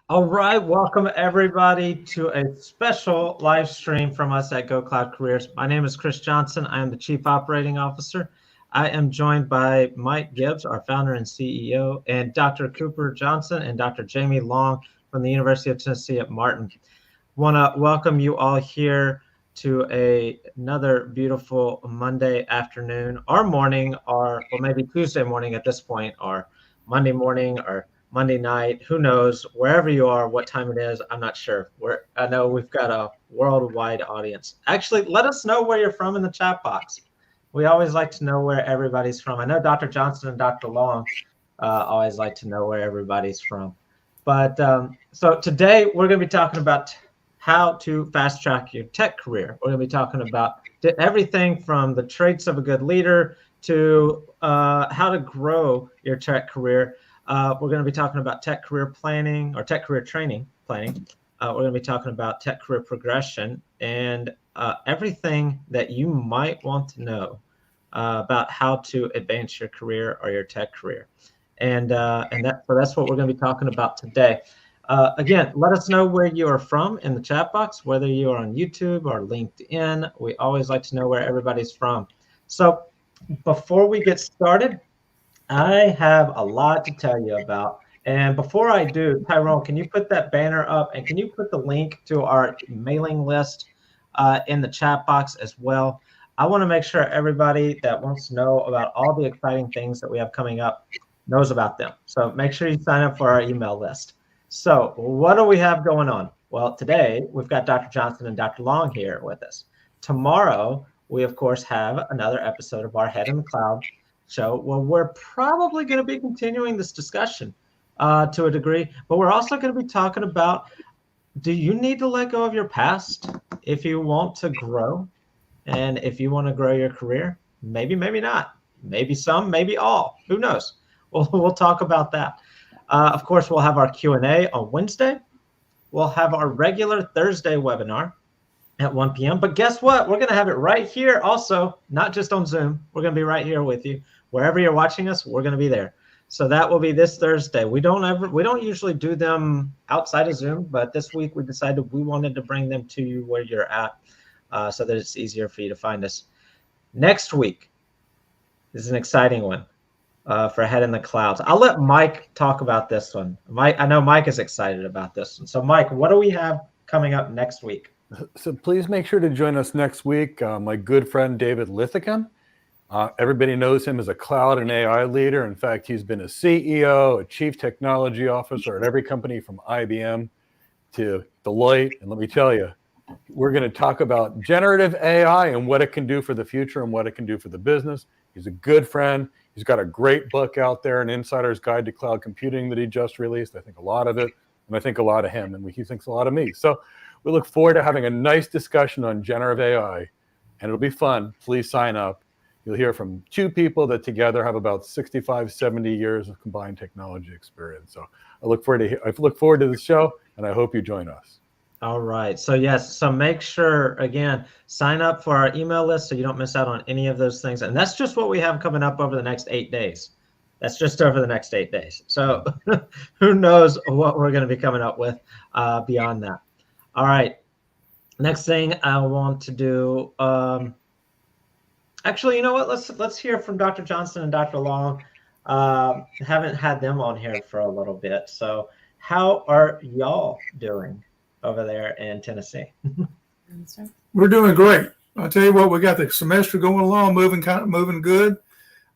All right, welcome everybody to a special live stream from us at Go Cloud Careers. My name is Chris Johnson. I am the Chief Operating Officer. I am joined by Mike Gibbs, our founder and CEO, and Dr. Cooper Johnson and Dr. Jamie Long from the University of Tennessee at Martin. Want to welcome you all here to another beautiful Monday afternoon, or morning, or maybe Tuesday morning at this point, or Monday morning, or Monday night, who knows, wherever you are, what time it is, I'm not sure. I know we've got a worldwide audience. Actually, let us know where you're from in the chat box. We always like to know where everybody's from. I know Dr. Johnson and Dr. Long always like to know where everybody's from. But so today we're going to be talking about how to fast track your tech career. We're going to be talking about everything from the traits of a good leader to how to grow your tech career. We're going to be talking about tech career planning or tech career training planning. We're going to be talking about tech career progression and everything that you might want to know about how to advance your career or your tech career. So that's what we're going to be talking about today. Again, let us know where you are from in the chat box, whether you are on YouTube or LinkedIn. We always like to know where everybody's from. So before we get started, I have a lot to tell you about. And before I do, Tyrone, can you put that banner up and can you put the link to our mailing list in the chat box as well? I want to make sure everybody that wants to know about all the exciting things that we have coming up knows about them. So make sure you sign up for our email list. So what do we have going on? Well, today we've got Dr. Johnson and Dr. Long here with us. Tomorrow, we of course have another episode of our Head in the Cloud show where we're probably going to be continuing this discussion to a degree, but we're also going to be talking about, do you need to let go of your past if you want to grow? And if you want to grow your career, maybe, maybe not. Maybe some, maybe all. Who knows? We'll talk about that. Of course, we'll have our Q&A on Wednesday. We'll have our regular Thursday webinar at 1 p.m. But guess what? We're going to have it right here also, not just on Zoom. We're going to be right here with you. Wherever you're watching us, we're going to be there. So that will be this Thursday. We don't usually do them outside of Zoom, but this week we decided we wanted to bring them to you where you're at so that it's easier for you to find us. Next week is an exciting one. For Head in the Clouds. I'll let Mike talk about this one. Mike, I know Mike is excited about this one. So Mike, what do we have coming up next week? So please make sure to join us next week. My good friend, David Lithicum. Everybody knows him as a cloud and AI leader. In fact, he's been a CEO, a chief technology officer at every company from IBM to Deloitte. And let me tell you, we're going to talk about generative AI and what it can do for the future and what it can do for the business. He's a good friend. He's got a great book out there, An Insider's Guide to Cloud Computing, that he just released. I think a lot of it, and I think a lot of him, and he thinks a lot of me. So we look forward to having a nice discussion on generative AI, and it'll be fun. Please sign up. You'll hear from two people that together have about 65, 70 years of combined technology experience. So I look forward to the show, and I hope you join us. All right. So yes, so make sure, again, sign up for our email list so you don't miss out on any of those things. And that's just what we have coming up over the next 8 days. That's just over the next 8 days. So who knows what we're going to be coming up with beyond that. All right. Next thing I want to do, actually, you know what? Let's hear from Dr. Johnson and Dr. Long. Haven't had them on here for a little bit. So how are y'all doing over there in Tennessee? We're doing great. I'll tell you what, we got the semester going along, moving good.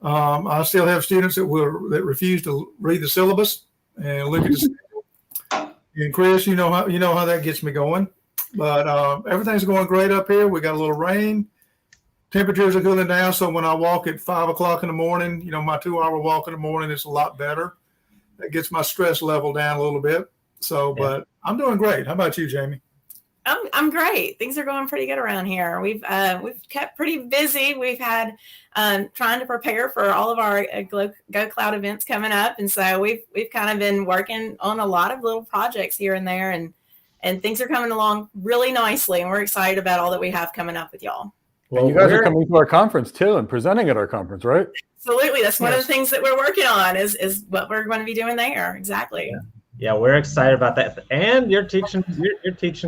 I still have students that refuse to read the syllabus and look at the schedule. And Chris, you know how that gets me going. But everything's going great up here. We got a little rain. Temperatures are cooling down, so when I walk at 5 o'clock in the morning, my 2-hour walk in the morning is a lot better. That gets my stress level down a little bit. So, yeah. But I'm doing great. How about you, Jamie? I'm great. Things are going pretty good around here. We've kept pretty busy. We've had trying to prepare for all of our Go Cloud events coming up, and so we've kind of been working on a lot of little projects here and there, and things are coming along really nicely, and we're excited about all that we have coming up with y'all. Well, and you guys are coming to our conference too and presenting at our conference, right? Absolutely. That's one of the things that we're working on is what we're going to be doing there. Exactly. Yeah. Yeah, we're excited about that. And you're teaching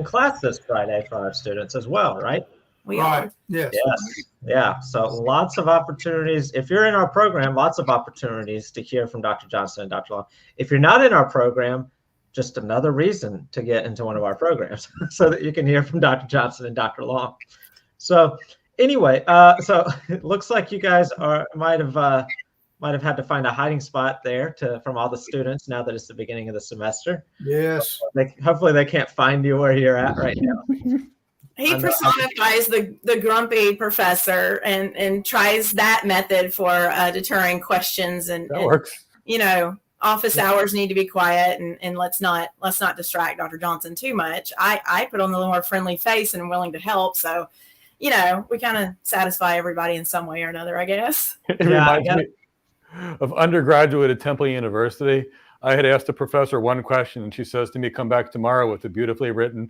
class this Friday for our students as well, right? We Right. are. Yes. Yes. Yeah. So lots of opportunities. If you're in our program, lots of opportunities to hear from Dr. Johnson and Dr. Long. If you're not in our program, just another reason to get into one of our programs so that you can hear from Dr. Johnson and Dr. Long. So anyway, so it looks like you guys might have had to find a hiding spot there from all the students now that it's the beginning of the semester. Yes. Hopefully they can't find you where you're at right now. He personifies the grumpy professor and tries that method for deterring questions and works. Office hours need to be quiet and let's not distract Dr. Johnson too much. I put on the more friendly face and I'm willing to help. So, we kind of satisfy everybody in some way or another, I guess. It reminds me of undergraduate at Temple University. I had asked a professor one question and she says to me, come back tomorrow with a beautifully written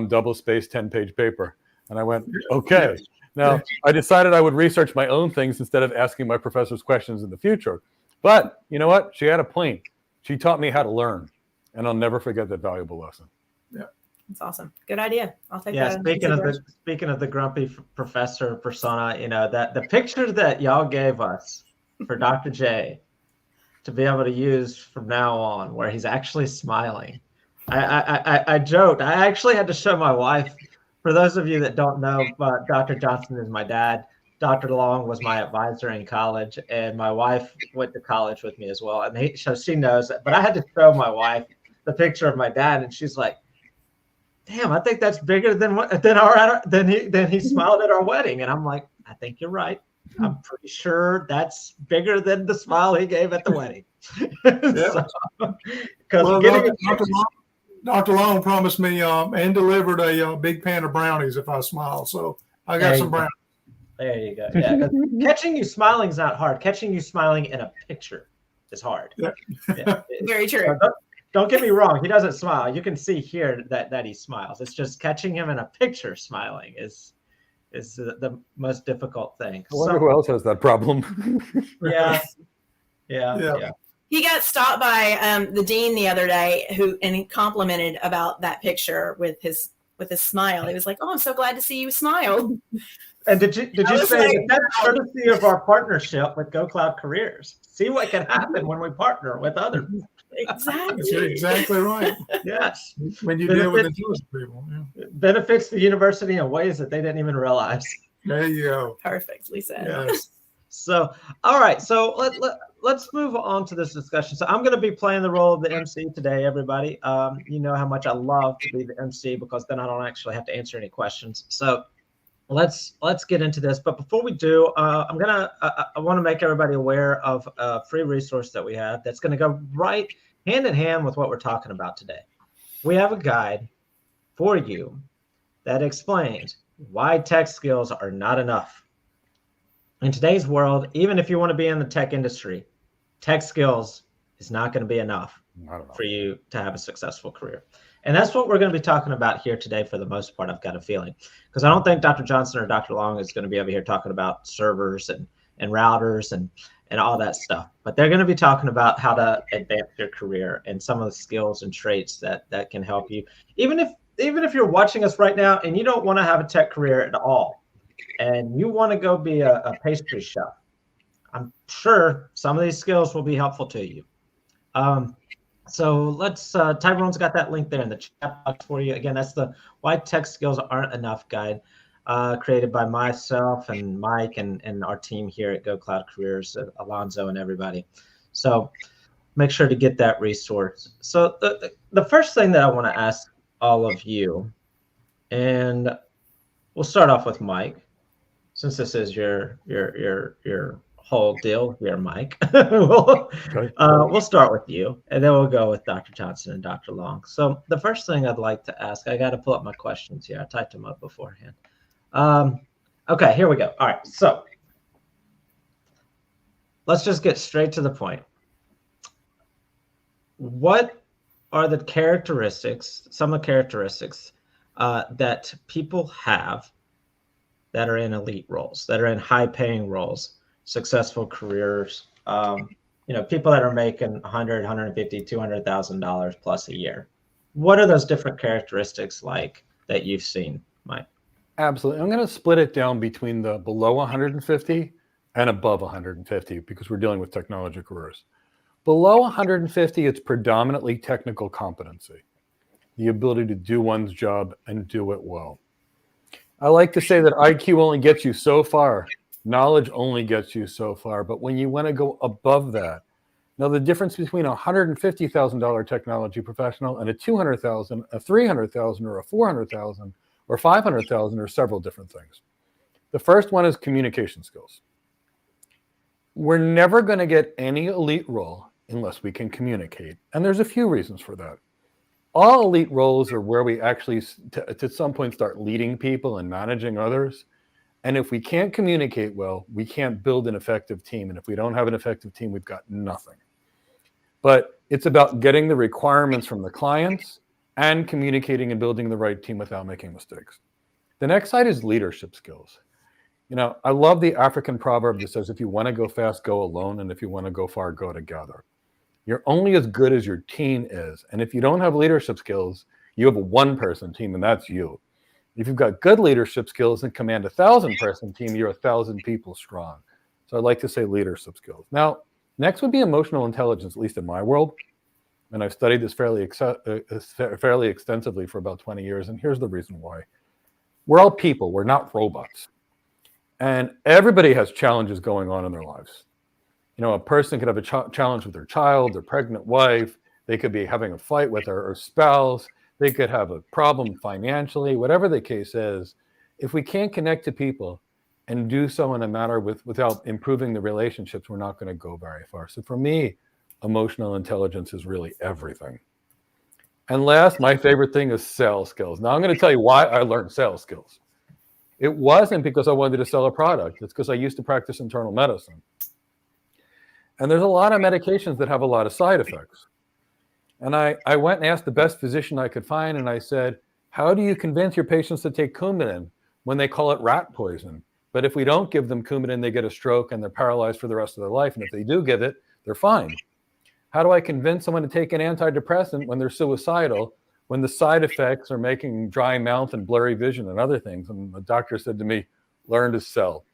double-spaced 10-page paper. And I went, okay. Now, I decided I would research my own things instead of asking my professors questions in the future. But you know what? She had a point. She taught me how to learn. And I'll never forget that valuable lesson. Yeah. That's awesome. Good idea. I'll take Yeah, that. speaking of the grumpy professor persona, that the picture that y'all gave us for Dr. J to be able to use from now on, where he's actually smiling. I joked. I actually had to show my wife. For those of you that don't know, Dr. Johnson is my dad. Dr. Long was my advisor in college, and my wife went to college with me as well. And so she knows it. But I had to show my wife the picture of my dad, and she's like, "Damn, I think that's bigger than he smiled at our wedding." And I'm like, "I think you're right. I'm pretty sure that's bigger than the smile he gave at the wedding." Dr. Long promised me and delivered a big pan of brownies if I smile. So I got some brownies. There you go. Yeah, catching you smiling is not hard. Catching you smiling in a picture is hard. Yeah. Very true. Don't get me wrong. He doesn't smile. You can see here that he smiles. It's just catching him in a picture smiling is the most difficult thing. I wonder who else has that problem. Yeah. He got stopped by the dean the other day, and he complimented about that picture with his smile. He was like, "Oh, I'm so glad to see you smile." And did you say that's courtesy of our partnership with Go Cloud Careers? See what can happen when we partner with others. Exactly. That's exactly right. Yes. When you deal with intelligent people. Yeah. It benefits the university in ways that they didn't even realize. There you go. Perfectly said. Yes. So, all right. So let's move on to this discussion. So I'm going to be playing the role of the MC today, everybody. You know how much I love to be the MC because then I don't actually have to answer any questions. So let's get into this. But before we do, I want to make everybody aware of a free resource that we have that's going to go right hand in hand with what we're talking about today. We have a guide for you that explains why tech skills are not enough. In today's world, even if you want to be in the tech industry, tech skills is not going to be enough for you to have a successful career. And that's what we're going to be talking about here today for the most part, I've got a feeling. Because I don't think Dr. Johnson or Dr. Long is going to be over here talking about servers and routers and all that stuff. But they're going to be talking about how to advance your career and some of the skills and traits that can help you. Even if you're watching us right now and you don't want to have a tech career at all, and you want to go be a pastry chef, I'm sure some of these skills will be helpful to you. So let's, Tyrone's got that link there in the chat box for you. Again, that's the Why Tech Skills Aren't Enough guide, created by myself and Mike and our team here at Go Cloud Careers, Alonzo and everybody. So make sure to get that resource. So the first thing that I want to ask all of you, and we'll start off with Mike, since this is your whole deal here, Mike. We'll start with you, and then we'll go with Dr. Johnson and Dr. Long. So the first thing I'd like to ask, I got to pull up my questions here. I typed them up beforehand. Okay, here we go. All right, so let's just get straight to the point. What are the characteristics, some of the characteristics that people have that are in elite roles, that are in high-paying roles, successful careers, people that are making 100, 150, $200,000 plus a year. What are those different characteristics like that you've seen, Mike? Absolutely. I'm going to split it down between the below 150 and above 150 because we're dealing with technology careers. Below 150, it's predominantly technical competency, the ability to do one's job and do it well. I like to say that IQ only gets you so far. Knowledge only gets you so far. But when you want to go above that, now the difference between a $150,000 technology professional and a $200,000, a $300,000, or a $400,000, or $500,000 are several different things. The first one is communication skills. We're never going to get any elite role unless we can communicate. And there's a few reasons for that. All elite roles are where we actually, to some point, start leading people and managing others. And if we can't communicate well, we can't build an effective team. And if we don't have an effective team, we've got nothing. But it's about getting the requirements from the clients and communicating and building the right team without making mistakes. The next side is leadership skills. I love the African proverb that says, if you want to go fast, go alone. And if you want to go far, go together. You're only as good as your team is. And if you don't have leadership skills, you have a one-person team, and that's you. If you've got good leadership skills and command 1,000-person team, you're 1,000 people strong. So I'd like to say leadership skills. Now, next would be emotional intelligence, at least in my world. And I've studied this fairly extensively for about 20 years. And here's the reason why. We're all people. We're not robots. And everybody has challenges going on in their lives. A person could have a challenge with their child, their pregnant wife. They could be having a fight with their spouse. They could have a problem financially, whatever the case is. If we can't connect to people and do so in a manner without improving the relationships, we're not going to go very far. So for me, emotional intelligence is really everything. And last, my favorite thing is sales skills. Now I'm going to tell you why I learned sales skills. It wasn't because I wanted to sell a product. It's because I used to practice internal medicine. And there's a lot of medications that have a lot of side effects. And I went and asked the best physician I could find, and I said, how do you convince your patients to take Coumadin when they call it rat poison? But if we don't give them Coumadin, they get a stroke and they're paralyzed for the rest of their life. And if they do give it, they're fine. How do I convince someone to take an antidepressant when they're suicidal, when the side effects are making dry mouth and blurry vision and other things? And the doctor said to me, learn to sell.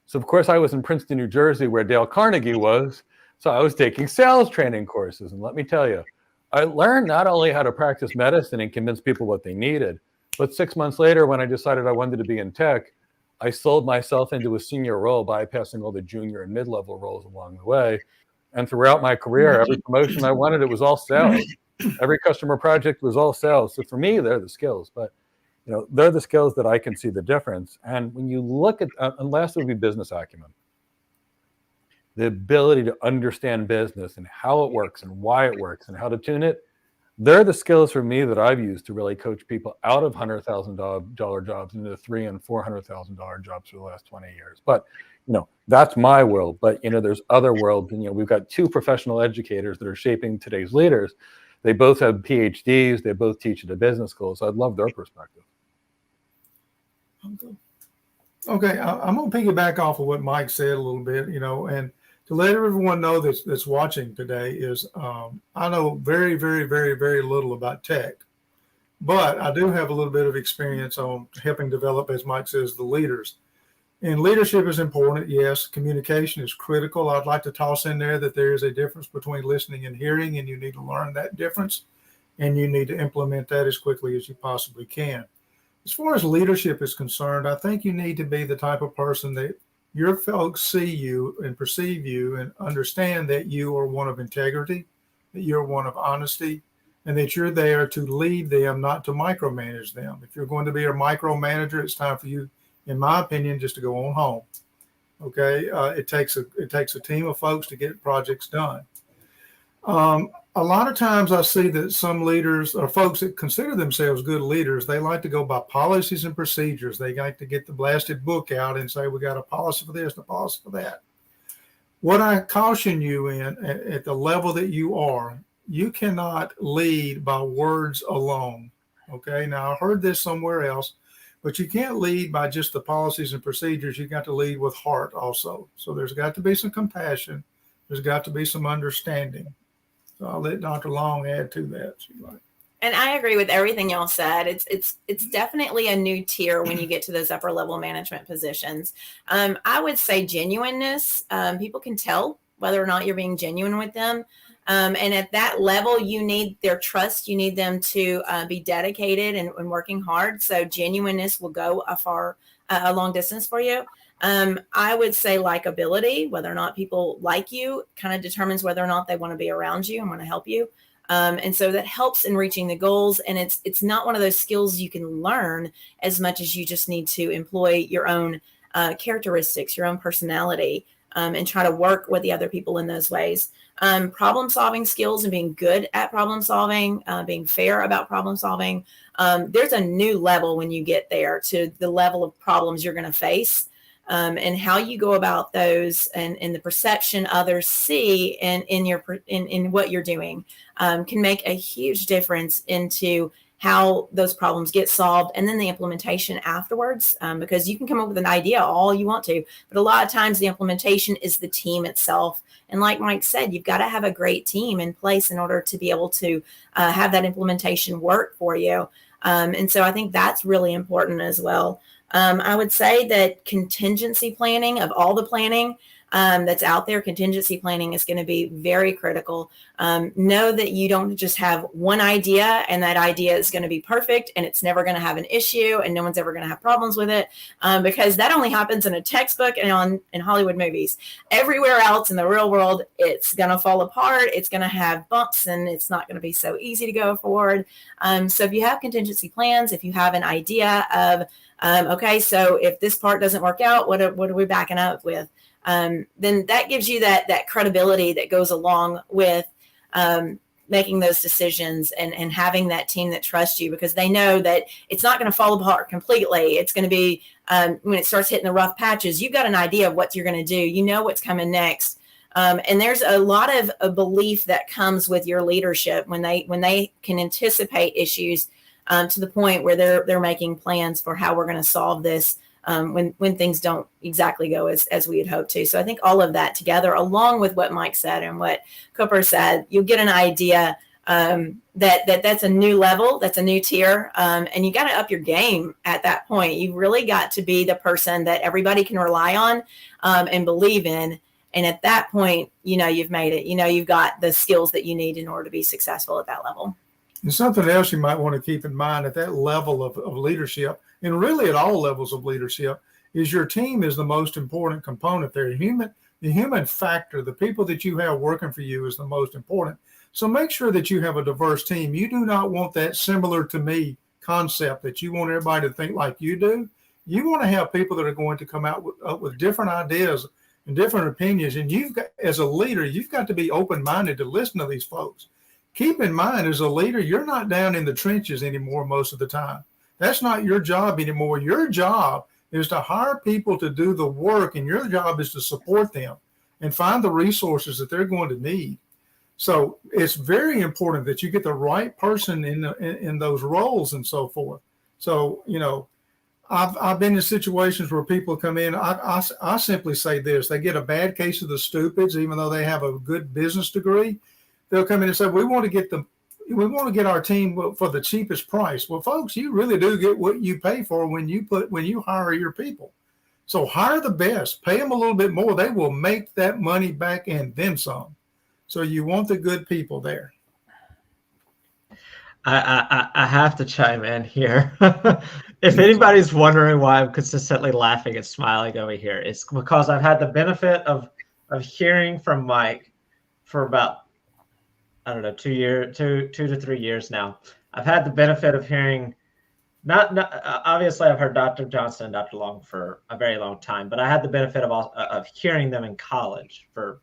So, of course, I was in Princeton, New Jersey, where Dale Carnegie was. So I was taking sales training courses. And let me tell you, I learned not only how to practice medicine and convince people what they needed, but 6 months later, when I decided I wanted to be in tech, I sold myself into a senior role, bypassing all the junior and mid-level roles along the way. And throughout my career, every promotion I wanted, it was all sales. Every customer project was all sales. So for me, they're the skills. But they're the skills that I can see the difference. And when you look at, and last would be business acumen, the ability to understand business and how it works and why it works and how to tune it, they're the skills for me that I've used to really coach people out of $100,000 jobs into $300,000 and $400,000 jobs for the last 20 years. But that's my world. But there's other worlds. And we've got two professional educators that are shaping today's leaders. They both have PhDs. They both teach at a business school. So I'd love their perspective. Okay, I'm going to piggyback off of what Mike said a little bit, and to let everyone know that's watching today is I know very, very, very, very little about tech, but I do have a little bit of experience on helping develop, as Mike says, the leaders. And leadership is important. Yes, communication is critical. I'd like to toss in there that there is a difference between listening and hearing, and you need to learn that difference, and you need to implement that as quickly as you possibly can. As far as leadership is concerned, I think you need to be the type of person that your folks see you and perceive you and understand that you are one of integrity, that you're one of honesty, and that you're there to lead them, not to micromanage them. If you're going to be a micromanager, it's time for you, in my opinion, just to go on home. Okay, it takes a team of folks to get projects done. A lot of times I see that some leaders or folks that consider themselves good leaders, they like to go by policies and procedures. They like to get the blasted book out and say, we got a policy for this, a policy for that. What I caution you in at the level that you are, you cannot lead by words alone. Okay, now I heard this somewhere else, but you can't lead by just the policies and procedures. You got to lead with heart also. So there's got to be some compassion. There's got to be some understanding. So I'll let Dr. Long add to that. And I agree with everything y'all said. It's definitely a new tier when you get to those upper level management positions. I would say genuineness. People can tell whether or not you're being genuine with them. And at that level, you need their trust. You need them to be dedicated and working hard. So genuineness will go a long distance for you. I would say likability, whether or not people like you, kind of determines whether or not they want to be around you and want to help you. And so that helps in reaching the goals. And it's not one of those skills you can learn as much as you just need to employ your own characteristics, your own personality, and try to work with the other people in those ways. Problem solving skills and being good at problem solving, being fair about problem solving. There's a new level when you get there to the level of problems you're going to face. And how you go about those and the perception others see in what you're doing can make a huge difference into how those problems get solved and then the implementation afterwards, because you can come up with an idea all you want to, but a lot of times the implementation is the team itself. And like Mike said, you've got to have a great team in place in order to be able to have that implementation work for you. And so I think that's really important as well. I would say that contingency planning, of all the planning that's out there, contingency planning is going to be very critical. Know that you don't just have one idea and that idea is going to be perfect and it's never going to have an issue and no one's ever going to have problems with it, because that only happens in a textbook and in Hollywood movies. Everywhere else in the real world, it's going to fall apart. It's going to have bumps and it's not going to be so easy to go forward. So if you have contingency plans, if you have an idea of, okay, so if this part doesn't work out, what are we backing up with? Then that gives you that credibility that goes along with making those decisions and having that team that trusts you, because they know that it's not going to fall apart completely. It's going to be when it starts hitting the rough patches, you've got an idea of what you're going to do. You know what's coming next. And there's a lot of a belief that comes with your leadership when they can anticipate issues to the point where they're making plans for how we're going to solve this when things don't exactly go as we had hoped to. So I think all of that together, along with what Mike said and what Cooper said, you'll get an idea that's a new level, that's a new tier, and you got to up your game at that point. You really got to be the person that everybody can rely on and believe in. And at that point, you've made it. You've got the skills that you need in order to be successful at that level. And something else you might want to keep in mind at that level of leadership, and really at all levels of leadership, is your team is the most important component there. The human factor, the people that you have working for you, is the most important. So make sure that you have a diverse team. You do not want that similar to me concept that you want everybody to think like you do. You want to have people that are going to come out with different ideas and different opinions. And you've got, as a leader, you've got to be open-minded to listen to these folks. Keep in mind, as a leader, you're not down in the trenches anymore most of the time. That's not your job anymore. Your job is to hire people to do the work, and your job is to support them and find the resources that they're going to need. So it's very important that you get the right person in those roles and so forth. So, I've been in situations where people come in. I simply say this: they get a bad case of the stupids, even though they have a good business degree. They'll come in and say, we want to get our team for the cheapest price. Well, folks, you really do get what you pay for when you hire your people. So hire the best, pay them a little bit more. They will make that money back and then some. So you want the good people there. I have to chime in here. If anybody's wondering why I'm consistently laughing and smiling over here, it's because I've had the benefit of hearing from Mike for about, I don't know, 2 to 3 years now. I've had the benefit of hearing, not obviously I've heard Dr. Johnson and Dr. Long for a very long time, but I had the benefit of hearing them in college for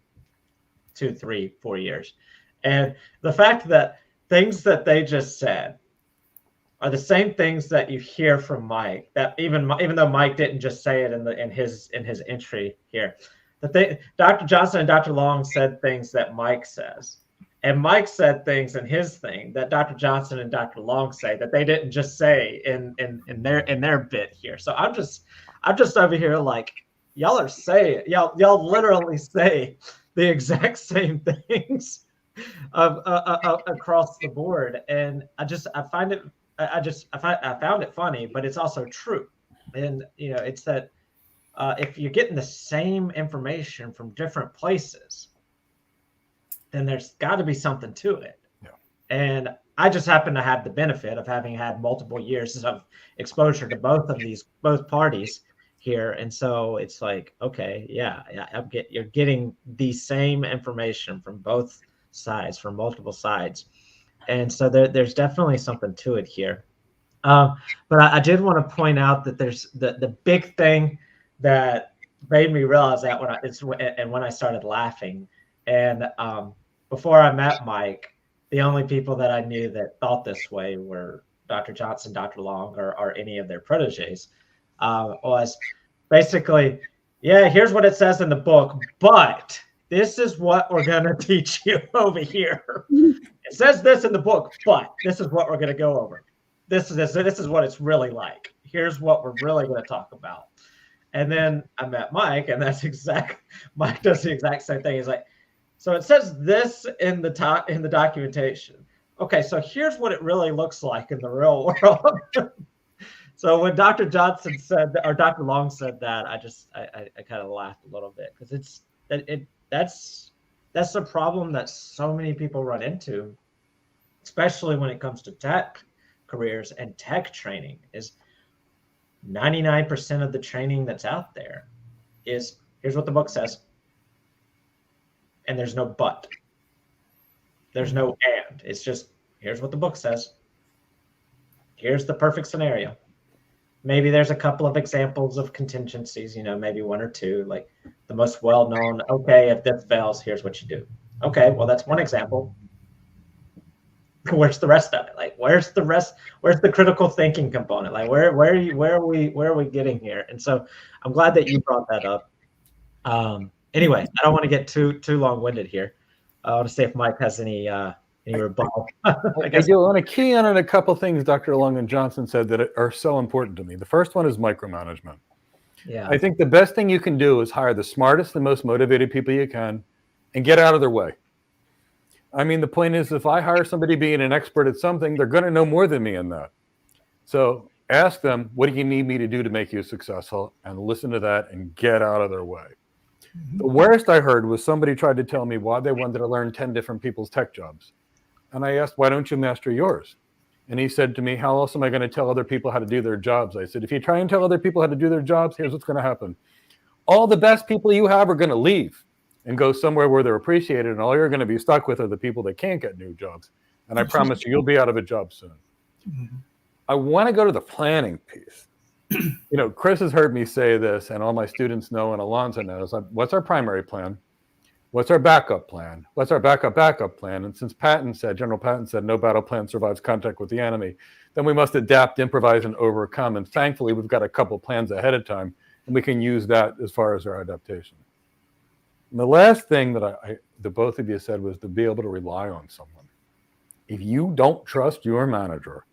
2, 3, 4 years. And the fact that things that they just said are the same things that you hear from Mike, that even though Mike didn't just say it in his entry here, Dr. Johnson and Dr. Long said things that Mike says. And Mike said things in his thing that Dr. Johnson and Dr. Long say that they didn't just say in their bit here. So I'm just over here like, y'all literally say the exact same things across the board. And I found it funny, but it's also true. And, it's that if you're getting the same information from different places, then there's got to be something to it. Yeah. And I just happen to have the benefit of having had multiple years of exposure to both parties here. And so it's like, okay, yeah, you're getting the same information from both sides, from multiple sides. And so there's definitely something to it here. But I did want to point out that there's the big thing that made me realize that when I started laughing. And before I met Mike, the only people that I knew that thought this way were Dr. Johnson, Dr. Long, or any of their proteges. Was basically, yeah, here's what it says in the book, but this is what we're going to teach you over here. It says this in the book, but this is what we're going to go over. This is what it's really like. Here's what we're really going to talk about. And then I met Mike, and Mike does the exact same thing. He's like, so it says this in the documentation. Okay, so here's what it really looks like in the real world. So when Dr. Johnson said, or Dr. Long said that, I kind of laughed a little bit, because that's a problem that so many people run into, especially when it comes to tech careers and tech training. Is 99% of the training that's out there is, here's what the book says, and there's no but. There's no and. It's just, here's what the book says. Here's the perfect scenario. Maybe there's a couple of examples of contingencies, maybe one or two, like the most well-known, okay, if this fails, here's what you do. Okay, well, that's one example. Where's the rest of it? Like, where's the rest? Where's the critical thinking component? Like, where are we getting here? And so I'm glad that you brought that up. Anyway, I don't want to get too long-winded here. I want to see if Mike has any rebuttal. I do want to key in on a couple things Dr. Long and Johnson said that are so important to me. The first one is micromanagement. Yeah. I think the best thing you can do is hire the smartest and most motivated people you can and get out of their way. I mean, the point is, if I hire somebody being an expert at something, they're going to know more than me in that. So ask them, what do you need me to do to make you successful? And listen to that and get out of their way. The worst I heard was somebody tried to tell me why they wanted to learn 10 different people's tech jobs. And I asked, why don't you master yours? And he said to me, how else am I going to tell other people how to do their jobs? I said, if you try and tell other people how to do their jobs, here's what's going to happen. All the best people you have are going to leave and go somewhere where they're appreciated, and all you're going to be stuck with are the people that can't get new jobs. And I promise you'll be out of a job soon. Mm-hmm. I want to go to the planning piece. Chris has heard me say this, and all my students know, and Alonzo knows, what's our primary plan? What's our backup plan? What's our backup plan? And since General Patton said, no battle plan survives contact with the enemy, then we must adapt, improvise, and overcome. And thankfully, we've got a couple plans ahead of time, and we can use that as far as our adaptation. And the last thing that the both of you said was to be able to rely on someone. If you don't trust your manager,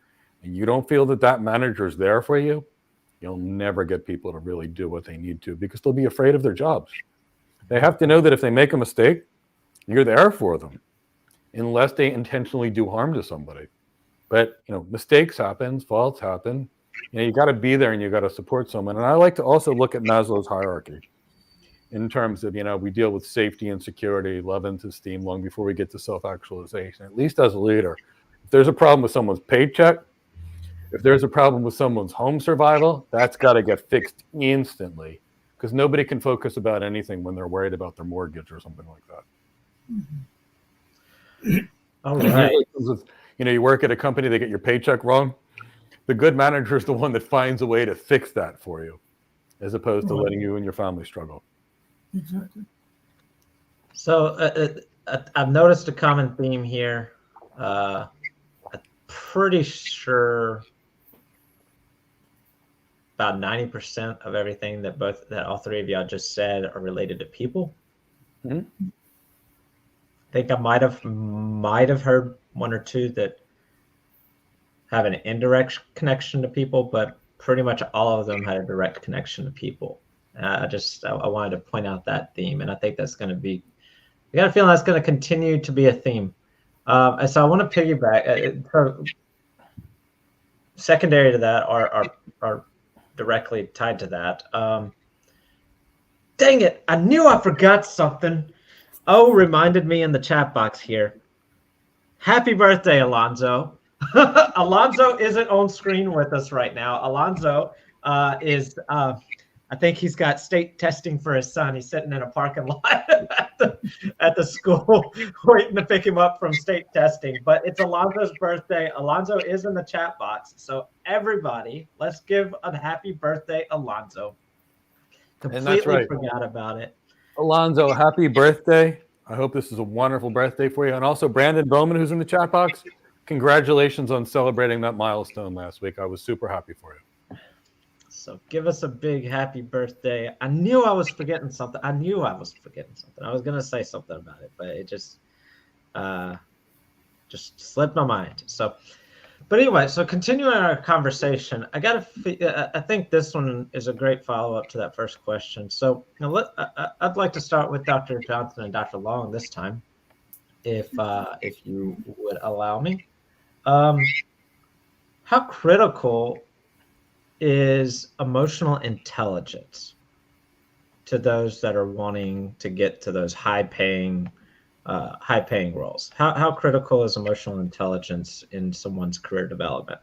and you don't feel that manager is there for you, you'll never get people to really do what they need to, because they'll be afraid of their jobs. They have to know that if they make a mistake, you're there for them, unless they intentionally do harm to somebody. But, mistakes happen, faults happen. You got to be there and you got to support someone. And I like to also look at Maslow's hierarchy in terms of, we deal with safety and security, love and esteem long before we get to self-actualization, at least as a leader. If there's a problem with someone's paycheck, if there's a problem with someone's home survival, that's got to get fixed instantly, because nobody can focus about anything when they're worried about their mortgage or something like that. All right. You work at a company, they get your paycheck wrong. The good manager is the one that finds a way to fix that for you, as opposed to letting you and your family struggle. Exactly. So I've noticed a common theme here. I'm pretty sure about 90% of everything that all three of y'all just said are related to people. Mm-hmm. I think I might have heard one or two that have an indirect connection to people, but pretty much all of them had a direct connection to people. I wanted to point out that theme, and I think that's going to be I got a feeling that's going to continue to be a theme. So I want to piggyback. Secondary to that are directly tied to that. Dang it! I knew I forgot something. Oh, reminded me in the chat box here. Happy birthday, Alonzo. Alonzo isn't on screen with us right now. Alonzo is, I think he's got state testing for his son. He's sitting in a parking lot at the school waiting to pick him up from state testing. But it's Alonzo's birthday. Alonzo is in the chat box. So everybody, let's give a happy birthday, Alonzo. Completely forgot about it. Alonzo, happy birthday. I hope this is a wonderful birthday for you. And also Brandon Bowman, who's in the chat box, congratulations on celebrating that milestone last week. I was super happy for you. So give us a big happy birthday. I knew I was forgetting something. I was going to say something about it, but it just slipped my mind. So, but anyway, so continuing our conversation, I think this one is a great follow-up to that first question. So I'd like to start with Dr. Johnson and Dr. Long this time, if you would allow me. How critical is emotional intelligence to those that are wanting to get to those high-paying roles? How critical is emotional intelligence in someone's career development?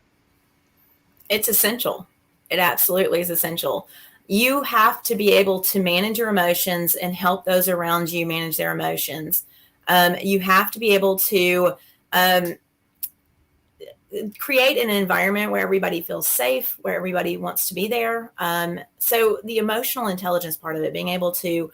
It's essential. It absolutely is essential. You have to be able to manage your emotions and help those around you manage their emotions. You have to be able to create an environment where everybody feels safe, where everybody wants to be there. So the emotional intelligence part of it, being able to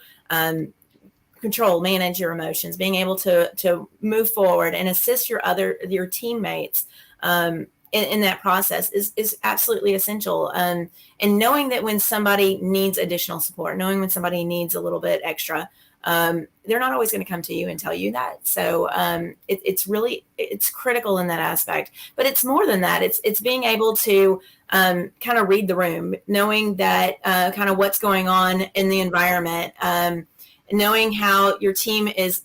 control, manage your emotions, being able to move forward and assist your teammates in that process is absolutely essential. And knowing that when somebody needs additional support, knowing when somebody needs a little bit extra, they're not always going to come to you and tell you that. So it's critical in that aspect. But it's more than that. It's being able to kind of read the room, knowing that kind of what's going on in the environment. Knowing how your team is,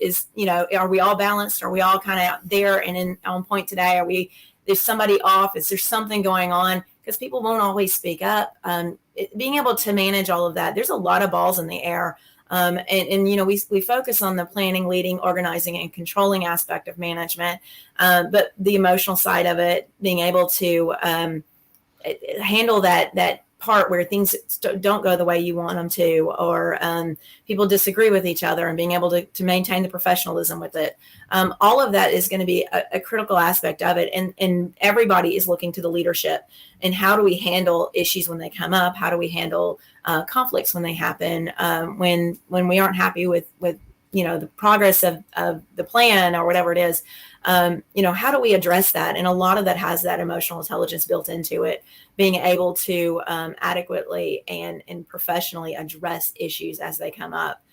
are we all balanced? Are we all kind of there and on point today? There's somebody off? Is there something going on? Because people won't always speak up. Being able to manage all of that, there's a lot of balls in the air. We focus on the planning, leading, organizing, and controlling aspect of management. But the emotional side of it, being able to handle that part where things don't go the way you want them to, or people disagree with each other, and being able to maintain the professionalism with it. All of that is going to be a critical aspect of it. And everybody is looking to the leadership. And how do we handle issues when they come up? How do we handle conflicts when they happen? When we aren't happy with the progress of the plan or whatever it is, how do we address that? And a lot of that has that emotional intelligence built into it, being able to adequately and professionally address issues as they come up.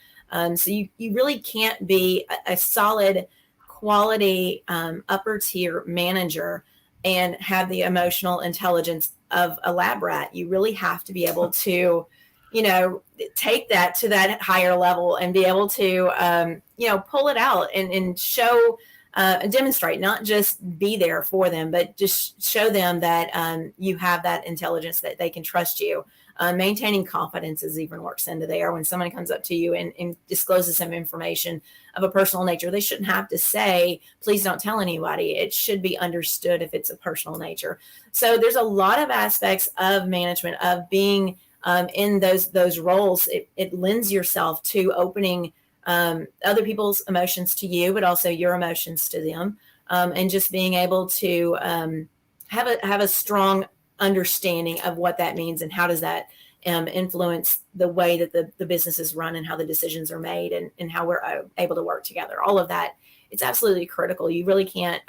So you really can't be a solid quality upper tier manager and have the emotional intelligence of a lab rat. You really have to be able to take that to that higher level and be able to, pull it out and show, demonstrate, not just be there for them, but just show them that you have that intelligence, that they can trust you. Maintaining confidence is even works into there. When someone comes up to you and discloses some information of a personal nature, they shouldn't have to say, please don't tell anybody. It should be understood if it's a personal nature. So there's a lot of aspects of management, of being in those roles. It lends yourself to opening other people's emotions to you, but also your emotions to them, and just being able to have a strong understanding of what that means and how does that influence the way that the business is run and how the decisions are made and how we're able to work together. All of that, it's absolutely critical. You really can't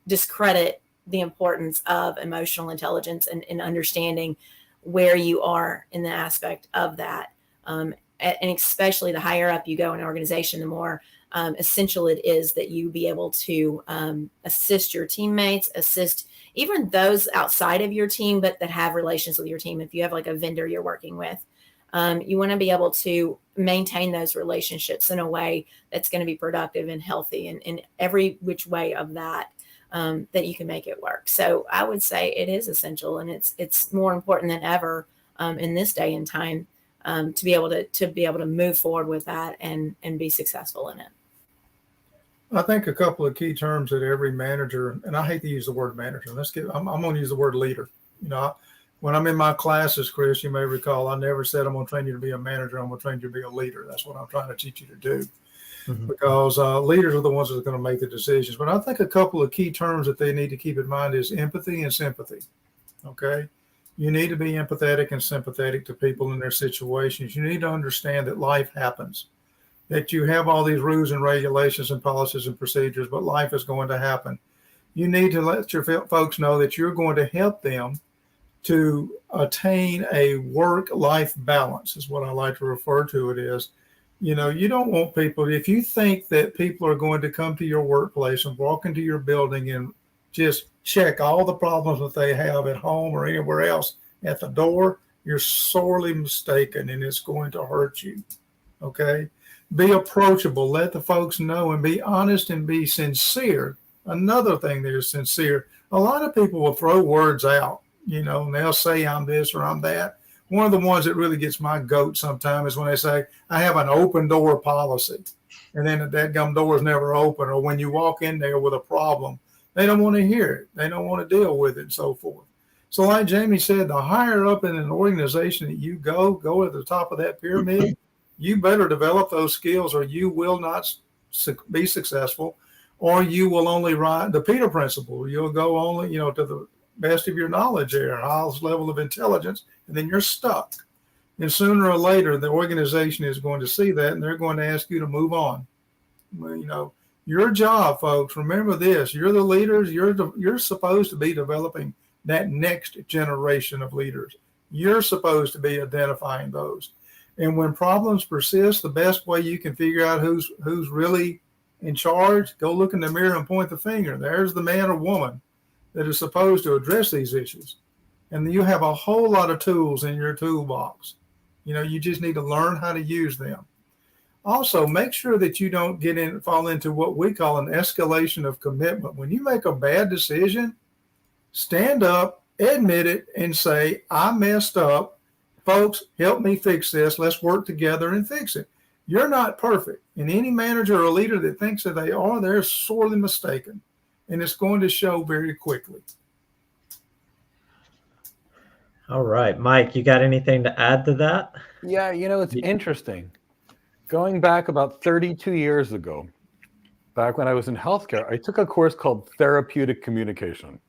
discredit the importance of emotional intelligence and understanding where you are in the aspect of that. And especially the higher up you go in an organization, the more essential it is that you be able to assist your teammates, assist even those outside of your team, but that have relations with your team. If you have like a vendor you're working with, You want to be able to maintain those relationships in a way that's going to be productive and healthy, and in every which way of that, that you can make it work. So I would say it is essential, and it's more important than ever in this day and time to be able to move forward with that and be successful in it. I think a couple of key terms that every manager, and I hate to use the word manager. I'm going to use the word leader. When I'm in my classes, Chris, you may recall, I never said I'm going to train you to be a manager. I'm going to train you to be a leader. That's what I'm trying to teach you to do, because leaders are the ones that are going to make the decisions. But I think a couple of key terms that they need to keep in mind is empathy and sympathy. Okay. You need to be empathetic and sympathetic to people in their situations. You need to understand that life happens, that you have all these rules and regulations and policies and procedures, but life is going to happen. You need to let your folks know that you're going to help them to attain a work-life balance, is what I like to refer to it as. You don't want people, if you think that people are going to come to your workplace and walk into your building and just check all the problems that they have at home or anywhere else at the door, you're sorely mistaken, and it's going to hurt you. Okay? Be approachable, let the folks know, and be honest and be sincere. Another thing that is sincere. A lot of people will throw words out, and they'll say I'm this or I'm that. One of the ones that really gets my goat sometimes is when they say, I have an open door policy. And then that gum door is never open. Or when you walk in there with a problem, they don't want to hear it. They don't want to deal with it and so forth. So like Jamie said, the higher up in an organization that you go to the top of that pyramid, you better develop those skills or you will not be successful, or you will only ride the Peter principle. You'll go only, to the best of your knowledge there, highest level of intelligence, and then you're stuck. And sooner or later, the organization is going to see that, and they're going to ask you to move on. Your job, folks, remember this, you're the leaders, you're supposed to be developing that next generation of leaders. You're supposed to be identifying those. And when problems persist, the best way you can figure out who's really in charge, go look in the mirror and point the finger. There's the man or woman that is supposed to address these issues. And you have a whole lot of tools in your toolbox. You just need to learn how to use them. Also, make sure that you don't fall into what we call an escalation of commitment. When you make a bad decision, stand up, admit it, and say, I messed up. Folks, help me fix this. Let's work together and fix it. You're not perfect. And any manager or leader that thinks that they are, they're sorely mistaken. And it's going to show very quickly. All right, Mike, you got anything to add to that? Yeah, it's interesting. Going back about 32 years ago, back when I was in healthcare, I took a course called Therapeutic Communication.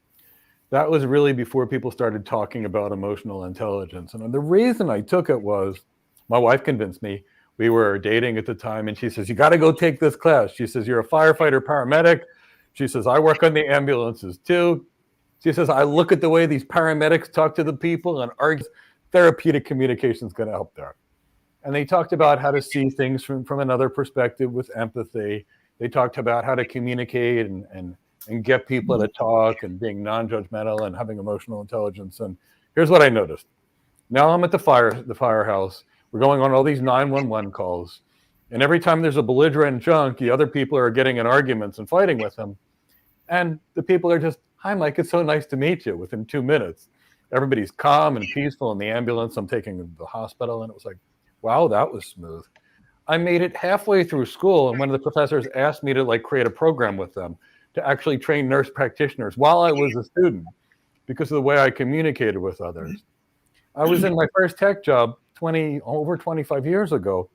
That was really before people started talking about emotional intelligence. And the reason I took it was my wife convinced me. We were dating at the time, and she says, you got to go take this class. She says, you're a firefighter, paramedic. She says, I work on the ambulances too. She says, I look at the way these paramedics talk to the people and argue. Therapeutic communication is going to help there. And they talked about how to see things from another perspective with empathy. They talked about how to communicate and get people to talk and being non-judgmental and having emotional intelligence. And here's what I noticed. Now I'm at the firehouse. We're going on all these 911 calls. And every time there's a belligerent junkie, other people are getting in arguments and fighting with him. And the people are just, hi, Mike, it's so nice to meet you within 2 minutes. Everybody's calm and peaceful in the ambulance. I'm taking them to the hospital. And it was like, wow, that was smooth. I made it halfway through school. And one of the professors asked me to create a program with them to actually train nurse practitioners while I was a student because of the way I communicated with others. I was in my first tech job over 25 years ago.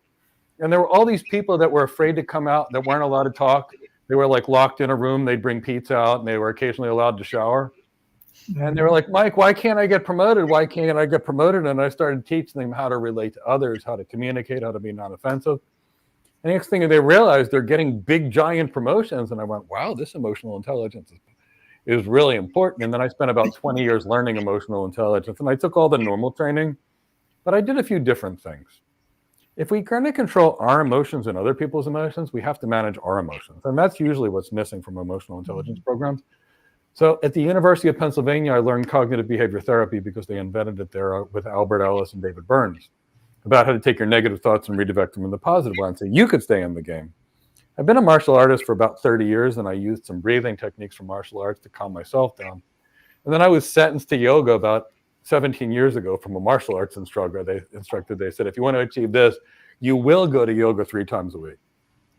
And there were all these people that were afraid to come out, that weren't allowed to talk. They were locked in a room. They'd bring pizza out and they were occasionally allowed to shower. And they were like, Mike, why can't I get promoted? Why can't I get promoted? And I started teaching them how to relate to others, how to communicate, how to be non-offensive. And the next thing they realized, they're getting big, giant promotions. And I went, wow, this emotional intelligence is really important. And then I spent about 20 years learning emotional intelligence. And I took all the normal training, but I did a few different things. If we're going to control our emotions and other people's emotions, we have to manage our emotions. And that's usually what's missing from emotional intelligence programs. So at the University of Pennsylvania, I learned cognitive behavior therapy because they invented it there with Albert Ellis and David Burns. about how to take your negative thoughts and redirect them in the positive one so you could stay in the game. I've been a martial artist for about 30 years, and I used some breathing techniques from martial arts to calm myself down. And then I was sentenced to yoga about 17 years ago from a martial arts instructor. They said, if you want to achieve this, you will go to yoga 3 times a week.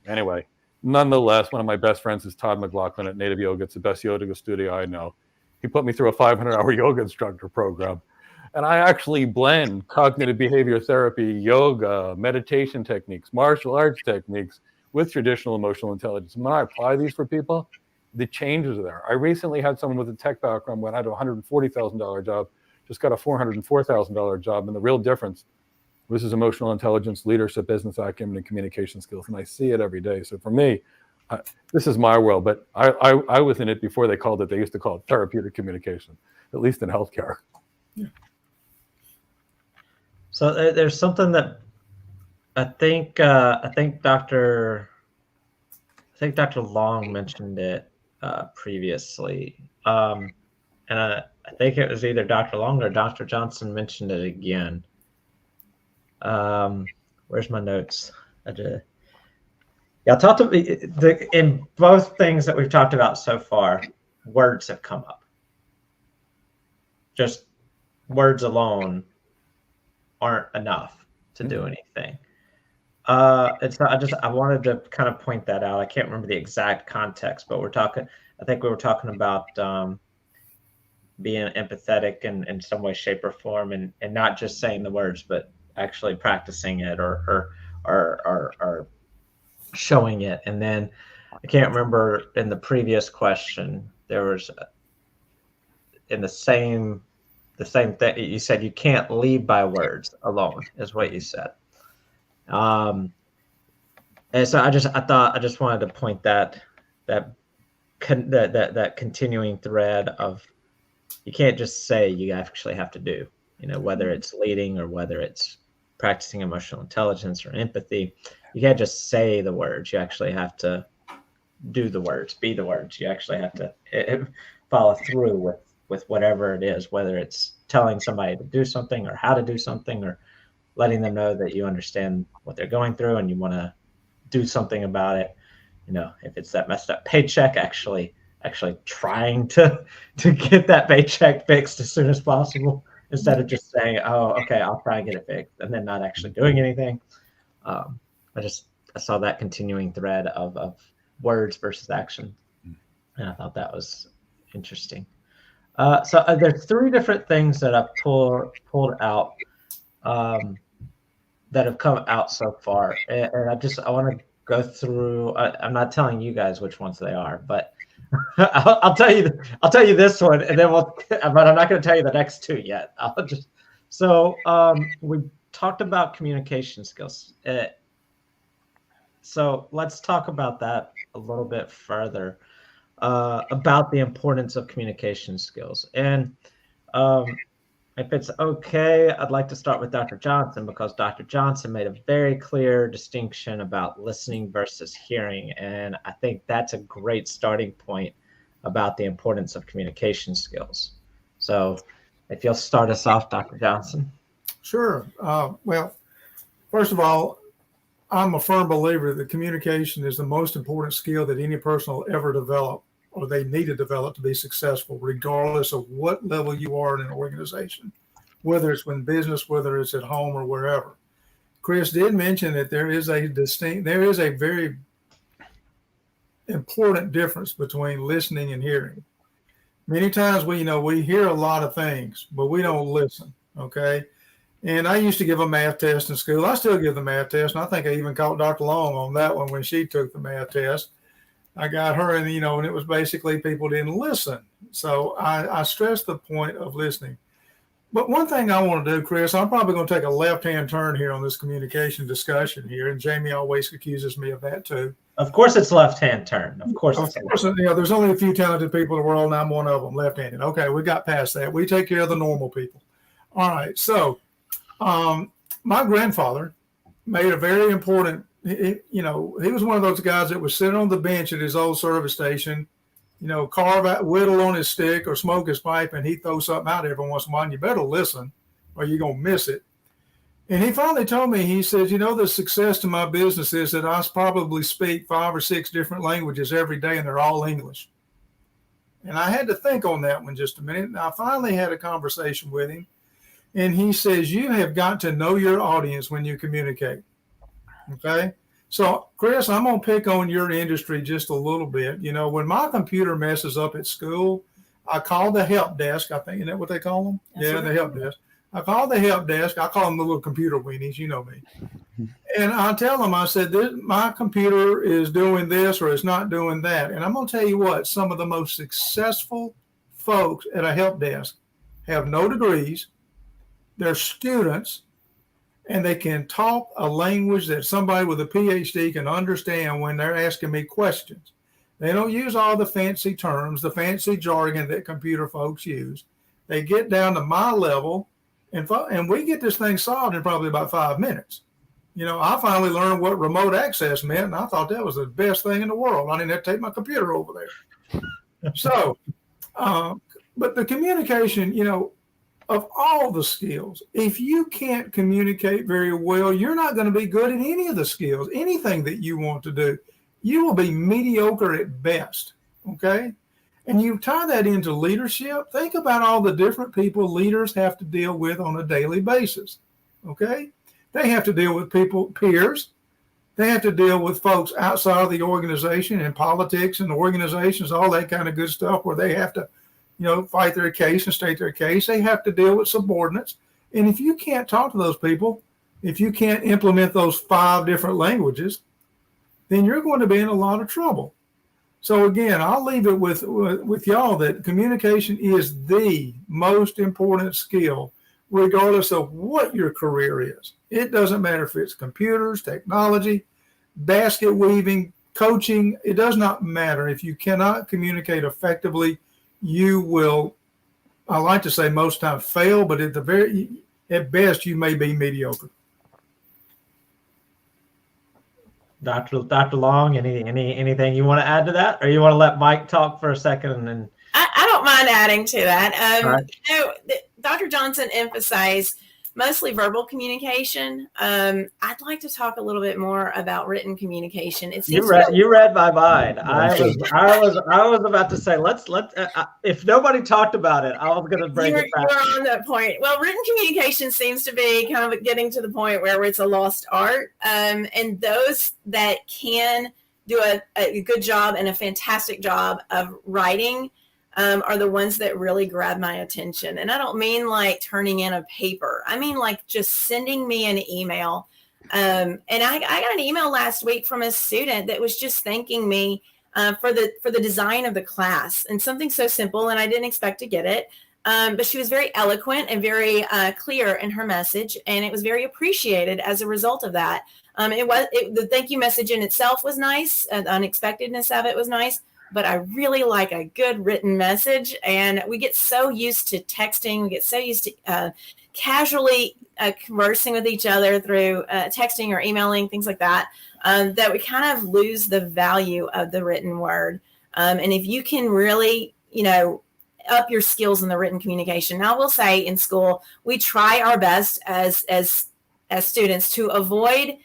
Anyway, nonetheless, one of my best friends is Todd McLaughlin at Native Yoga. It's the best yoga studio I know. He put me through a 500-hour yoga instructor program. And I actually blend cognitive behavior therapy, yoga, meditation techniques, martial arts techniques with traditional emotional intelligence. And when I apply these for people, the changes are there. I recently had someone with a tech background went out to a $140,000 job, just got a $404,000 job. And the real difference, this is emotional intelligence, leadership, business acumen, and communication skills. And I see it every day. So for me, this is my world, but I was in it before they called it, they used to call it therapeutic communication, at least in healthcare. Yeah. So there's something that I think Dr. Long mentioned it previously, and I think it was either Dr. Long or Dr. Johnson mentioned it again. Where's my notes? Yeah, I talked in both things that we've talked about so far. Words have come up. Just words alone aren't enough to do anything. It's not, I wanted to kind of point that out. I can't remember the exact context, but I think we were talking about being empathetic in some way, shape, or form, and not just saying the words, but actually practicing it or showing it. And then I can't remember, in the previous question, there was in the same thing you said, you can't lead by words alone, is what you said. And so I just wanted to point that continuing thread of, you can't just say, you actually have to do, whether it's leading or whether it's practicing emotional intelligence or empathy. You can't just say the words. You actually have to do the words, be the words. You actually have to follow through with whatever it is, whether it's telling somebody to do something or how to do something, or letting them know that you understand what they're going through and you want to do something about it. If it's that messed up paycheck, actually trying to get that paycheck fixed as soon as possible, instead of just saying, oh, okay, I'll try and get it fixed, and then not actually doing anything. I saw that continuing thread of words versus action, and I thought that was interesting. So there's 3 different things that I've pulled out that have come out so far, and I want to go through. I'm not telling you guys which ones they are, but I'll tell you this one, and then but I'm not going to tell you the next 2 yet. We talked about communication skills. So let's talk about that a little bit further, about the importance of communication skills. And if it's okay, I'd like to start with Dr. Johnson, because Dr. Johnson made a very clear distinction about listening versus hearing. And I think that's a great starting point about the importance of communication skills. So if you'll start us off, Dr. Johnson. Sure. Well, first of all, I'm a firm believer that communication is the most important skill that any person will ever develop, or they need to develop to be successful, regardless of what level you are in an organization, whether it's in business, whether it's at home, or wherever. Chris did mention that there is a very important difference between listening and hearing. Many times we hear a lot of things, but we don't listen. Okay. And I used to give a math test in school. I still give the math test. And I think I even caught Dr. Long on that one when she took the math test. I got her, and it was basically people didn't listen. So I stressed the point of listening. But one thing I want to do, Chris, I'm probably going to take a left-hand turn here on this communication discussion here. And Jamie always accuses me of that too. Of course it's left-hand turn. Of course, there's only a few talented people in the world, and I'm one of them, left-handed. Okay, we got past that. We take care of the normal people. All right, so my grandfather made a very important, he was one of those guys that was sitting on the bench at his old service station, carve out, whittle on his stick or smoke his pipe, and he'd throw something out every once in a while, and you better listen or you're going to miss it. And he finally told me, he said, the success to my business is that I probably speak 5 or 6 different languages every day, and they're all English. And I had to think on that one just a minute. And I finally had a conversation with him. And he says, you have got to know your audience when you communicate. Okay. So, Chris, I'm going to pick on your industry just a little bit. When my computer messes up at school, I call the help desk. I think, isn't that what they call them? Yeah, the help desk. I call the help desk. I call them the little computer weenies. You know me. And I tell them, I said, my computer is doing this or it's not doing that. And I'm going to tell you what, some of the most successful folks at a help desk have no degrees. They're students, and they can talk a language that somebody with a PhD can understand when they're asking me questions. They don't use all the fancy terms, the fancy jargon that computer folks use. They get down to my level, and we get this thing solved in probably about 5 minutes. I finally learned what remote access meant, and I thought that was the best thing in the world. I didn't have to take my computer over there. So, but the communication, of all the skills, if you can't communicate very well, you're not going to be good at any of the skills, anything that you want to do. You will be mediocre at best, okay? And you tie that into leadership. Think about all the different people leaders have to deal with on a daily basis, okay? They have to deal with peers. They have to deal with folks outside of the organization and politics and organizations, all that kind of good stuff where they have to, fight their case and state their case. They have to deal with subordinates. And if you can't talk to those people, if you can't implement those 5 different languages, then you're going to be in a lot of trouble. So again, I'll leave it with y'all that communication is the most important skill, regardless of what your career is. It doesn't matter if it's computers, technology, basket weaving, coaching. It does not matter. If you cannot communicate effectively, you will, I like to say most times, fail, but at best, you may be mediocre. Dr. Long, anything you want to add to that, or you want to let Mike talk for a second and then? I don't mind adding to that. Right. Dr. Johnson emphasized mostly verbal communication. I'd like to talk a little bit more about written communication. You read my mind. I was about to say let's if nobody talked about it, I was going to bring it back. You're on that point. Well, written communication seems to be kind of getting to the point where it's a lost art, and those that can do a good job and a fantastic job of writing are the ones that really grab my attention. And I don't mean like turning in a paper. I mean like just sending me an email. And I got an email last week from a student that was just thanking me for the design of the class, and something so simple, and I didn't expect to get it. But she was very eloquent and very clear in her message, and it was very appreciated as a result of that. The thank you message in itself was nice. The unexpectedness of it was nice. But I really like a good written message. And we get so used to texting. We get so used to casually conversing with each other through texting or emailing, things like that, that we kind of lose the value of the written word. And if you can really, up your skills in the written communication. Now, I will say in school, we try our best as students to avoid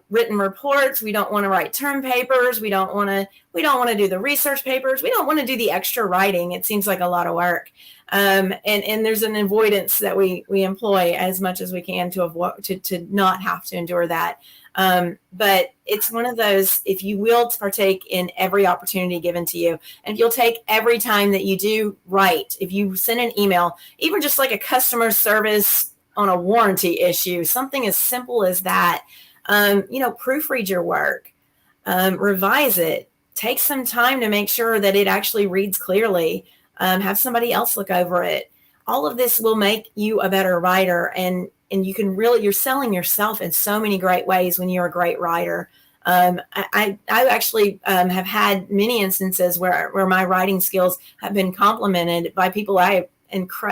written reports. We don't want to write term papers. We don't want to do the research papers. We don't want to do the extra writing. It seems like a lot of work. And there's an avoidance that we employ as much as we can to avoid, to not have to endure that. But it's one of those, if you will partake in every opportunity given to you, and if you'll take every time that you do write, if you send an email, even just like a customer service on a warranty issue, something as simple as that, proofread your work, revise it, take some time to make sure that it actually reads clearly, have somebody else look over it. All of this will make you a better writer, and you can you're selling yourself in so many great ways when you're a great writer. I actually have had many instances where my writing skills have been complimented by people I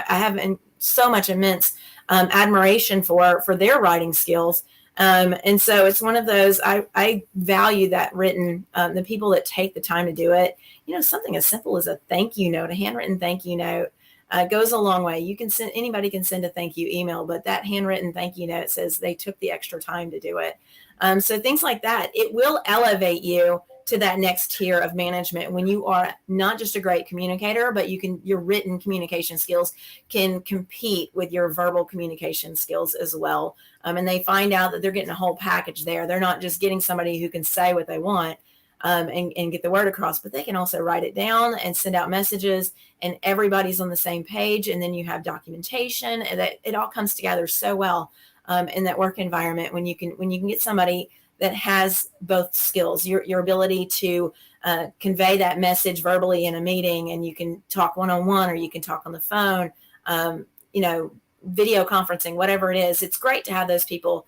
have so much immense admiration for their writing skills. And so it's one of those, I value that written, the people that take the time to do it, something as simple as a thank you note, a handwritten thank you note. goes a long way. You can send, anybody can send a thank you email, but that handwritten thank you note says they took the extra time to do it. So things like that, it will elevate you to that next tier of management when you are not just a great communicator, but your written communication skills can compete with your verbal communication skills as well. And they find out that they're getting a whole package there. They're not just getting somebody who can say what they want and get the word across, but they can also write it down and send out messages, and everybody's on the same page. And then you have documentation, and that it all comes together so well in that work environment when you can get somebody that has both skills, your ability to convey that message verbally in a meeting, and you can talk one-on-one or you can talk on the phone, video conferencing, whatever it is. It's great to have those people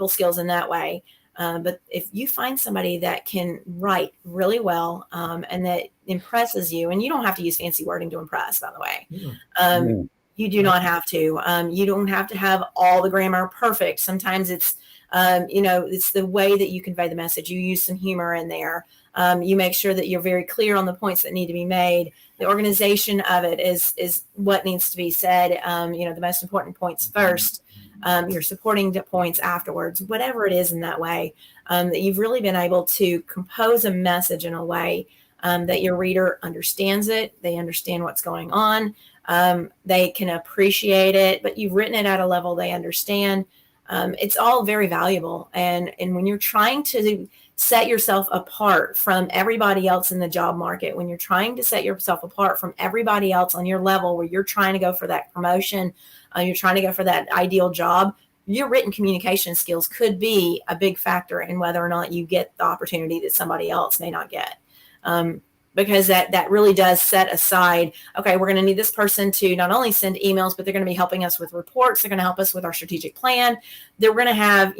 skills in that way. But if you find somebody that can write really well and that impresses you, and you don't have to use fancy wording to impress, by the way, you do not have to. You don't have to have all the grammar perfect. Sometimes it's it's the way that you convey the message. You use some humor in there. You make sure that you're very clear on the points that need to be made. The organization of it is what needs to be said. The most important points first. Your supporting points afterwards, whatever it is in that way, that you've really been able to compose a message in a way that your reader understands it. They understand what's going on. They can appreciate it, but you've written it at a level they understand. It's all very valuable. And when you're trying to set yourself apart from everybody else in the job market, when you're trying to set yourself apart from everybody else on your level, where you're trying to go for that promotion, you're trying to go for that ideal job, your written communication skills could be a big factor in whether or not you get the opportunity that somebody else may not get. Because that really does set aside, okay, we're going to need this person to not only send emails, but they're going to be helping us with reports. They're going to help us with our strategic plan. They're going to have,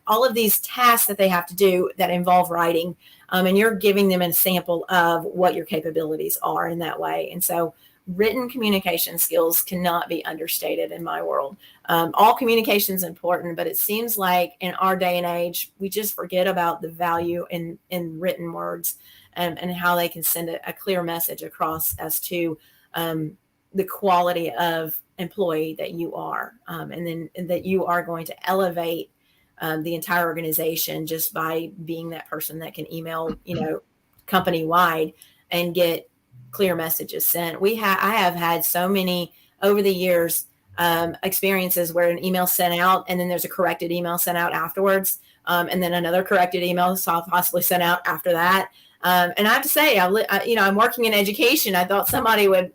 all of these tasks that they have to do that involve writing. And you're giving them a sample of what your capabilities are in that way. And so written communication skills cannot be understated in my world. All communication is important, but it seems like in our day and age, we just forget about the value in written words. And how they can send a clear message across as to the quality of employee that you are, and that you are going to elevate the entire organization just by being that person that can email, company wide and get clear messages sent. I have had so many over the years experiences where an email sent out and then there's a corrected email sent out afterwards, and then another corrected email possibly sent out after that. And I have to say, I'm working in education. I thought somebody would,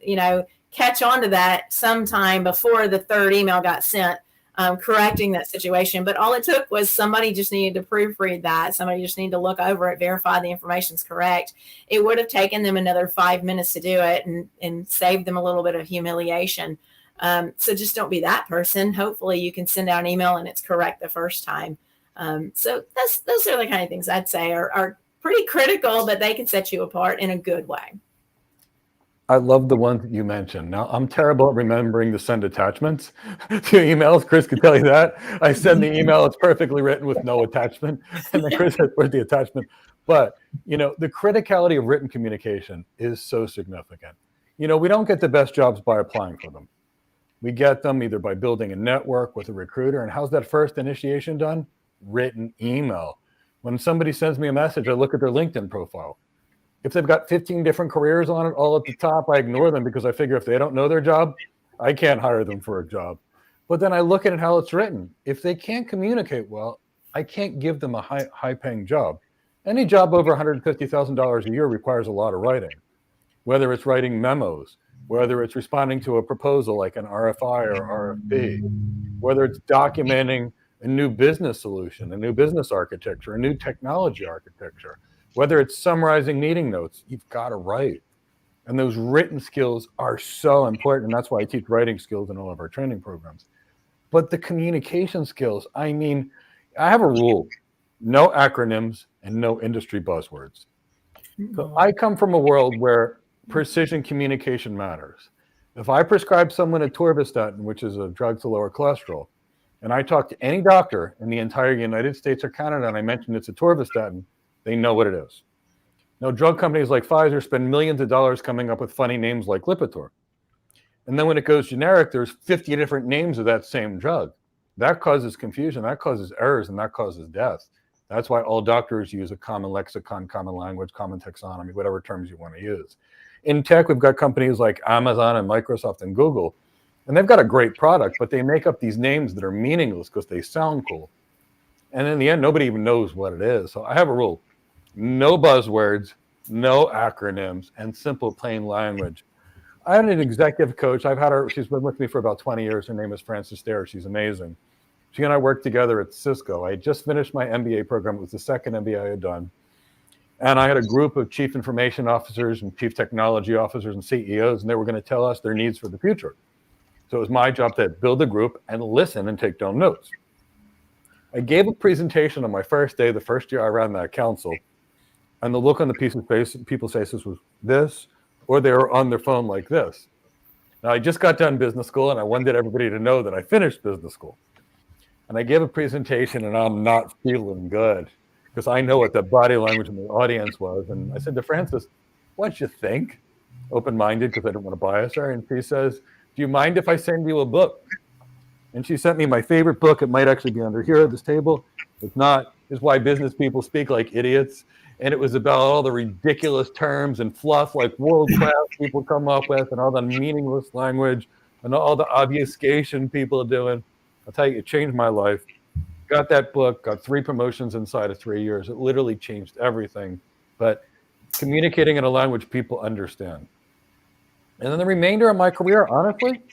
catch on to that sometime before the third email got sent, correcting that situation. But all it took was somebody just needed to proofread that. Somebody just needed to look over it, verify the information's correct. It would have taken them another 5 minutes to do it and saved them a little bit of humiliation. So just don't be that person. Hopefully you can send out an email and it's correct the first time. So those are the kind of things I'd say are pretty critical, but they can set you apart in a good way. I love the ones that you mentioned. Now, I'm terrible at remembering to send attachments to emails. Chris could tell you that. I send the email, it's perfectly written with no attachment. And then Chris says, where's the attachment? But, the criticality of written communication is so significant. We don't get the best jobs by applying for them. We get them either by building a network with a recruiter. And how's that first initiation done? Written email. When somebody sends me a message, I look at their LinkedIn profile. If they've got 15 different careers on it, all at the top, I ignore them because I figure if they don't know their job, I can't hire them for a job. But then I look at it how it's written. If they can't communicate well, I can't give them a high-paying job. Any job over $150,000 a year requires a lot of writing, whether it's writing memos, whether it's responding to a proposal like an RFI or RFP, whether it's documenting a new business solution, a new business architecture, a new technology architecture, whether it's summarizing meeting notes, you've got to write. And those written skills are so important. And that's why I teach writing skills in all of our training programs. But the communication skills, I have a rule, no acronyms and no industry buzzwords. So I come from a world where precision communication matters. If I prescribe someone atorvastatin, which is a drug to lower cholesterol, and I talk to any doctor in the entire United States or Canada, and I mention it's atorvastatin, they know what it is. Now, drug companies like Pfizer spend millions of dollars coming up with funny names like Lipitor. And then when it goes generic, there's 50 different names of that same drug. That causes confusion, that causes errors, and that causes death. That's why all doctors use a common lexicon, common language, common taxonomy, whatever terms you want to use. In tech, we've got companies like Amazon and Microsoft and Google, and they've got a great product, but they make up these names that are meaningless because they sound cool. And in the end, nobody even knows what it is. So I have a rule: no buzzwords, no acronyms, and simple, plain language. I had an executive coach. I've had her. She's been with me for about 20 years. Her name is Frances Dare. She's amazing. She and I worked together at Cisco. I had just finished my MBA program. It was the second MBA I had done. And I had a group of chief information officers and chief technology officers and CEOs, and they were going to tell us their needs for the future. So it was my job to build a group and listen and take down notes. I gave a presentation on my first day, the first year I ran that council, and the look on the people's faces was this, or they were on their phone like this. Now, I just got done business school, and I wanted everybody to know that I finished business school. And I gave a presentation, and I'm not feeling good because I know what the body language in the audience was. And I said to Frances, "What you think?" Open-minded, because I didn't want to bias her. And she says, "Do you mind if I send you a book?" And she sent me my favorite book. It might actually be under here at this table. If not, it's Why Business People Speak Like Idiots. And it was about all the ridiculous terms and fluff like world-class people come up with, and all the meaningless language and all the obfuscation people are doing. I'll tell you, it changed my life. Got that book, got 3 promotions inside of 3 years. It literally changed everything. But communicating in a language people understand. And then the remainder of my career, honestly,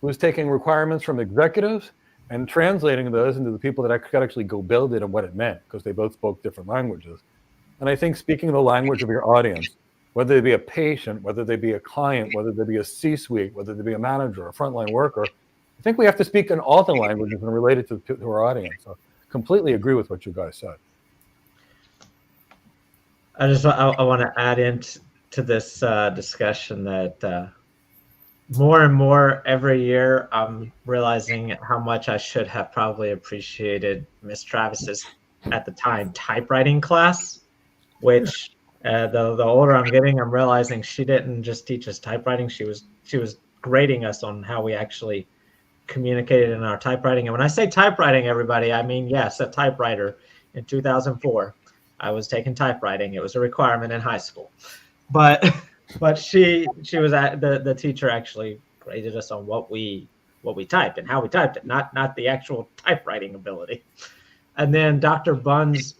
was taking requirements from executives and translating those into the people that I could actually go build it and what it meant, because they both spoke different languages. And I think speaking the language of your audience, whether they be a patient, whether they be a client, whether they be a C-suite, whether they be a manager, a frontline worker, I think we have to speak in all the languages and relate it to our audience. So completely agree with what you guys said. I want to add into this discussion that more and more every year, I'm realizing how much I should have probably appreciated Miss Travis's, at the time, typewriting class, which the older I'm getting, I'm realizing she didn't just teach us typewriting. She was grading us on how we actually communicated in our typewriting. And when I say typewriting, everybody, I mean, yes, a typewriter. In 2004, I was taking typewriting. It was a requirement in high school. But she was the teacher actually graded us on what we typed and how we typed it, not the actual typewriting ability. And then Dr. Bunn's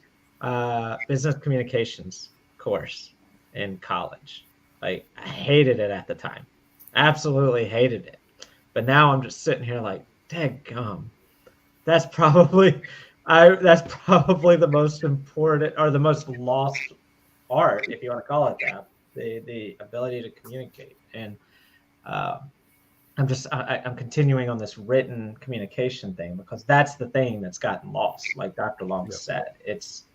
business communications course in college. Like, I hated it at the time. Absolutely hated it. But now I'm just sitting here like, daggum. That's probably the most important, or the most lost art, if you want to call it that, the ability to communicate. And I'm continuing on this written communication thing, because that's the thing that's gotten lost. Like Dr. Long said, it's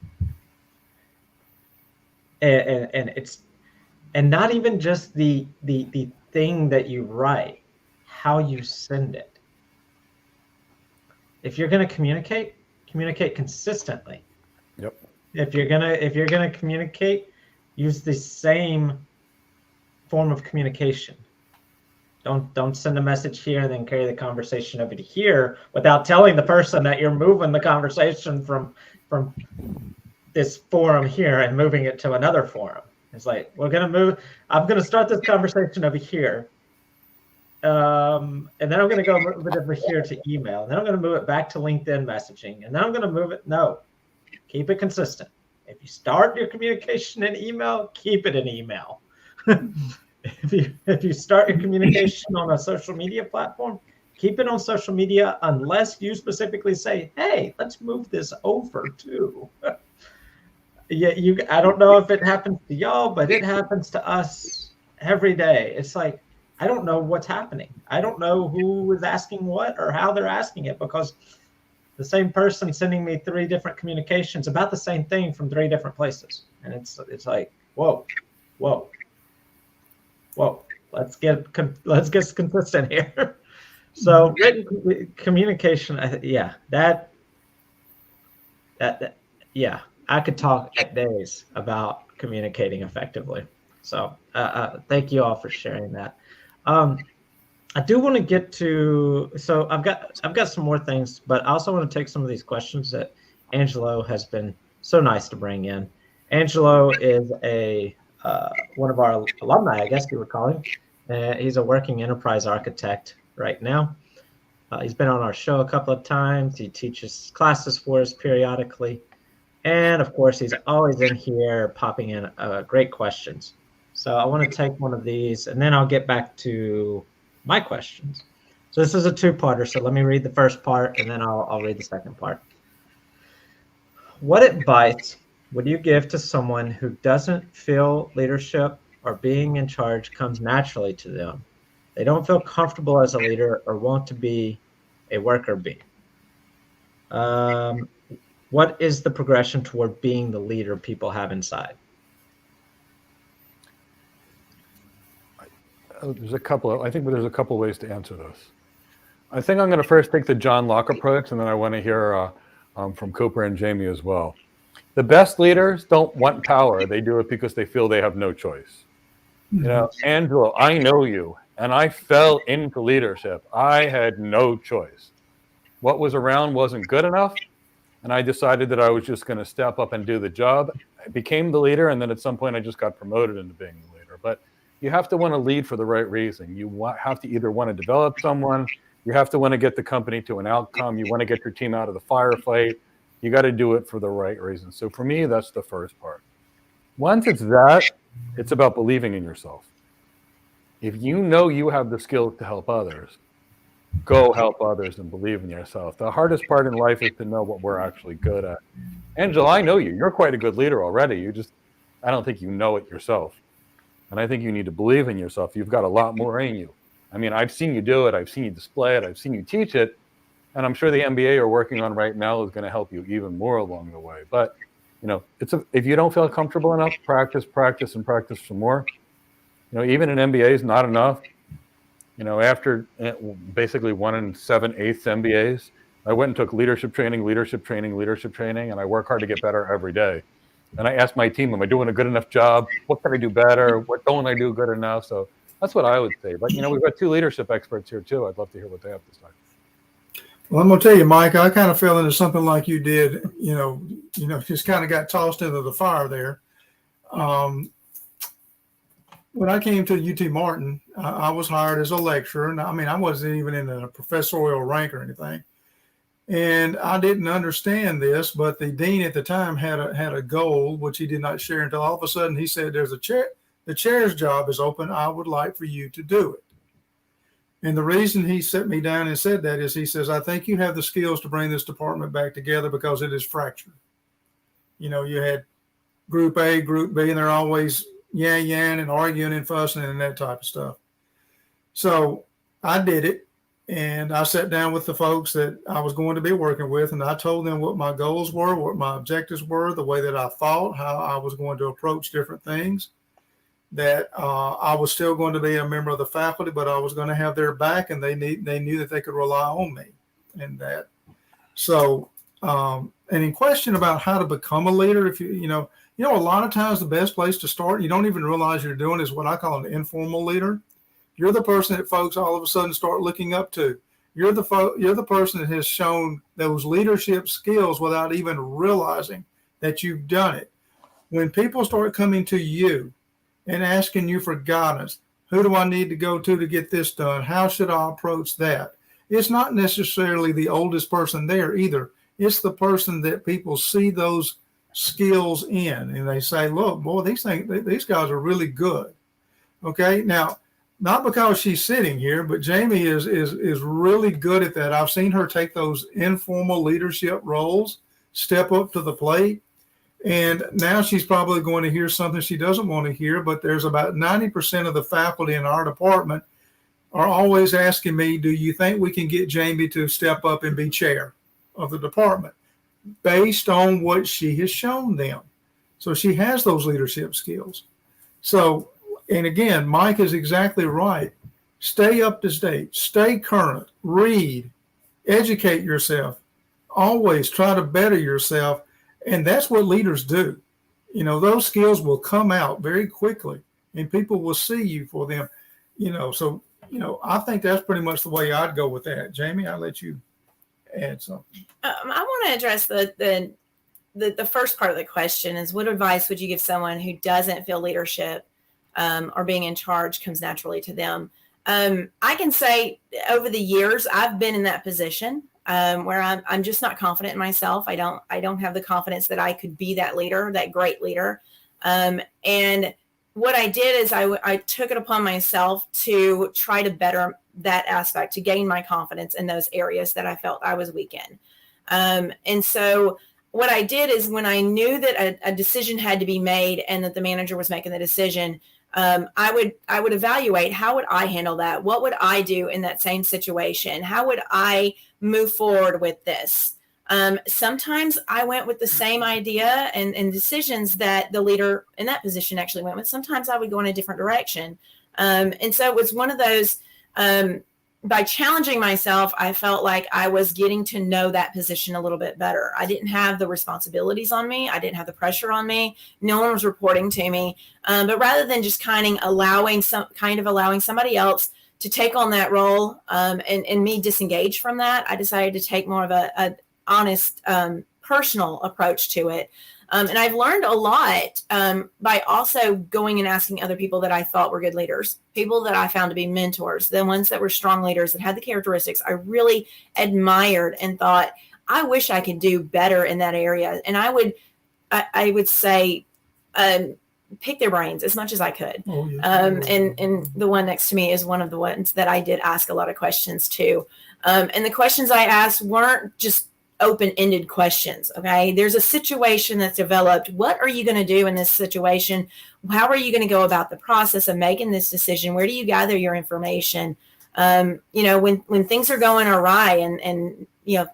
and not even just the thing that you write, how you send it. If you're going to communicate consistently. Yep. If you're gonna communicate, use the same form of communication. Don't send a message here and then carry the conversation over to here without telling the person that you're moving the conversation from this forum here and moving it to another forum. It's like, I'm gonna start this conversation over here. And then I'm going to go move it over here to email. And then I'm going to move it back to LinkedIn messaging. And then I'm going to move it. No, keep it consistent. If you start your communication in email, keep it in email. If you start your communication on a social media platform, keep it on social media, unless you specifically say, hey, let's move this over too. I don't know if it happens to y'all, but it happens to us every day. It's like, I don't know what's happening. I don't know who is asking what or how they're asking it, because the same person sending me 3 different communications about the same thing from 3 different places. And it's like, whoa. Let's get consistent here. So written communication, I could talk at days about communicating effectively. So thank you all for sharing that. I do want to get to, so I've got some more things, but I also want to take some of these questions that Angelo has been so nice to bring in. Angelo is one of our alumni, I guess you would call him. He's a working enterprise architect right now. He's been on our show a couple of times. He teaches classes for us periodically. And of course, he's always in here popping in great questions. So I want to take one of these, and then I'll get back to my questions. So this is a two-parter. So let me read the first part, and then I'll read the second part. What advice would you give to someone who doesn't feel leadership or being in charge comes naturally to them? They don't feel comfortable as a leader or want to be a worker bee. What is the progression toward being the leader people have inside? I think there's a couple ways to answer this. I think I'm going to first take the John Locke approach, and then I want to hear from Cooper and Jamie as well. The best leaders don't want power. They do it because they feel they have no choice. You know, Angelo, I know you, and I fell into leadership. I had no choice. What was around wasn't good enough, and I decided that I was just going to step up and do the job. I became the leader, and then at some point I just got promoted into being the leader. But you have to want to lead for the right reason. You have to either want to develop someone, you have to want to get the company to an outcome, you want to get your team out of the firefight. You got to do it for the right reason. So for me, that's the first part. Once it's that, it's about believing in yourself. If you know you have the skills to help others, go help others and believe in yourself. The hardest part in life is to know what we're actually good at. Angela, I know you. You're quite a good leader already. I don't think you know it yourself. And I think you need to believe in yourself. You've got a lot more in you. I mean, I've seen you do it. I've seen you display it. I've seen you teach it. And I'm sure the MBA you're working on right now is going to help you even more along the way. But, you know, if you don't feel comfortable enough, practice some more. You know, even an MBA is not enough. You know, after basically 1 in 7/8 MBAs, I went and took leadership training, and I work hard to get better every day. And I asked my team, am I doing a good enough job? What can I do better? What don't I do good enough? So that's what I would say. But, you know, we've got 2 leadership experts here, too. I'd love to hear what they have to say. Well, I'm going to tell you, Mike, I kind of fell into something like you did, you know, just kind of got tossed into the fire there. When I came to UT Martin, I was hired as a lecturer. And I mean, I wasn't even in a professorial rank or anything. And I didn't understand this, but the dean at the time had a goal, which he did not share until all of a sudden he said, there's a chair, the chair's job is open. I would like for you to do it. And the reason he set me down and said that is he says, I think you have the skills to bring this department back together because it is fractured. You know, you had group A, group B, and they're always yan and arguing and fussing and that type of stuff. So I did it, and I sat down with the folks that I was going to be working with, and I told them what my goals were, what my objectives were, the way that I thought, how I was going to approach different things, that I was still going to be a member of the faculty, but I was going to have their back, and they knew that they could rely on me and that. So, and in question about how to become a leader, if you know, a lot of times the best place to start, you don't even realize you're doing, is what I call an informal leader. You're the person that folks all of a sudden start looking up to. You're the person that has shown those leadership skills without even realizing that you've done it. When people start coming to you and asking you for guidance, who do I need to go to get this done? How should I approach that? It's not necessarily the oldest person there either. It's the person that people see those skills in, and they say, look, boy, these guys are really good. Okay. Now, not because she's sitting here, but Jamie is really good at that. I've seen her take those informal leadership roles, step up to the plate. And now she's probably going to hear something she doesn't want to hear, but there's about 90% of the faculty in our department are always asking me, do you think we can get Jamie to step up and be chair of the department based on what she has shown them? So she has those leadership skills. So, and again, Mike is exactly right. Stay up to date, stay current, read, educate yourself, always try to better yourself. And that's what leaders do. You know, those skills will come out very quickly and people will see you for them. You know, so I think that's pretty much the way I'd go with that. Jamie, I'll let you add something. I want to address the first part of the question is, what advice would you give someone who doesn't feel leadership or being in charge comes naturally to them? I can say over the years, I've been in that position where I'm just not confident in myself. I don't have the confidence that I could be that leader, that great leader. And what I did is I took it upon myself to try to better that aspect, to gain my confidence in those areas that I felt I was weak in. And so what I did is, when I knew that a decision had to be made and that the manager was making the decision, I would evaluate, how would I handle that? What would I do in that same situation? How would I move forward with this? Sometimes I went with the same idea and decisions that the leader in that position actually went with. Sometimes I would go in a different direction. And so it was one of those, by challenging myself, I felt like I was getting to know that position a little bit better. I didn't have the responsibilities on me. I didn't have the pressure on me. No one was reporting to me. But rather than just kind of allowing somebody else to take on that role and me disengage from that, I decided to take more of a honest, personal approach to it. And I've learned a lot by also going and asking other people that I thought were good leaders, people that I found to be mentors, the ones that were strong leaders that had the characteristics I really admired and thought, I wish I could do better in that area. And I would say, pick their brains as much as I could. Oh, yeah. And the one next to me is one of the ones that I did ask a lot of questions to. And the questions I asked weren't just open-ended questions. Okay. There's a situation that's developed. What are you going to do in this situation? How are you going to go about the process of making this decision? Where do you gather your information? When things are going awry and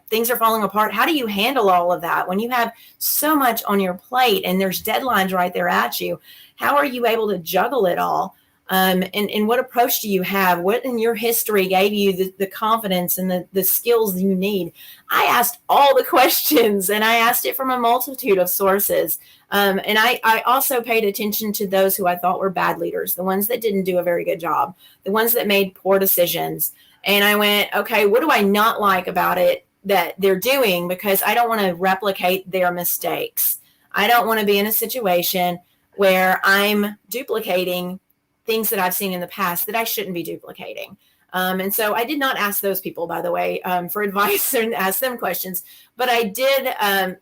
things are falling apart, how do you handle all of that? When you have so much on your plate and there's deadlines right there at you, how are you able to juggle it all? And what approach do you have? What in your history gave you the confidence and the skills you need? I asked all the questions, and I asked it from a multitude of sources. And I also paid attention to those who I thought were bad leaders, the ones that didn't do a very good job, the ones that made poor decisions. And I went, okay, what do I not like about it that they're doing? Because I don't want to replicate their mistakes. I don't want to be in a situation where I'm duplicating things that I've seen in the past that I shouldn't be duplicating. And so I did not ask those people, by the way, for advice and ask them questions, but I did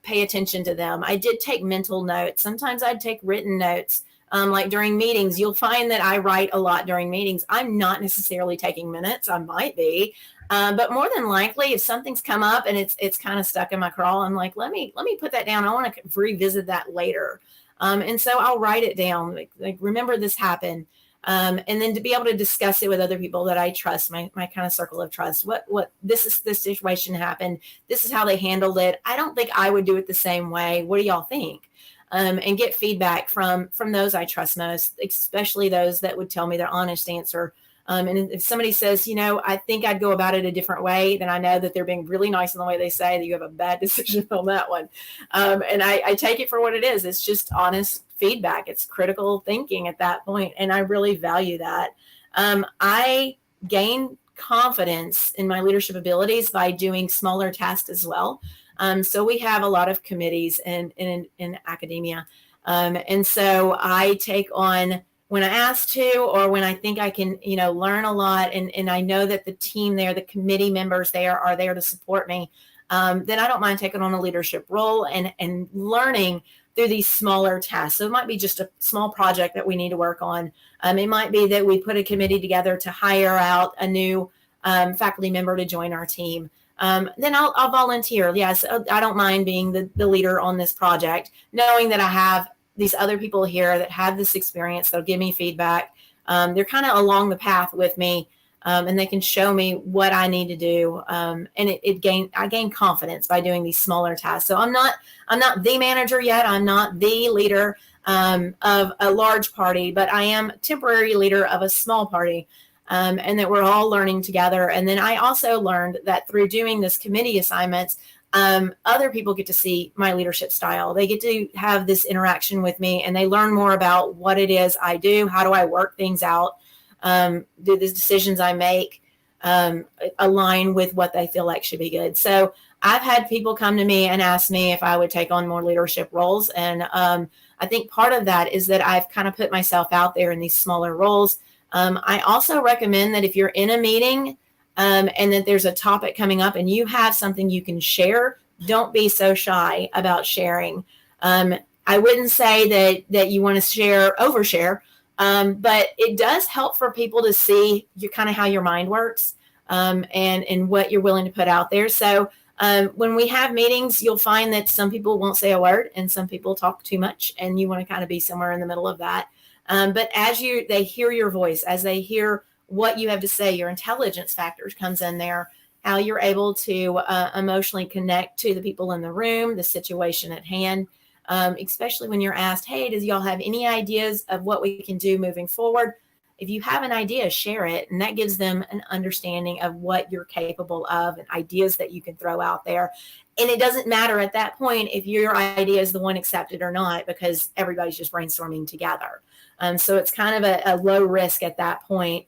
pay attention to them. I did take mental notes. Sometimes I'd take written notes. Like during meetings, you'll find that I write a lot during meetings. I'm not necessarily taking minutes. I might be, but more than likely, if something's come up and it's kind of stuck in my crawl, I'm like, let me put that down. I want to revisit that later. And so I'll write it down. Like remember this happened. And then to be able to discuss it with other people that I trust, my kind of circle of trust. This situation happened. This is how they handled it. I don't think I would do it the same way. What do y'all think? And get feedback from those I trust most, especially those that would tell me their honest answer. And if somebody says, I think I'd go about it a different way, then I know that they're being really nice in the way they say that you have a bad decision on that one. And I take it for what it is. It's just honest feedback. It's critical thinking at that point. And I really value that. I gain confidence in my leadership abilities by doing smaller tasks as well. So we have a lot of committees in academia. And so I take on when I ask to, or when I think I can, learn a lot. And I know that the team there, the committee members there are there to support me. Then I don't mind taking on a leadership role and learning through these smaller tasks. So it might be just a small project that we need to work on. It might be that we put a committee together to hire out a new faculty member to join our team. Then I'll volunteer. Yes, I don't mind being the leader on this project, knowing that I have these other people here that have this experience. They'll give me feedback. They're kind of along the path with me, and they can show me what I need to do. And I gain confidence by doing these smaller tasks. So I'm not the manager yet. I'm not the leader of a large party, but I am temporary leader of a small party. And that we're all learning together. And then I also learned that through doing this committee assignments, other people get to see my leadership style. They get to have this interaction with me, and they learn more about what it is I do. How do I work things out? Do the decisions I make align with what they feel like should be good? So I've had people come to me and ask me if I would take on more leadership roles. And I think part of that is that I've kind of put myself out there in these smaller roles. I also recommend that if you're in a meeting and that there's a topic coming up and you have something you can share, don't be so shy about sharing. I wouldn't say that you want to overshare, but it does help for people to see kind of how your mind works and what you're willing to put out there. So when we have meetings, you'll find that some people won't say a word and some people talk too much, and you want to kind of be somewhere in the middle of that. But as they hear your voice, as they hear what you have to say, your intelligence factors comes in there, how you're able to emotionally connect to the people in the room, the situation at hand, especially when you're asked, hey, does y'all have any ideas of what we can do moving forward? If you have an idea, share it. And that gives them an understanding of what you're capable of and ideas that you can throw out there. And it doesn't matter at that point if your idea is the one accepted or not, because everybody's just brainstorming together. So it's kind of a low risk at that point,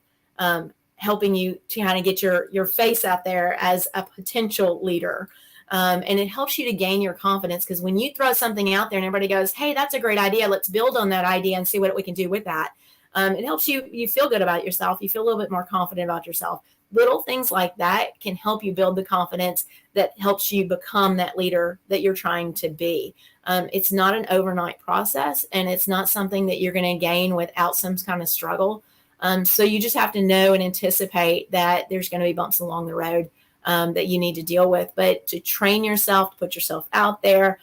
helping you to kind of get your face out there as a potential leader. And it helps you to gain your confidence, because when you throw something out there and everybody goes, hey, that's a great idea, let's build on that idea and see what we can do with that. It helps you feel good about yourself. You feel a little bit more confident about yourself. Little things like that can help you build the confidence that helps you become that leader that you're trying to be. It's not an overnight process, and it's not something that you're going to gain without some kind of struggle. So you just have to know and anticipate that there's going to be bumps along the road that you need to deal with. But to train yourself, to put yourself out there,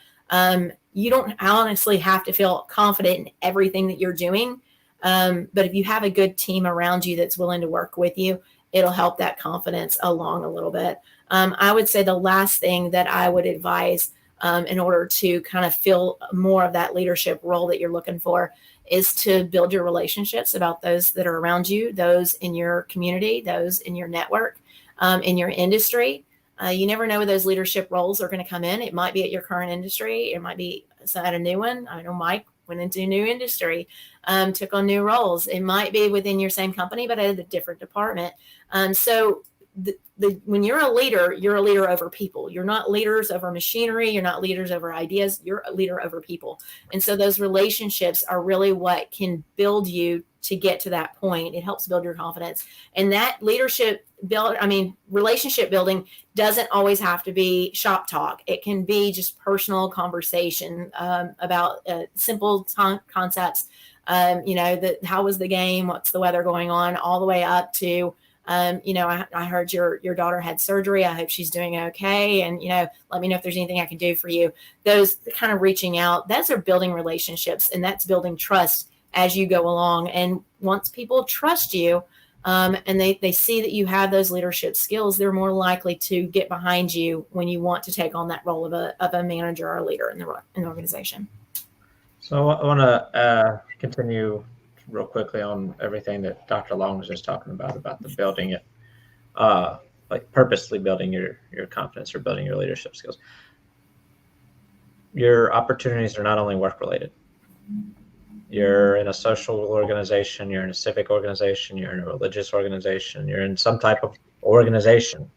you don't honestly have to feel confident in everything that you're doing. But if you have a good team around you that's willing to work with you, it'll help that confidence along a little bit. I would say the last thing that I would advise in order to kind of fill more of that leadership role that you're looking for is to build your relationships about those that are around you, those in your community, those in your network, in your industry. You never know where those leadership roles are going to come in. It might be at your current industry. It might be at a new one. I know Mike went into a new industry, took on new roles. It might be within your same company, but at a different department. So when you're a leader over people. You're not leaders over machinery. You're not leaders over ideas. You're a leader over people. And so those relationships are really what can build you to get to that point. It helps build your confidence. And that relationship building doesn't always have to be shop talk. It can be just personal conversation about simple concepts. How was the game? What's the weather going on? All the way up to, I heard your daughter had surgery. I hope she's doing okay. And, let me know if there's anything I can do for you. Those kind of reaching out, those are building relationships, and that's building trust as you go along. And once people trust you, and they see that you have those leadership skills, they're more likely to get behind you when you want to take on that role of a manager or a leader in the organization. So I want to continue real quickly on everything that Dr. Long was just talking about the building it, like purposely building your confidence or building your leadership skills. Your opportunities are not only work related. You're in a social organization, you're in a civic organization, you're in a religious organization, you're in some type of organization.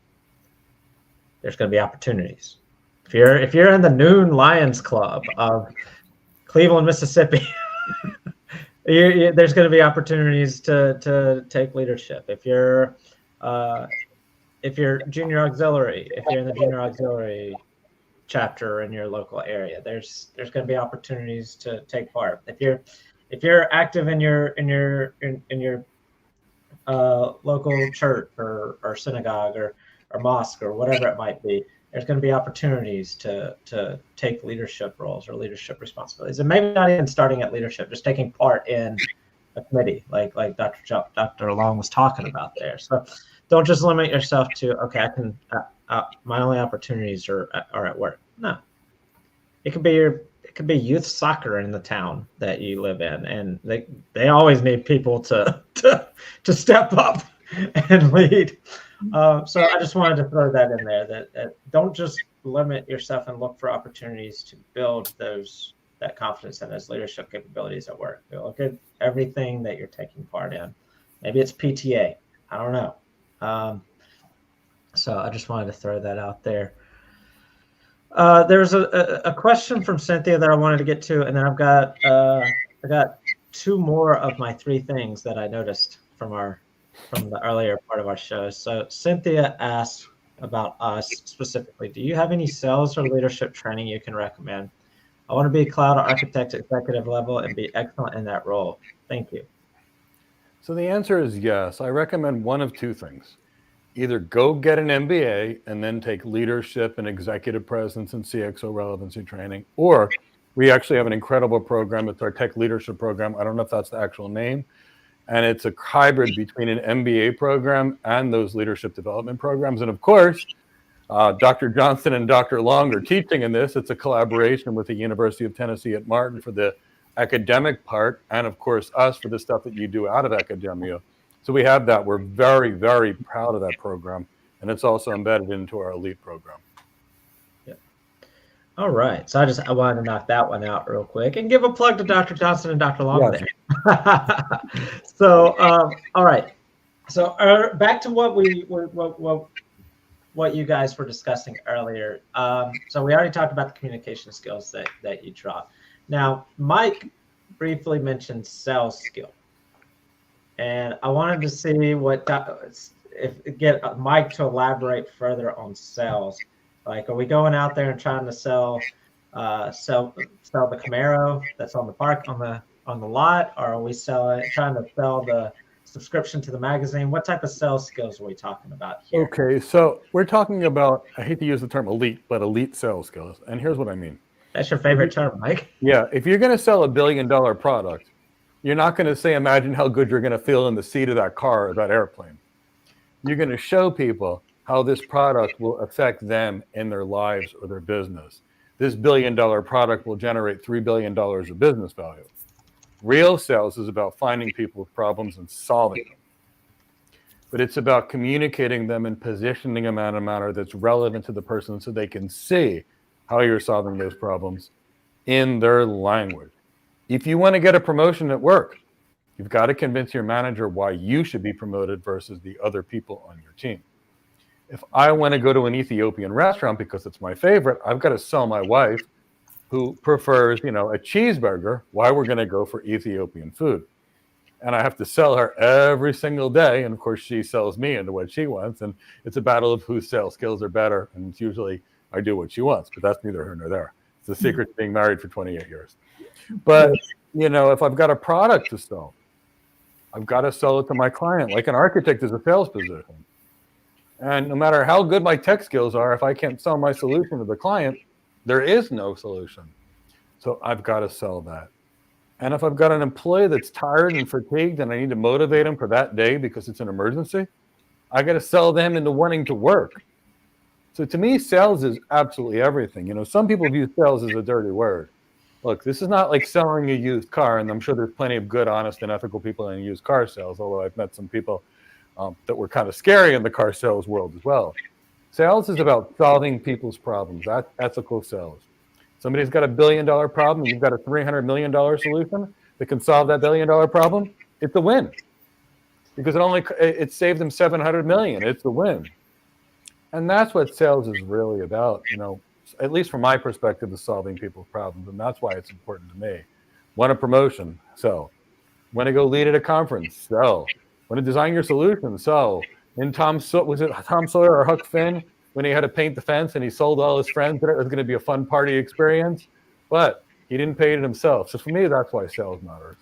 There's going to be opportunities. If you're in the Noon Lions Club of Cleveland, Mississippi, there's going to be opportunities to take leadership. If you're junior auxiliary, if you're in the junior auxiliary chapter in your local area, there's going to be opportunities to take part. If you're active in your local church or synagogue or mosque or whatever it might be, there's going to be opportunities to take leadership roles or leadership responsibilities, and maybe not even starting at leadership, just taking part in a committee, like Dr. Long was talking about there. So don't just limit yourself to, okay, I can. My only opportunities are at work. No, it could be youth soccer in the town that you live in, and they always need people to step up and lead. So I just wanted to throw that in there. That don't just limit yourself and look for opportunities to build that confidence and those leadership capabilities at work. Look at everything that you're taking part in, Maybe it's PTA. I don't know. So I just wanted to throw that out there. There's a question from Cynthia that I wanted to get to, and then I got two more of my three things that I noticed from the earlier part of our show. So Cynthia asked about us specifically. Do you have any sales or leadership training you can recommend? I want to be a cloud architect executive level and be excellent in that role. Thank you. So the answer is yes. I recommend one of two things. Either go get an MBA and then take leadership and executive presence and CXO relevancy training, or we actually have an incredible program. It's our tech leadership program. I don't know if that's the actual name. And it's a hybrid between an MBA program and those leadership development programs. And of course, Dr. Johnson and Dr. Long are teaching in this. It's a collaboration with the University of Tennessee at Martin for the academic part, and of course us for the stuff that you do out of academia. So we have that. We're very, very proud of that program, and it's also embedded into our elite program. Yeah. All right. So I wanted to knock that one out real quick and give a plug to Dr. Johnson and Dr. Long Yes. there. So all right. So back to what you guys were discussing earlier. So we already talked about the communication skills that you dropped. Now, Mike briefly mentioned sales skill. And I wanted to see get Mike to elaborate further on sales. Like, are we going out there and trying to sell the Camaro that's on the park on the lot, or are we trying to sell the subscription to the magazine? What type of sales skills are we talking about here? Okay, so we're talking about, I hate to use the term elite, but elite sales skills. And here's what I mean. That's your favorite term, Mike. Yeah, if you're going to sell $1 billion product, you're not going to say, imagine how good you're going to feel in the seat of that car or that airplane. You're going to show people how this product will affect them in their lives or their business. This $1 billion product will generate $3 billion of business value. Real sales is about finding people's problems and solving them. But it's about communicating them and positioning them in a manner that's relevant to the person so they can see how you're solving those problems in their language. If you want to get a promotion at work, you've got to convince your manager why you should be promoted versus the other people on your team. If I want to go to an Ethiopian restaurant because it's my favorite, I've got to sell my wife, who prefers, a cheeseburger, why we're going to go for Ethiopian food. And I have to sell her every single day. And of course, she sells me into what she wants. And it's a battle of whose sales skills are better. And it's usually I do what she wants, but that's neither here nor there. It's the secret to being married for 28 years. But, if I've got a product to sell, I've got to sell it to my client. Like an architect is a sales position. And no matter how good my tech skills are, if I can't sell my solution to the client, there is no solution. So I've got to sell that. And if I've got an employee that's tired and fatigued and I need to motivate him for that day because it's an emergency, I got to sell them into wanting to work. So to me, sales is absolutely everything. Some people view sales as a dirty word. Look, this is not like selling a used car, and I'm sure there's plenty of good, honest, and ethical people in used car sales, although I've met some people that were kind of scary in the car sales world as well. Sales is about solving people's problems. That's ethical sales. Somebody's got $1 billion problem, you've got a $300 million solution that can solve that $1 billion problem, it's a win. Because it saved them $700 million. It's a win. And that's what sales is really about, at least from my perspective, is solving people's problems. And that's why it's important to me. Want a promotion? Sell. Want to go lead at a conference? Sell. Want to design your solution? Sell. In was it Tom Sawyer or Huck Finn when he had to paint the fence and he sold all his friends that it was going to be a fun party experience? But he didn't paint it himself. So for me, that's why sales matters.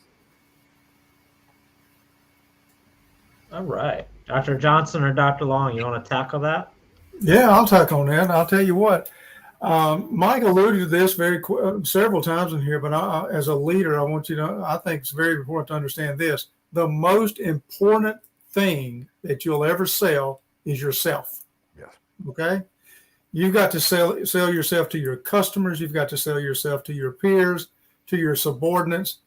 All right. Dr. Johnson or Dr. Long, you want to tackle that? Yeah, I'll tackle on that. I'll tell you what. Mike alluded to this several times in here, but as a leader, I want you to, I think it's very important to understand this. The most important thing that you'll ever sell is yourself. Yes. Okay. You've got to sell yourself to your customers. You've got to sell yourself to your peers, to your subordinates.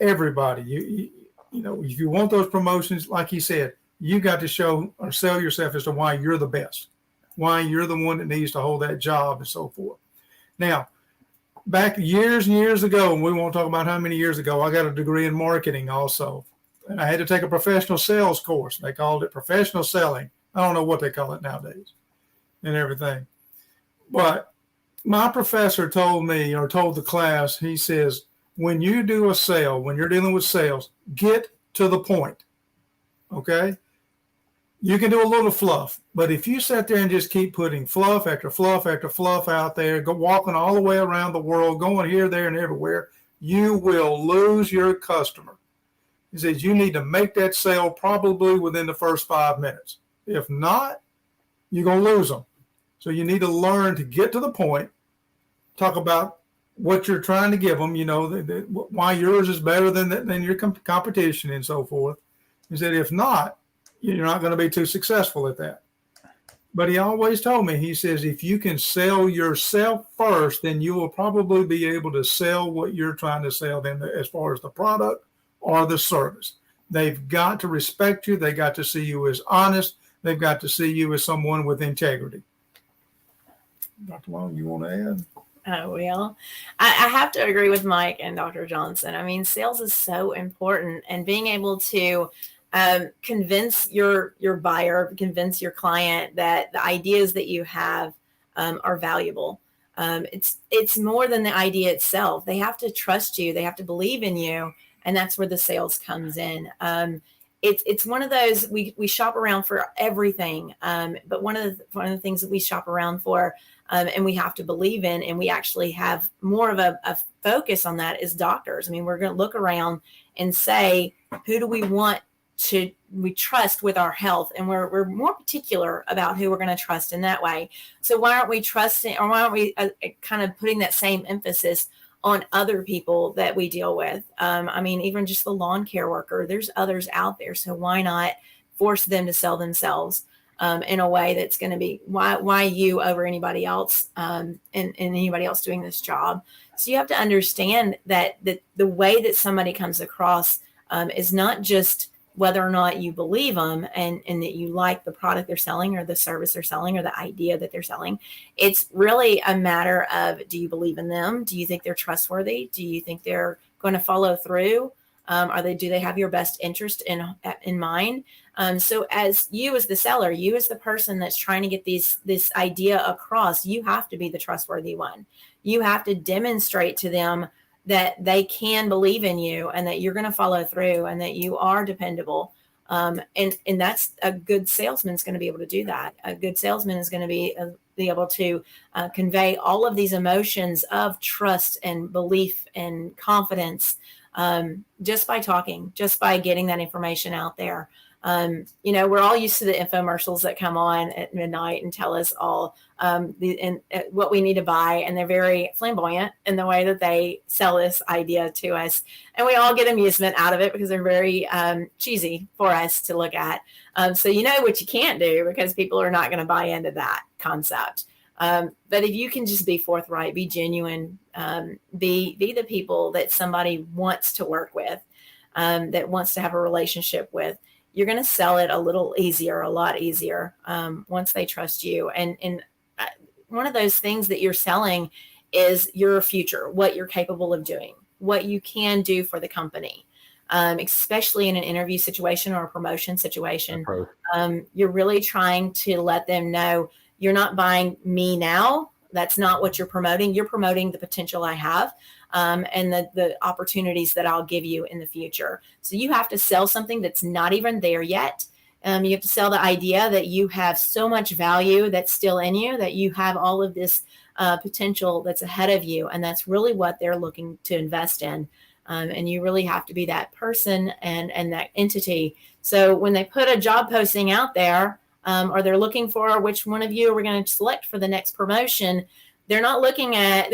Everybody. If you want those promotions, like he said, you got to show or sell yourself as to why you're the best, why you're the one that needs to hold that job and so forth. Now, back years and years ago, and we won't talk about how many years ago, I got a degree in marketing also. and I had to take a professional sales course. They called it professional selling. I don't know what they call it nowadays and everything. But my professor told me, or told the class, he says, when you do a sale, when you're dealing with sales, get to the point. Okay? You can do a little fluff, but if you sit there and just keep putting fluff after fluff after fluff out there, go walking all the way around the world, going here, there, and everywhere, you will lose your customer. He says you need to make that sale probably within the first 5 minutes. If not, you're going to lose them. So you need to learn to get to the point, talk about what you're trying to give them, why yours is better than your competition and so forth. He said, if not, you're not going to be too successful at that. But he always told me, he says, if you can sell yourself first, then you will probably be able to sell what you're trying to sell them as far as the product or the service. They've got to respect you. They got to see you as honest. They've got to see you as someone with integrity. Dr. Long, you want to add? Well, I have to agree with Mike and Dr. Johnson. I mean, sales is so important, and being able to convince your buyer, convince your client that the ideas that you have are valuable. It's more than the idea itself. They have to trust you. They have to believe in you. And that's where the sales comes in. It's one of those, we shop around for everything. But one of the things that we shop around for, and we have to believe in, and we actually have more of a focus on that, is doctors. I mean, we're going to look around and say, who do we want we trust with our health, and we're more particular about who we're going to trust in that way. So why aren't we trusting, or why aren't we kind of putting that same emphasis on other people that we deal with? I mean, even just the lawn care worker, there's others out there. So why not force them to sell themselves in a way that's going to be why you over anybody else, and anybody else doing this job? So you have to understand that the way that somebody comes across is not just whether or not you believe them and that you like the product they're selling or the service they're selling or the idea that they're selling. It's really a matter of, do you believe in them? Do you think they're trustworthy? Do you think they're going to follow through? Do they have your best interest in mind? So as the seller, you as the person that's trying to get this idea across, you have to be the trustworthy one. You have to demonstrate to them that they can believe in you and that you're going to follow through and that you are dependable. And that's a good salesman's going to be able to do that. A good salesman is going to be able to convey all of these emotions of trust and belief and confidence just by talking, just by getting that information out there. We're all used to the infomercials that come on at midnight and tell us all what we need to buy. And they're very flamboyant in the way that they sell this idea to us. And we all get amusement out of it because they're very cheesy for us to look at. So you know what you can't do, because people are not going to buy into that concept. But if you can just be forthright, be genuine, be the people that somebody wants to work with, that wants to have a relationship with, you're going to sell it a lot easier once they trust you. And one of those things that you're selling is your future, what you're capable of doing, what you can do for the company, especially in an interview situation or a promotion situation. You're really trying to let them know you're not buying me now. That's not what you're promoting. You're promoting the potential I have. And the opportunities that I'll give you in the future. So you have to sell something that's not even there yet. You have to sell the idea that you have so much value that's still in you, that you have all of this potential that's ahead of you. And that's really what they're looking to invest in. And you really have to be that person and that entity. So when they put a job posting out there, or they're looking for which one of you we're going to select for the next promotion, they're looking at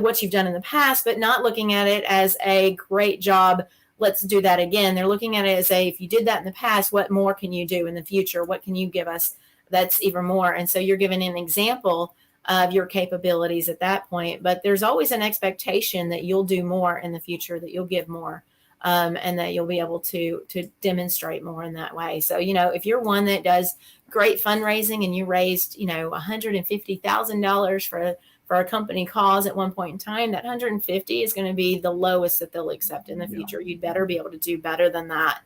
what you've done in the past, but not looking at it as a great job. Let's do that again. They're looking at it as if you did that in the past, what more can you do in the future? What can you give us that's even more? And so you're giving an example of your capabilities at that point, but there's always an expectation that you'll do more in the future, that you'll give more, and that you'll be able to demonstrate more in that way. So, if you're one that does great fundraising and you raised, $150,000 for a company cause at one point in time, that 150 is going to be the lowest that they'll accept in the future. You'd better be able to do better than that.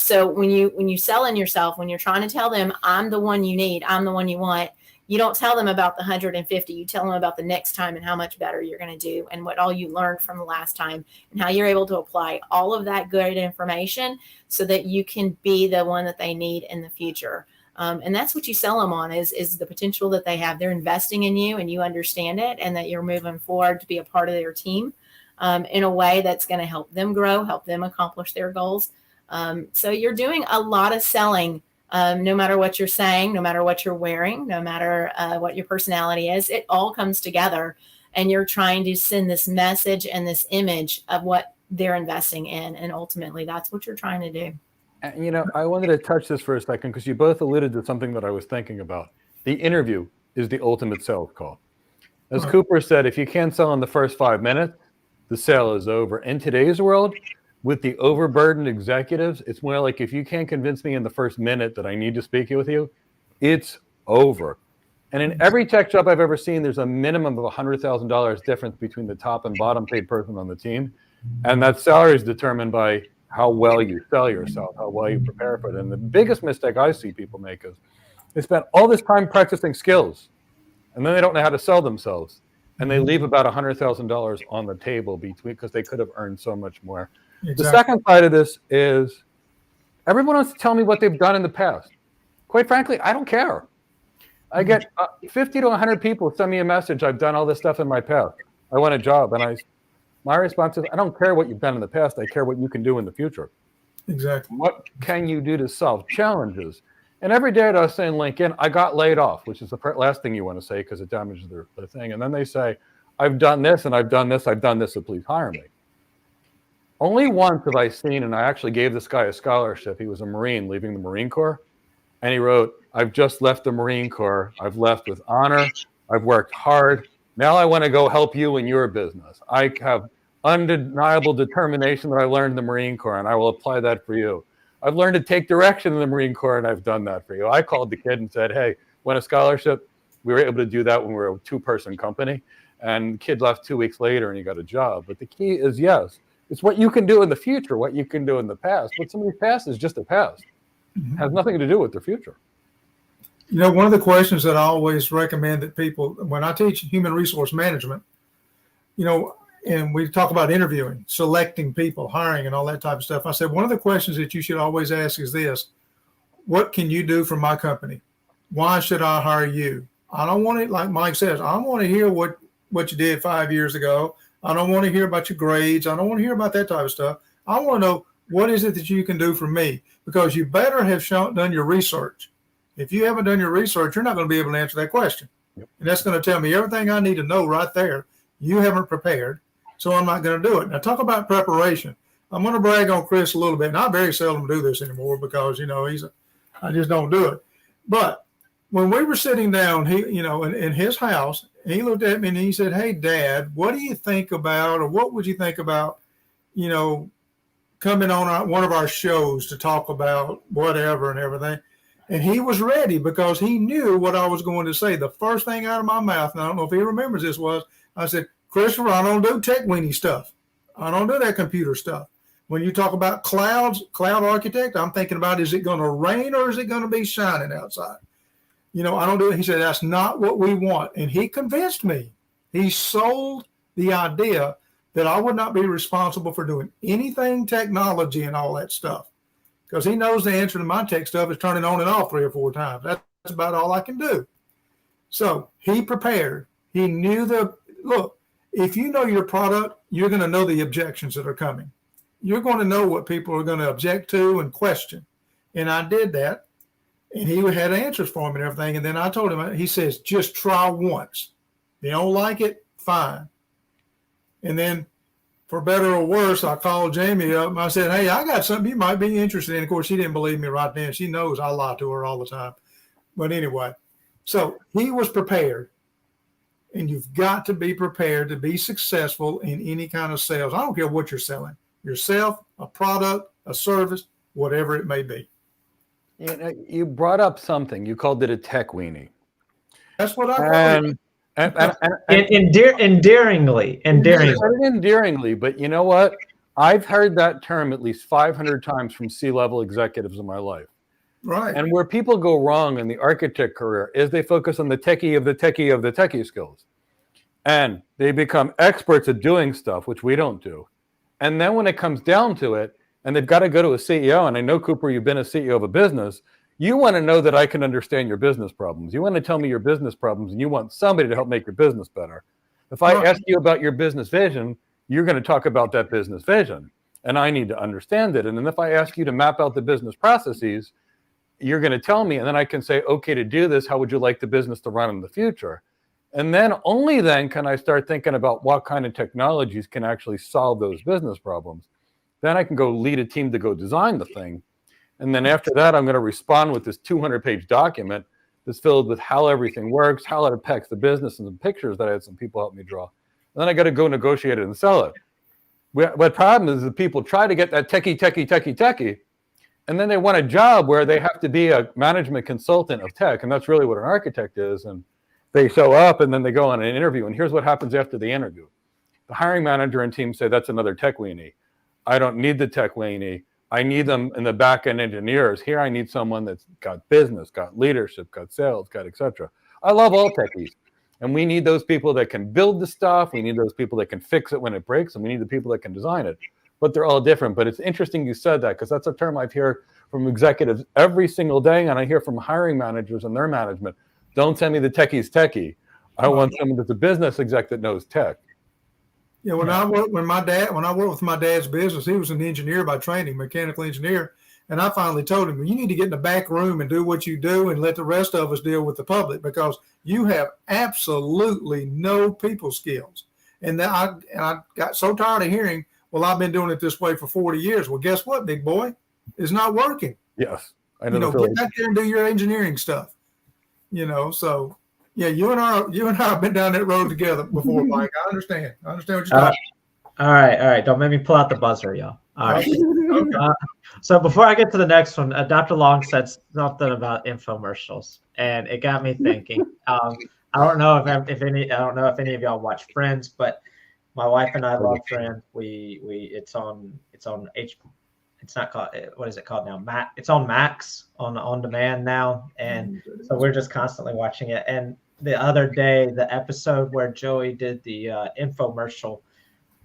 So when you sell in yourself, when you're trying to tell them, I'm the one you need, I'm the one you want, you don't tell them about the 150. You tell them about the next time and how much better you're going to do and what all you learned from the last time and how you're able to apply all of that good information so that you can be the one that they need in the future. And that's what you sell them on is the potential that they have. They're investing in you and you understand it and that you're moving forward to be a part of their team in a way that's going to help them grow, help them accomplish their goals. So you're doing a lot of selling. No matter what you're saying, no matter what you're wearing, no matter what your personality is, it all comes together and you're trying to send this message and this image of what they're investing in. And ultimately that's what you're trying to do. And, you know, I wanted to touch this for a second because you both alluded to something that I was thinking about. The interview is the ultimate sales call. As Cooper said, if you can't sell in the first 5 minutes, the sale is over. In today's world, with the overburdened executives, it's more like if you can't convince me in the first minute that I need to speak with you, it's over. And in every tech job I've ever seen, there's a minimum of $100,000 difference between the top and bottom paid person on the team. And that salary is determined by how well you sell yourself, how well you prepare for it. And the biggest mistake I see people make is they spend all this time practicing skills, and then they don't know how to sell themselves. And they leave about $100,000 on the table because they could have earned so much more. Exactly. The second side of this is everyone wants to tell me what they've done in the past. Quite frankly, I don't care. I get 50 to 100 people send me a message. I've done all this stuff in my past. I want a job. And my response is, I don't care what you've done in the past. I care what you can do in the future. Exactly. What can you do to solve challenges? And every day I was saying LinkedIn, I got laid off, which is the last thing you want to say because it damages their thing. And then they say, I've done this and I've done this. I've done this, so please hire me. Only once have I seen, and I actually gave this guy a scholarship. He was a Marine leaving the Marine Corps. And he wrote, I've just left the Marine Corps. I've left with honor. I've worked hard. Now I want to go help you in your business. I have undeniable determination that I learned in the Marine Corps, and I will apply that for you. I've learned to take direction in the Marine Corps, and I've done that for you. I called the kid and said, hey, want a scholarship? We were able to do that when we were a 2-person company. And the kid left 2 weeks later, and he got a job. But the key is, yes, it's what you can do in the future, what you can do in the past. But somebody's past is just a past. It has nothing to do with their future. You know, one of the questions that I always recommend that people, when I teach human resource management, you know, and we talk about interviewing, selecting people, hiring, and all that type of stuff. I said, one of the questions that you should always ask is this: what can you do for my company? Why should I hire you? I don't want it, like Mike says, I don't want to hear what you did 5 years ago. I don't want to hear about your grades. I don't want to hear about that type of stuff. I want to know, what is it that you can do for me? Because you better have done your research. If you haven't done your research, you're not going to be able to answer that question. Yep. And that's going to tell me everything I need to know right there. You haven't prepared, so I'm not going to do it. Now, talk about preparation. I'm going to brag on Chris a little bit, and I very seldom do this anymore because, you know, I just don't do it. But when we were sitting down, in his house, he looked at me and he said, hey, Dad, what do you think about, or what would you think about, you know, coming on one of our shows to talk about whatever and everything? And he was ready because he knew what I was going to say. The first thing out of my mouth, and I don't know if he remembers this, was I said, Christopher, I don't do tech weenie stuff. I don't do that computer stuff. When you talk about cloud architect, I'm thinking about, is it going to rain or is it going to be shining outside? You know, I don't do it. He said, that's not what we want. And he convinced me. He sold the idea that I would not be responsible for doing anything technology and all that stuff. Because he knows the answer to my tech stuff is turning on and off 3 or 4 times. That's about all I can do. So he prepared. He knew look, if you know your product, you're going to know the objections that are coming. You're going to know what people are going to object to and question. And I did that. And he had answers for me and everything. And then I told him, he says, just try once. If you don't like it, fine. And then, for better or worse, I called Jamie up and I said, hey, I got something you might be interested in. Of course, she didn't believe me right then. She knows I lie to her all the time. But anyway, so he was prepared. And you've got to be prepared to be successful in any kind of sales. I don't care what you're selling. Yourself, a product, a service, whatever it may be. You brought up something. You called it a tech weenie. That's what I call it. Endearingly. I said it endearingly, but you know what? I've heard that term at least 500 times from C-level executives in my life. Right. And where people go wrong in the architect career is they focus on the techie of the techie of the techie skills. And they become experts at doing stuff, which we don't do. And then when it comes down to it, and they've got to go to a CEO, and I know, Cooper, you've been a CEO of a business, you want to know that I can understand your business problems. You want to tell me your business problems, and you want somebody to help make your business better. If I ask you about your business vision, you're going to talk about that business vision, and I need to understand it. And then if I ask you to map out the business processes, you're going to tell me, and then I can say, okay, to do this, how would you like the business to run in the future? And then only then can I start thinking about what kind of technologies can actually solve those business problems. Then I can go lead a team to go design the thing. And then after that, I'm going to respond with this 200-page document that's filled with how everything works, how it impacts the business, and the pictures that I had some people help me draw. And then I got to go negotiate it and sell it. What problem is that people try to get that techie, and then they want a job where they have to be a management consultant of tech, and that's really what an architect is. And they show up, and then they go on an interview, and here's what happens after the interview. The hiring manager and team say, that's another tech weenie. I don't need the tech weenie. I need them in the back-end engineers. Here I need someone that's got business, got leadership, got sales, got et cetera. I love all techies. And we need those people that can build the stuff. We need those people that can fix it when it breaks. And we need the people that can design it. But they're all different. But it's interesting you said that, because that's a term I've heard from executives every single day. And I hear from hiring managers and their management, don't send me the techie's techie. I want someone that's a business exec that knows tech. Yeah, when I worked with my dad's business, he was an engineer by training, mechanical engineer. And I finally told him, you need to get in the back room and do what you do and let the rest of us deal with the public, because you have absolutely no people skills. And then I got so tired of hearing, well, I've been doing it this way for 40 years. Well, guess what, big boy? It's not working. Yes. I know, get back there and do your engineering stuff. So yeah, you and I have been down that road together before, Mike. I understand what you're talking about. All right. Don't make me pull out the buzzer, y'all. All right. So before I get to the next one, Dr. Long said something about infomercials, and it got me thinking. I don't know if any of y'all watch Friends, but my wife and I love Friends. It's not called, what is it called now? It's on Max on demand now, and so we're just constantly watching it. And the other day, the episode where Joey did the infomercial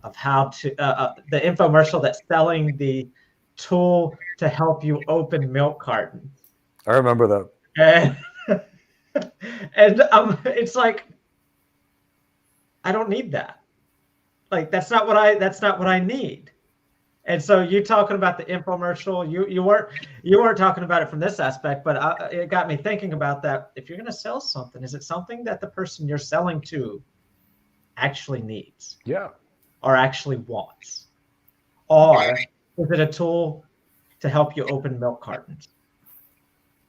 of how to the infomercial that's selling the tool to help you open milk cartons. I remember that. And it's like, I don't need that. Like, that's not what I need. And so you talking about the infomercial, you weren't talking about it from this aspect, but it got me thinking about that. If you're going to sell something, is it something that the person you're selling to actually needs? Yeah. Or actually wants? Or is it a tool to help you open milk cartons?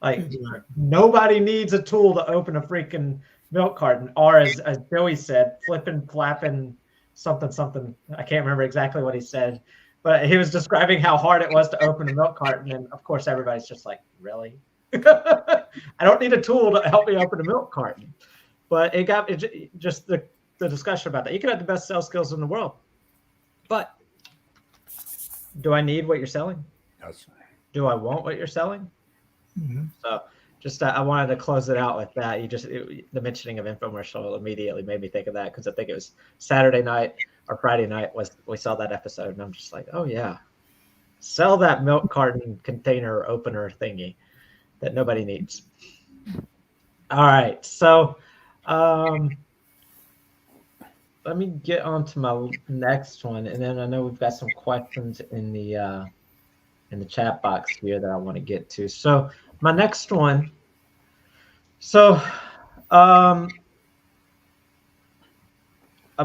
Like, nobody needs a tool to open a freaking milk carton. Or as Joey said, flipping, flapping, something. I can't remember exactly what he said. But he was describing how hard it was to open a milk carton. And of course, everybody's just like, really? I don't need a tool to help me open a milk carton. But it got just the discussion about that. You can have the best sales skills in the world. But do I need what you're selling? Yes. Do I want what you're selling? Mm-hmm. So just I wanted to close it out with that. The mentioning of infomercial immediately made me think of that, because I think it was Saturday night or Friday night we saw that episode, and I'm just like, oh yeah, sell that milk carton container opener thingy that nobody needs. All right, so let me get on to my next one, and then I know we've got some questions in the chat box here that I want to get to. So my next one. So I'm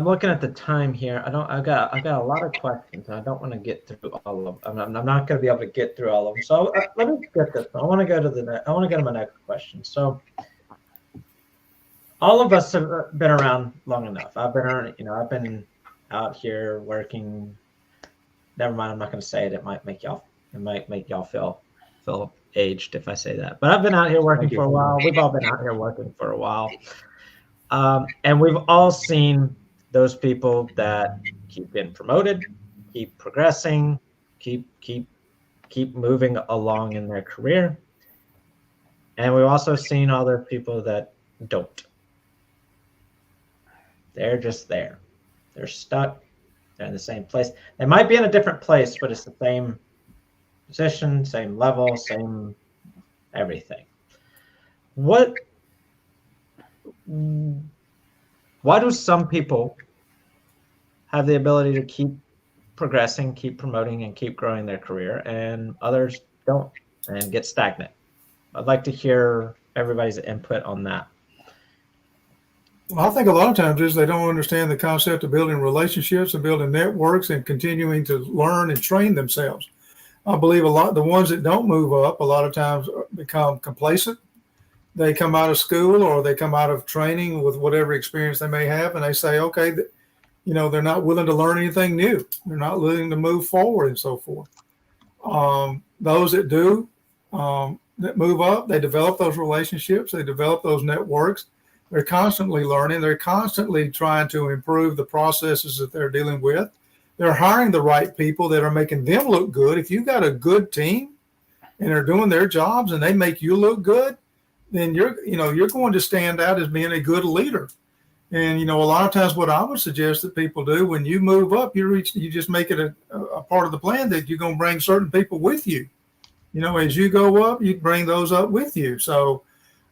looking at the time here. I got a lot of questions, and I don't want to get through all of them. I'm not going to be able to get through all of them. So let me get this. I want to go to my next question. So all of us have been around long enough. I've been out here working. Never mind. I'm not going to say it. It might make y'all feel aged if I say that. But I've been out here working for a while. We've all been out here working for a while. And we've all seen those people that keep getting promoted, keep progressing, keep moving along in their career. And we've also seen other people that don't. They're just there. They're stuck. They're in the same place. They might be in a different place, but it's the same position, same level, same everything. Why do some people have the ability to keep progressing, keep promoting, and keep growing their career, and others don't and get stagnant? I'd like to hear everybody's input on that. Well, I think a lot of times is they don't understand the concept of building relationships and building networks and continuing to learn and train themselves. I believe the ones that don't move up, a lot of times become complacent. They come out of school or they come out of training with whatever experience they may have, and they say, okay, they're not willing to learn anything new. They're not willing to move forward and so forth. Those that do, that move up, they develop those relationships, they develop those networks. They're constantly learning. They're constantly trying to improve the processes that they're dealing with. They're hiring the right people that are making them look good. If you've got a good team and they're doing their jobs and they make you look good, then you're going to stand out as being a good leader. And, a lot of times what I would suggest that people do when you move up, you just make it a part of the plan that you're going to bring certain people with you. As you go up, you bring those up with you. So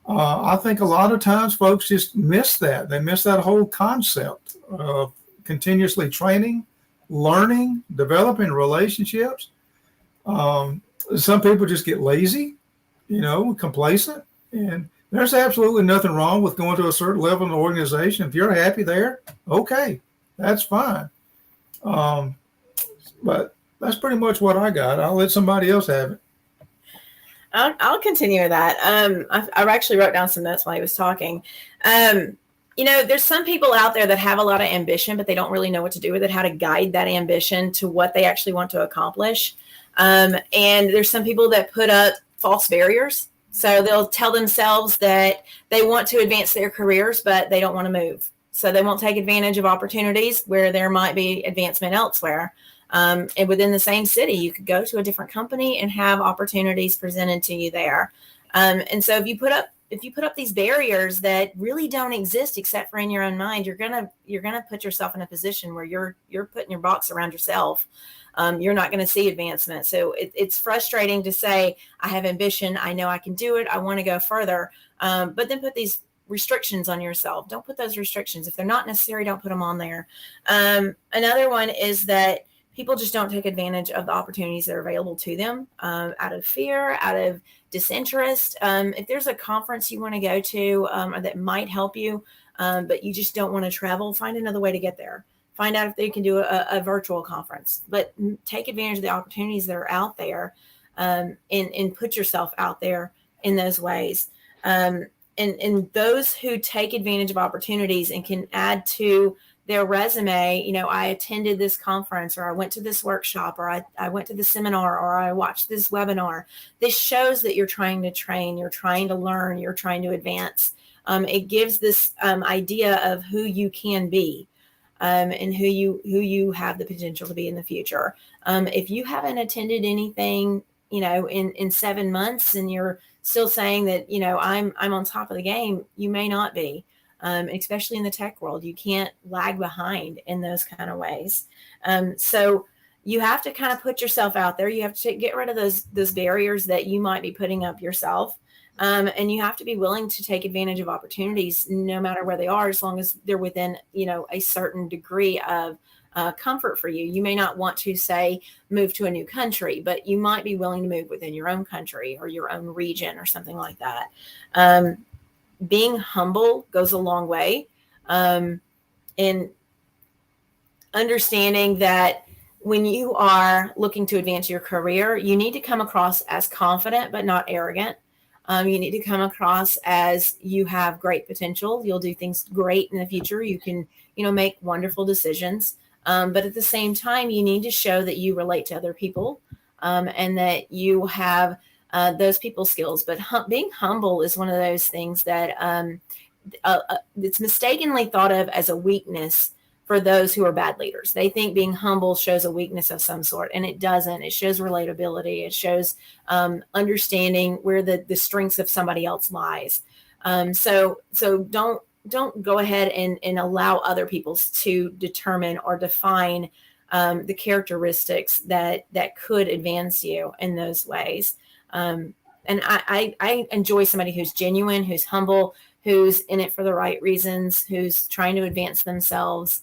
I think a lot of times folks just miss that. They miss that whole concept of continuously training, learning, developing relationships. Some people just get lazy, complacent. And there's absolutely nothing wrong with going to a certain level in an organization. If you're happy there, okay, that's fine. But that's pretty much what I got. I'll let somebody else have it. I'll continue with that. I actually wrote down some notes while he was talking. There's some people out there that have a lot of ambition, but they don't really know what to do with it, how to guide that ambition to what they actually want to accomplish. And there's some people that put up false barriers. So they'll tell themselves that they want to advance their careers, but they don't want to move. So they won't take advantage of opportunities where there might be advancement elsewhere. And within the same city, you could go to a different company and have opportunities presented to you there. And so if you put up these barriers that really don't exist except for in your own mind, you're gonna put yourself in a position where you're putting your box around yourself. You're not going to see advancement. So it's frustrating to say, I have ambition. I know I can do it. I want to go further. But then put these restrictions on yourself. Don't put those restrictions. If they're not necessary, don't put them on there. Another one is that people just don't take advantage of the opportunities that are available to them out of fear, out of disinterest. If there's a conference you want to go to that might help you, but you just don't want to travel, find another way to get there. Find out if they can do a virtual conference, but take advantage of the opportunities that are out there and put yourself out there in those ways. And those who take advantage of opportunities and can add to their resume, I attended this conference, or I went to this workshop, or I went to the seminar, or I watched this webinar. This shows that you're trying to train, you're trying to learn, you're trying to advance. It gives this idea of who you can be. And who you have the potential to be in the future. If you haven't attended anything, in 7 months and you're still saying that, I'm on top of the game, you may not be, especially in the tech world. You can't lag behind in those kind of ways. So you have to kind of put yourself out there. You have to get rid of those barriers that you might be putting up yourself. And you have to be willing to take advantage of opportunities no matter where they are, as long as they're within, a certain degree of comfort for you. You may not want to, say, move to a new country, but you might be willing to move within your own country or your own region or something like that. Being humble goes a long way in understanding that when you are looking to advance your career, you need to come across as confident, but not arrogant. You need to come across as you have great potential. You'll do things great in the future. You can, make wonderful decisions. But at the same time, you need to show that you relate to other people and that you have those people skills. But being humble is one of those things that it's mistakenly thought of as a weakness for those who are bad leaders. They think being humble shows a weakness of some sort, and it doesn't. It shows relatability. It shows understanding where the strengths of somebody else lies. So don't go ahead and allow other people to determine or define the characteristics that could advance you in those ways. And I enjoy somebody who's genuine, who's humble, who's in it for the right reasons, who's trying to advance themselves,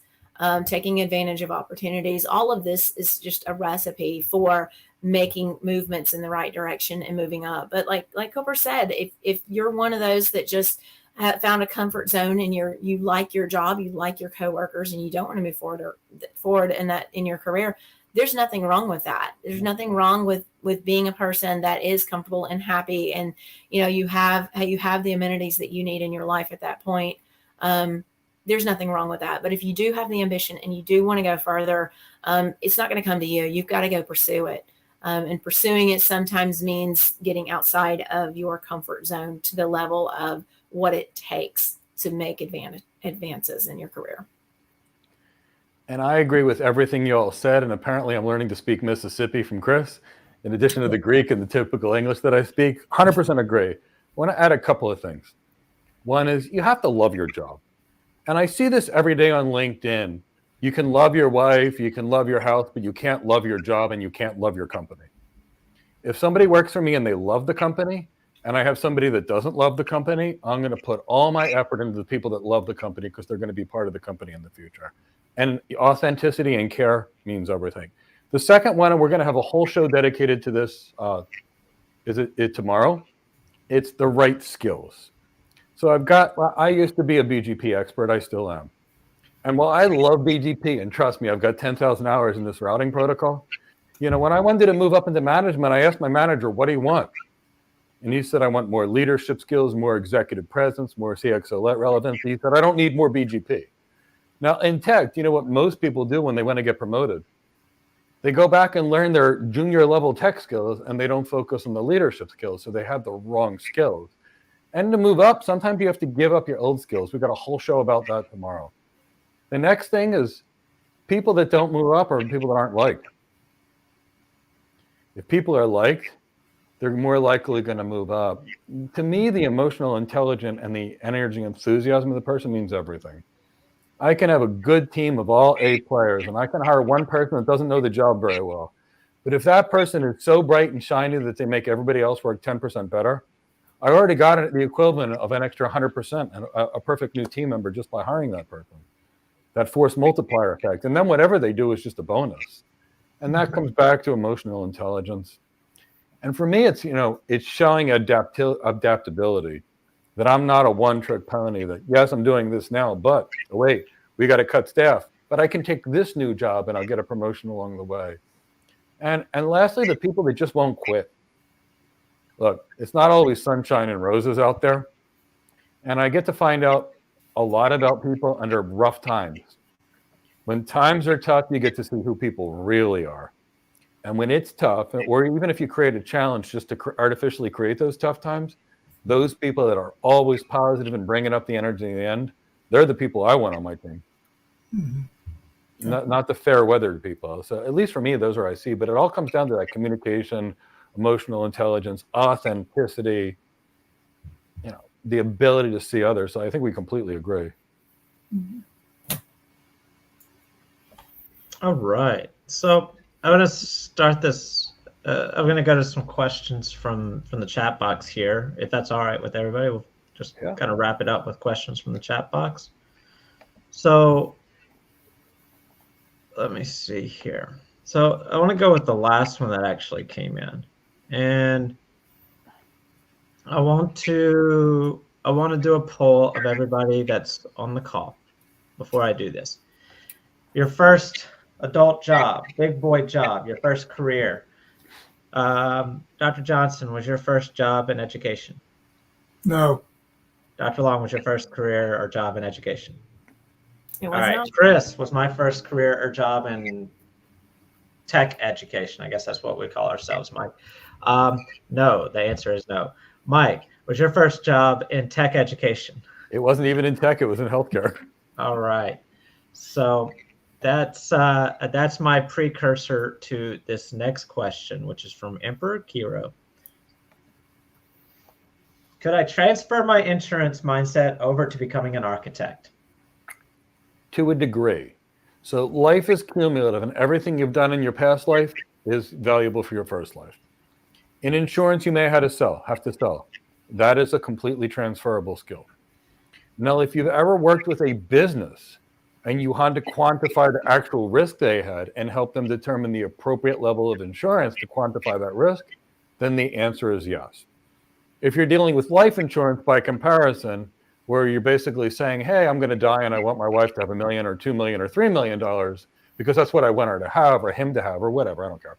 taking advantage of opportunities. All of this is just a recipe for making movements in the right direction and moving up. But like Cooper said, if you're one of those that just found a comfort zone and you like your job, you like your coworkers, and you don't want to move forward in your career, there's nothing wrong with that. There's nothing wrong with being a person that is comfortable and happy, and you have the amenities that you need in your life at that point. There's nothing wrong with that. But if you do have the ambition and you do want to go further, it's not going to come to you. You've got to go pursue it. And pursuing it sometimes means getting outside of your comfort zone to the level of what it takes to make advances in your career. And I agree with everything you all said. And apparently I'm learning to speak Mississippi from Chris, in addition to the Greek and the typical English that I speak. 100% agree. I want to add a couple of things. One is you have to love your job. And I see this every day on LinkedIn. You can love your wife, you can love your house, but you can't love your job and you can't love your company. If somebody works for me and they love the company, and I have somebody that doesn't love the company, I'm going to put all my effort into the people that love the company because they're going to be part of the company in the future. And authenticity and care means everything. The second one, and we're going to have a whole show dedicated to this, is it tomorrow? It's the right skills. So I used to be a BGP expert. I still am. And while I love BGP, and trust me, I've got 10,000 hours in this routing protocol, when I wanted to move up into management, I asked my manager, what do you want? And he said, I want more leadership skills, more executive presence, more CXO relevance. He said, I don't need more BGP. Now, in tech, you know what most people do when they want to get promoted? They go back and learn their junior level tech skills, and they don't focus on the leadership skills. So they have the wrong skills. And to move up, sometimes you have to give up your old skills. We've got a whole show about that tomorrow. The next thing is people that don't move up are people that aren't liked. If people are liked, they're more likely going to move up. To me, the emotional intelligence and the energy and enthusiasm of the person means everything. I can have a good team of all 8 players, and I can hire one person that doesn't know the job very well. But if that person is so bright and shiny that they make everybody else work 10% better, I already got the equivalent of an extra 100% and a perfect new team member just by hiring that person. That force multiplier effect. And then whatever they do is just a bonus. And that comes back to emotional intelligence. And for me, it's showing adaptability, that I'm not a one-trick pony, that yes, I'm doing this now, but wait, we got to cut staff, but I can take this new job and I'll get a promotion along the way. And lastly, the people that just won't quit. Look, it's not always sunshine and roses out there. And I get to find out a lot about people under rough times. When times are tough, you get to see who people really are. And when it's tough, or even if you create a challenge just to artificially create those tough times, those people that are always positive and bringing up the energy in the end, they're the people I want on my team. Mm-hmm. Not the fair weathered people. So at least for me, those are I see. But it all comes down to that communication, emotional intelligence, authenticity, the ability to see others. So I think we completely agree. Mm-hmm. All right. So I'm going to start this. I'm going to go to some questions from the chat box here, if that's all right with everybody. We'll just kind of wrap it up with questions from the chat box. So let me see here. So I want to go with the last one that actually came in. And I want to do a poll of everybody that's on the call before I do this. Your first adult job, big boy job, your first career. Dr. Johnson, was your first job in education? No. Dr. Long, was your first career or job in education? It was All right. not. Chris, was my first career or job in tech education? I guess that's what we call ourselves, Mike. No, the answer is no. Mike, was your first job in tech education? It wasn't even in tech; it was in healthcare. All right. So that's my precursor to this next question, which is from Emperor Kiro. Could I transfer my insurance mindset over to becoming an architect? To a degree. So life is cumulative, and everything you've done in your past life is valuable for your first life. In insurance, you may have to sell. That is a completely transferable skill. Now, if you've ever worked with a business and you had to quantify the actual risk they had and help them determine the appropriate level of insurance to quantify that risk, then the answer is yes. If you're dealing with life insurance by comparison, where you're basically saying, hey, I'm going to die and I want my wife to have $1 million or $2 million or $3 million because that's what I want her to have or him to have or whatever, I don't care,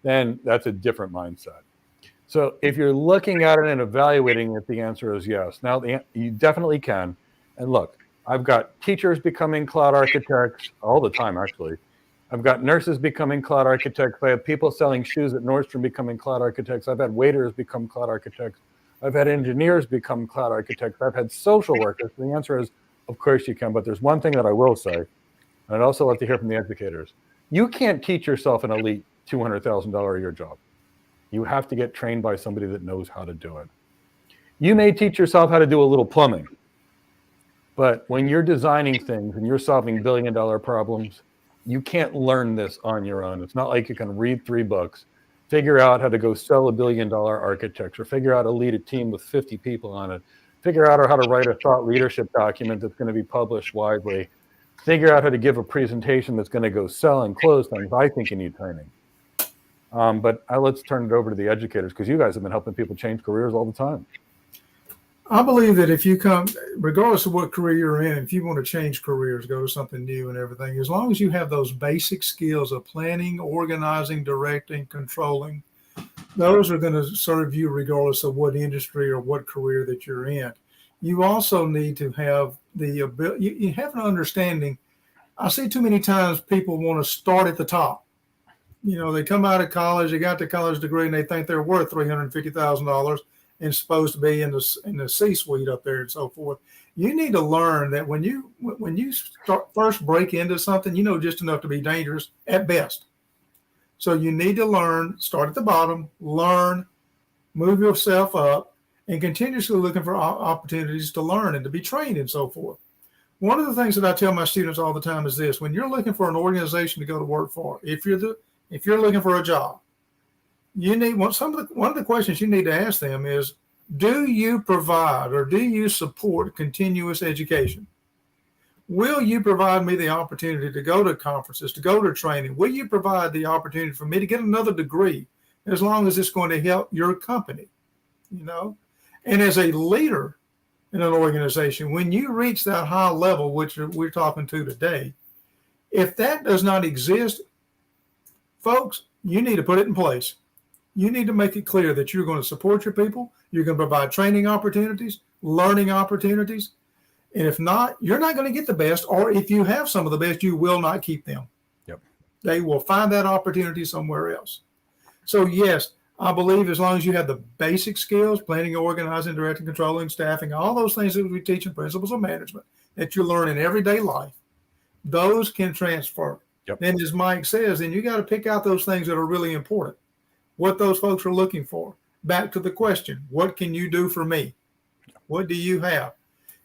then that's a different mindset. So if you're looking at it and evaluating it, the answer is yes. Now, you definitely can. And look, I've got teachers becoming cloud architects all the time, actually. I've got nurses becoming cloud architects. I have people selling shoes at Nordstrom becoming cloud architects. I've had waiters become cloud architects. I've had engineers become cloud architects. I've had social workers. The answer is, of course you can. But there's one thing that I will say, and I'd also like to hear from the educators. You can't teach yourself an elite $200,000 a year job. You have to get trained by somebody that knows how to do it. You may teach yourself how to do a little plumbing. But when you're designing things and you're solving billion-dollar problems, you can't learn this on your own. It's not like you can read 3 books, figure out how to go sell a billion-dollar architecture, figure out how to lead a team with 50 people on it, figure out how to write a thought leadership document that's going to be published widely, figure out how to give a presentation that's going to go sell and close things. I think you need training. But let's turn it over to the educators because you guys have been helping people change careers all the time. I believe that if you come, regardless of what career you're in, if you want to change careers, go to something new and everything, as long as you have those basic skills of planning, organizing, directing, controlling, those are going to serve you regardless of what industry or what career that you're in. You also need to have the ability, you have an understanding. I see too many times people want to start at the top. You know, they come out of college, they got the college degree, and they think they're worth $350,000 and supposed to be in the C-suite up there and so forth. You need to learn that when you first break into something, you know just enough to be dangerous at best. So you need to learn, start at the bottom, learn, move yourself up, and continuously looking for opportunities to learn and to be trained and so forth. One of the things that I tell my students all the time is this: when you're looking for an organization to go to work for, if you're looking for a job, you need one of the questions you need to ask them is, do you provide or do you support continuous education? Will you provide me the opportunity to go to conferences, to go to training? Will you provide the opportunity for me to get another degree as long as it's going to help your company? You know, and as a leader in an organization, when you reach that high level, which we're talking to today, if that does not exist, folks, you need to put it in place. You need to make it clear that you're going to support your people. You're going to provide training opportunities, learning opportunities. And if not, you're not going to get the best. Or if you have some of the best, you will not keep them. Yep. They will find that opportunity somewhere else. So yes, I believe as long as you have the basic skills, planning, organizing, directing, controlling, staffing, all those things that we teach in principles of management that you learn in everyday life, those can transfer. Yep. Then as Mike says, then you got to pick out those things that are really important. What those folks are looking for. Back to the question, what can you do for me? What do you have?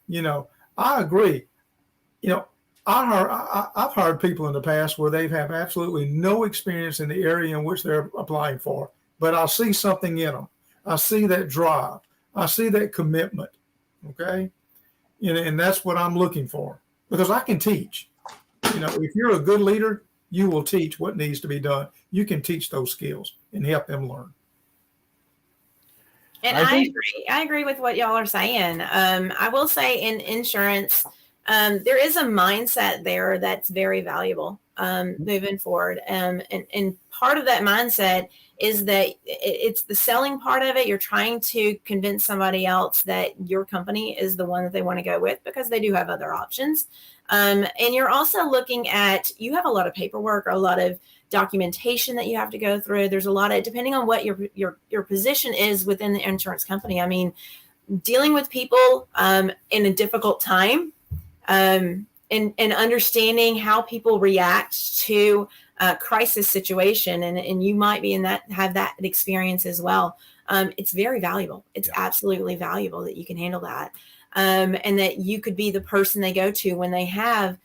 You know, I agree. You know, I've hired people in the past where they have absolutely no experience in the area in which they're applying for, but I see something in them. I see that drive. I see that commitment. Okay. You know, and that's what I'm looking for because I can teach. You know, if you're a good leader, you will teach what needs to be done. You can teach those skills and help them learn. And I agree with what y'all are saying. I will say in insurance, there is a mindset there that's very valuable moving forward. And part of that mindset is that it's the selling part of it. You're trying to convince somebody else that your company is the one that they want to go with because they do have other options. And you're also looking at, you have a lot of paperwork or a lot of documentation that you have to go through. There's a lot of, depending on what your position is within the insurance company. I mean, dealing with people in a difficult time, and understanding how people react to a crisis situation, and you might be in that, have that experience as well. It's very valuable. It's absolutely valuable that you can handle that, and that you could be the person they go to when they have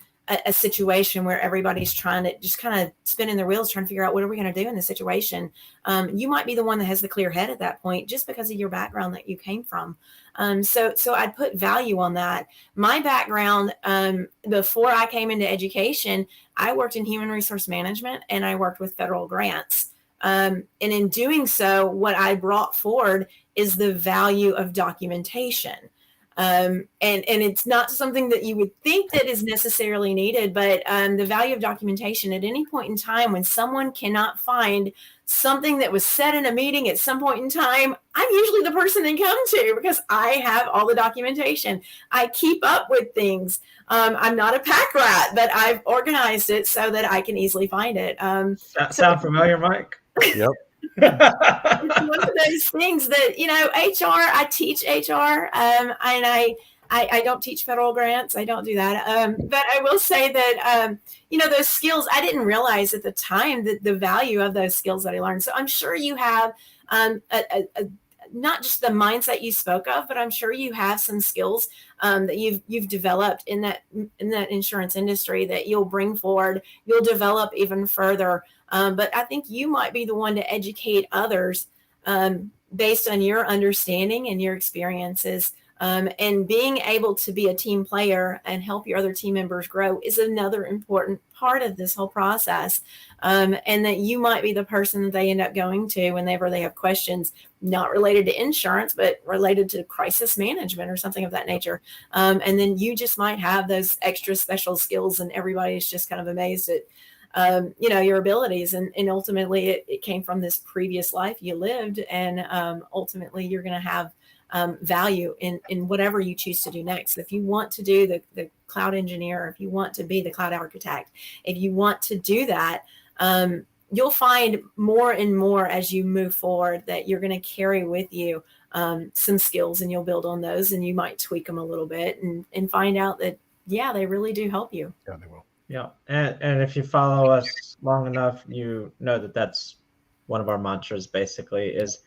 a situation where everybody's trying to just kind of spinning their wheels, trying to figure out what are we going to do in this situation. You might be the one that has the clear head at that point, just because of your background that you came from. So I'd put value on that. My background, before I came into education, I worked in human resource management and I worked with federal grants. And in doing so, what I brought forward is the value of documentation. And it's not something that you would think that is necessarily needed, but the value of documentation at any point in time when someone cannot find something that was said in a meeting at some point in time, I'm usually the person they come to because I have all the documentation. I keep up with things. I'm not a pack rat, but I've organized it so that I can easily find it. Sound familiar, Mike? Yep. It's one of those things that, HR, I teach HR, and I don't teach federal grants. I don't do that. But I will say that, those skills, I didn't realize at the time that the value of those skills that I learned. So I'm sure you have not just the mindset you spoke of, but I'm sure you have some skills that you've developed in that insurance industry that you'll bring forward. You'll develop even further. But I think you might be the one to educate others based on your understanding and your experiences. And being able to be a team player and help your other team members grow is another important part of this whole process. And that you might be the person that they end up going to whenever they have questions, not related to insurance, but related to crisis management or something of that nature. And then you just might have those extra special skills and everybody's just kind of amazed at your abilities, and ultimately it came from this previous life you lived, and ultimately you're going to have value in whatever you choose to do next. If you want to do the cloud engineer, if you want to be the cloud architect, if you want to do that, you'll find more and more as you move forward that you're going to carry with you some skills, and you'll build on those, and you might tweak them a little bit and find out that, they really do help you. Yeah, they will. Yeah, and if you follow us long enough, you know that that's one of our mantras. Basically, is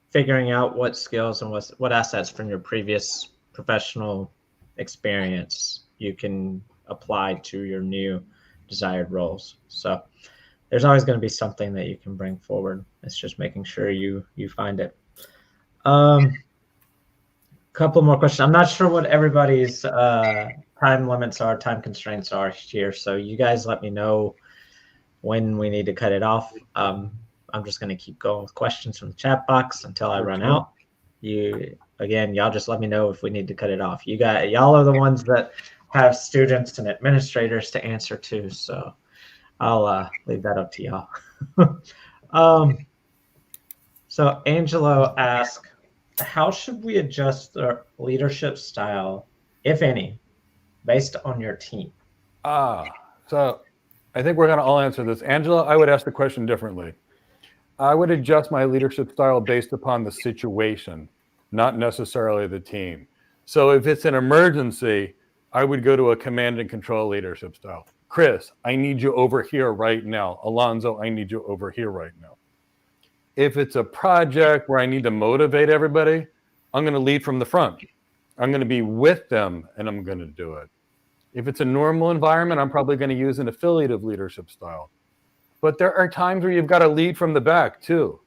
figuring out what skills and what assets from your previous professional experience you can apply to your new desired roles. So there's always going to be something that you can bring forward. It's just making sure you find it. Couple more questions. I'm not sure what everybody's time limits are, time constraints are here. So you guys let me know when we need to cut it off. I'm just going to keep going with questions from the chat box until I run out. Y'all just let me know if we need to cut it off. Y'all are the ones that have students and administrators to answer to. So I'll leave that up to y'all. So Angelo asked, how should we adjust our leadership style, if any, based on your team? So I think we're going to all answer this. Angela, I would ask the question differently. I would adjust my leadership style based upon the situation, not necessarily the team. So if it's an emergency, I would go to a command and control leadership style. Chris, I need you over here right now. Alonzo, I need you over here right now. If it's a project where I need to motivate everybody, I'm going to lead from the front. I'm going to be with them and I'm going to do it. If it's a normal environment, I'm probably going to use an affiliative leadership style. But there are times where you've got to lead from the back too.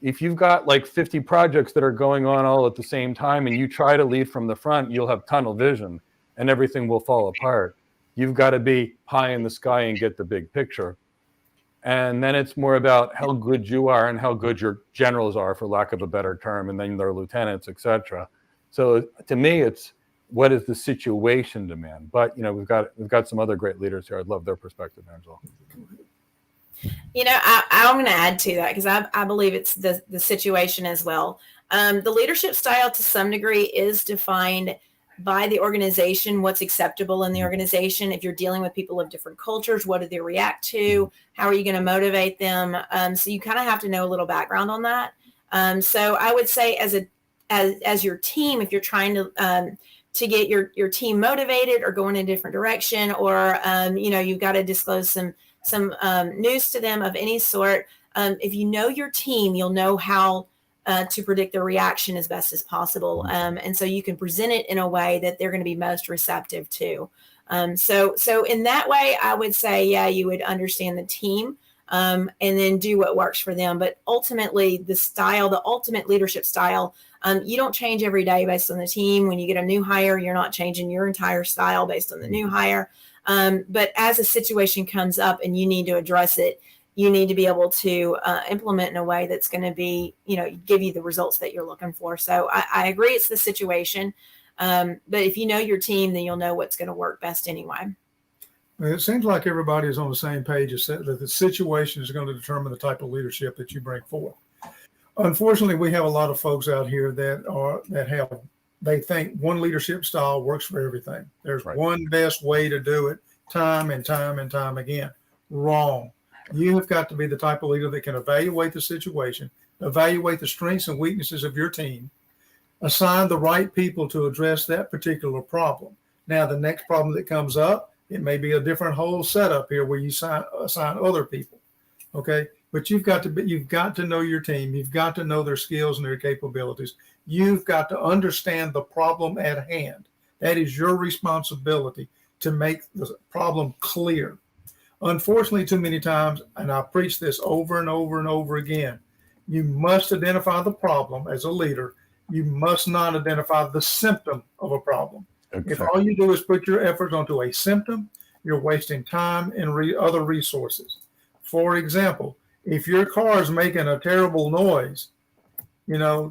If you've got like 50 projects that are going on all at the same time and you try to lead from the front, you'll have tunnel vision and everything will fall apart. You've got to be high in the sky and get the big picture. And then it's more about how good you are and how good your generals are, for lack of a better term, and then their lieutenants, etc. So to me, it's what is the situation demand? But we've got some other great leaders here. I'd love their perspective, Angela. I'm going to add to that because I believe it's the situation as well. The leadership style to some degree is defined by the organization, what's acceptable in the organization. If you're dealing with people of different cultures, what do they react to? How are you going to motivate them? So you kind of have to know a little background on that. So I would say as as your team, if you're trying to get your team motivated or go in a different direction, or you've got to disclose some news to them of any sort. If you know your team, you'll know how to predict their reaction as best as possible. And so you can present it in a way that they're going to be most receptive to. So in that way, I would say, yeah, you would understand the team and then do what works for them. But ultimately, the ultimate leadership style, you don't change every day based on the team. When you get a new hire, you're not changing your entire style based on the new hire. But as a situation comes up and you need to address it, you need to be able to implement in a way that's going to be, give you the results that you're looking for. So I agree it's the situation. But if you know your team, then you'll know what's going to work best anyway. It seems like everybody is on the same page that the situation is going to determine the type of leadership that you bring forth. Unfortunately, we have a lot of folks out here they think one leadership style works for everything. There's one best way to do it time and time and time again. Wrong. You have got to be the type of leader that can evaluate the situation, evaluate the strengths and weaknesses of your team, assign the right people to address that particular problem. Now, the next problem that comes up, it may be a different whole setup here where you assign other people. Okay. But you've got to know your team. You've got to know their skills and their capabilities. You've got to understand the problem at hand. That is your responsibility to make the problem clear. Unfortunately, too many times, and I preach this over and over and over again, you must identify the problem as a leader. You must not identify the symptom of a problem. Exactly. If all you do is put your efforts onto a symptom, you're wasting time and other resources. For example, if your car is making a terrible noise,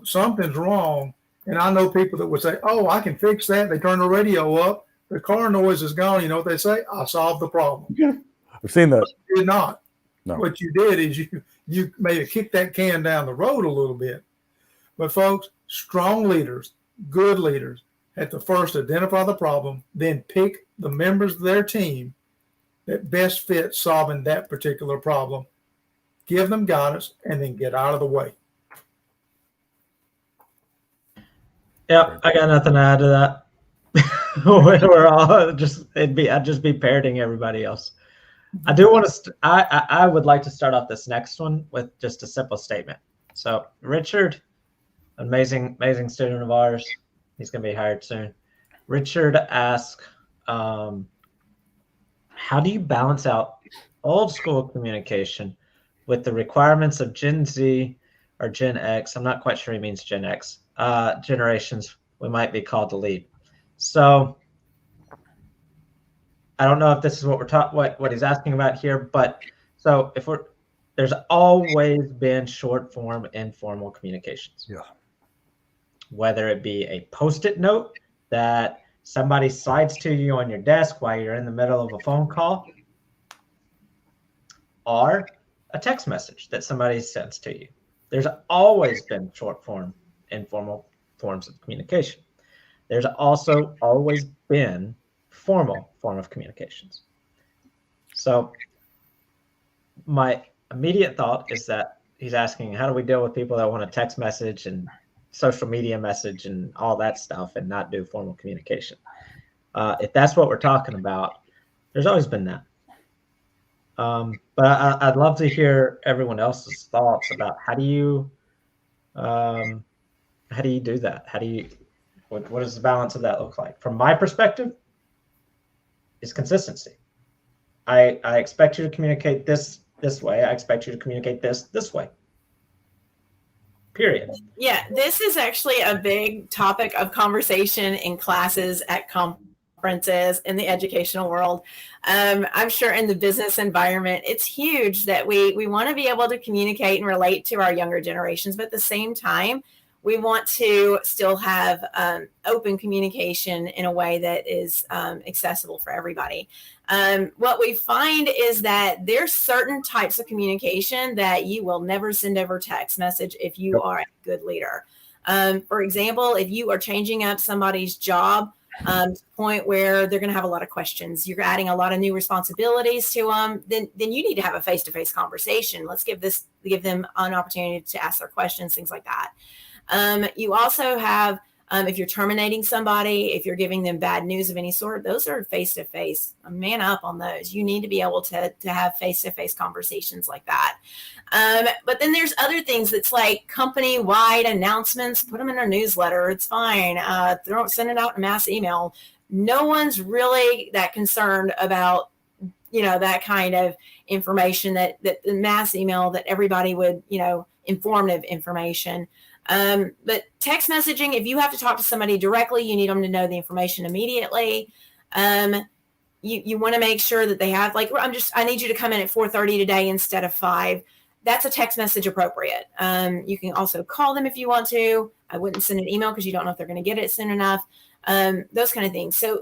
something's wrong. And I know people that would say, oh, I can fix that. They turn the radio up. The car noise is gone. You know what they say? I solved the problem. Yeah, I've seen that. You did not. No. What you did is you maybe kicked that can down the road a little bit. But folks, strong leaders, good leaders, have to first identify the problem, then pick the members of their team that best fit solving that particular problem, give them guidance, and then get out of the way. Yep, I got nothing to add to that. We're all I'd just be parroting everybody else. I do want to. I would like to start off this next one with just a simple statement. So Richard, amazing student of ours. He's going to be hired soon. Richard asked, how do you balance out old school communication with the requirements of Gen Z or Gen X? I'm not quite sure he means Gen X. Generations we might be called to lead. So I don't know if this is what we're what he's asking about here, but so there's always been short form informal communications. Yeah. Whether it be a post-it note that somebody slides to you on your desk while you're in the middle of a phone call, or a text message that somebody sends to you. There's always been short form, informal forms of communication. There's also always been formal form of communications. So my immediate thought is that he's asking, how do we deal with people that want to text message and social media message and all that stuff and not do formal communication? If that's what we're talking about, there's always been that. But I'd love to hear everyone else's thoughts about how do you do that? What does the balance of that look like? From my perspective, is consistency. I expect you to communicate this way. I expect you to communicate this way. Period. Yeah, this is actually a big topic of conversation in classes, at conferences, in the educational world. I'm sure in the business environment, it's huge that we want to be able to communicate and relate to our younger generations, but at the same time, we want to still have open communication in a way that is accessible for everybody. What we find is that there's certain types of communication that you will never send over text message if you are a good leader. For example, if you are changing up somebody's job to the point where they're going to have a lot of questions, you're adding a lot of new responsibilities to them, then you need to have a face-to-face conversation. Let's give them an opportunity to ask their questions, things like that. You also have, if you're terminating somebody, if you're giving them bad news of any sort, those are face-to-face. Man up on those. You need to be able to have face-to-face conversations like that. But then there's other things that's like company-wide announcements. Put them in a newsletter. It's fine. Don't send it out in mass email. No one's really that concerned about, that kind of information, that the mass email that everybody would, informative information. But text messaging, if you have to talk to somebody directly, you need them to know the information immediately. You want to make sure that they have, like, I need you to come in at 4:30 today instead of 5. That's a text message appropriate. You can also call them if you want to. I wouldn't send an email because you don't know if they're going to get it soon enough. Those kind of things. So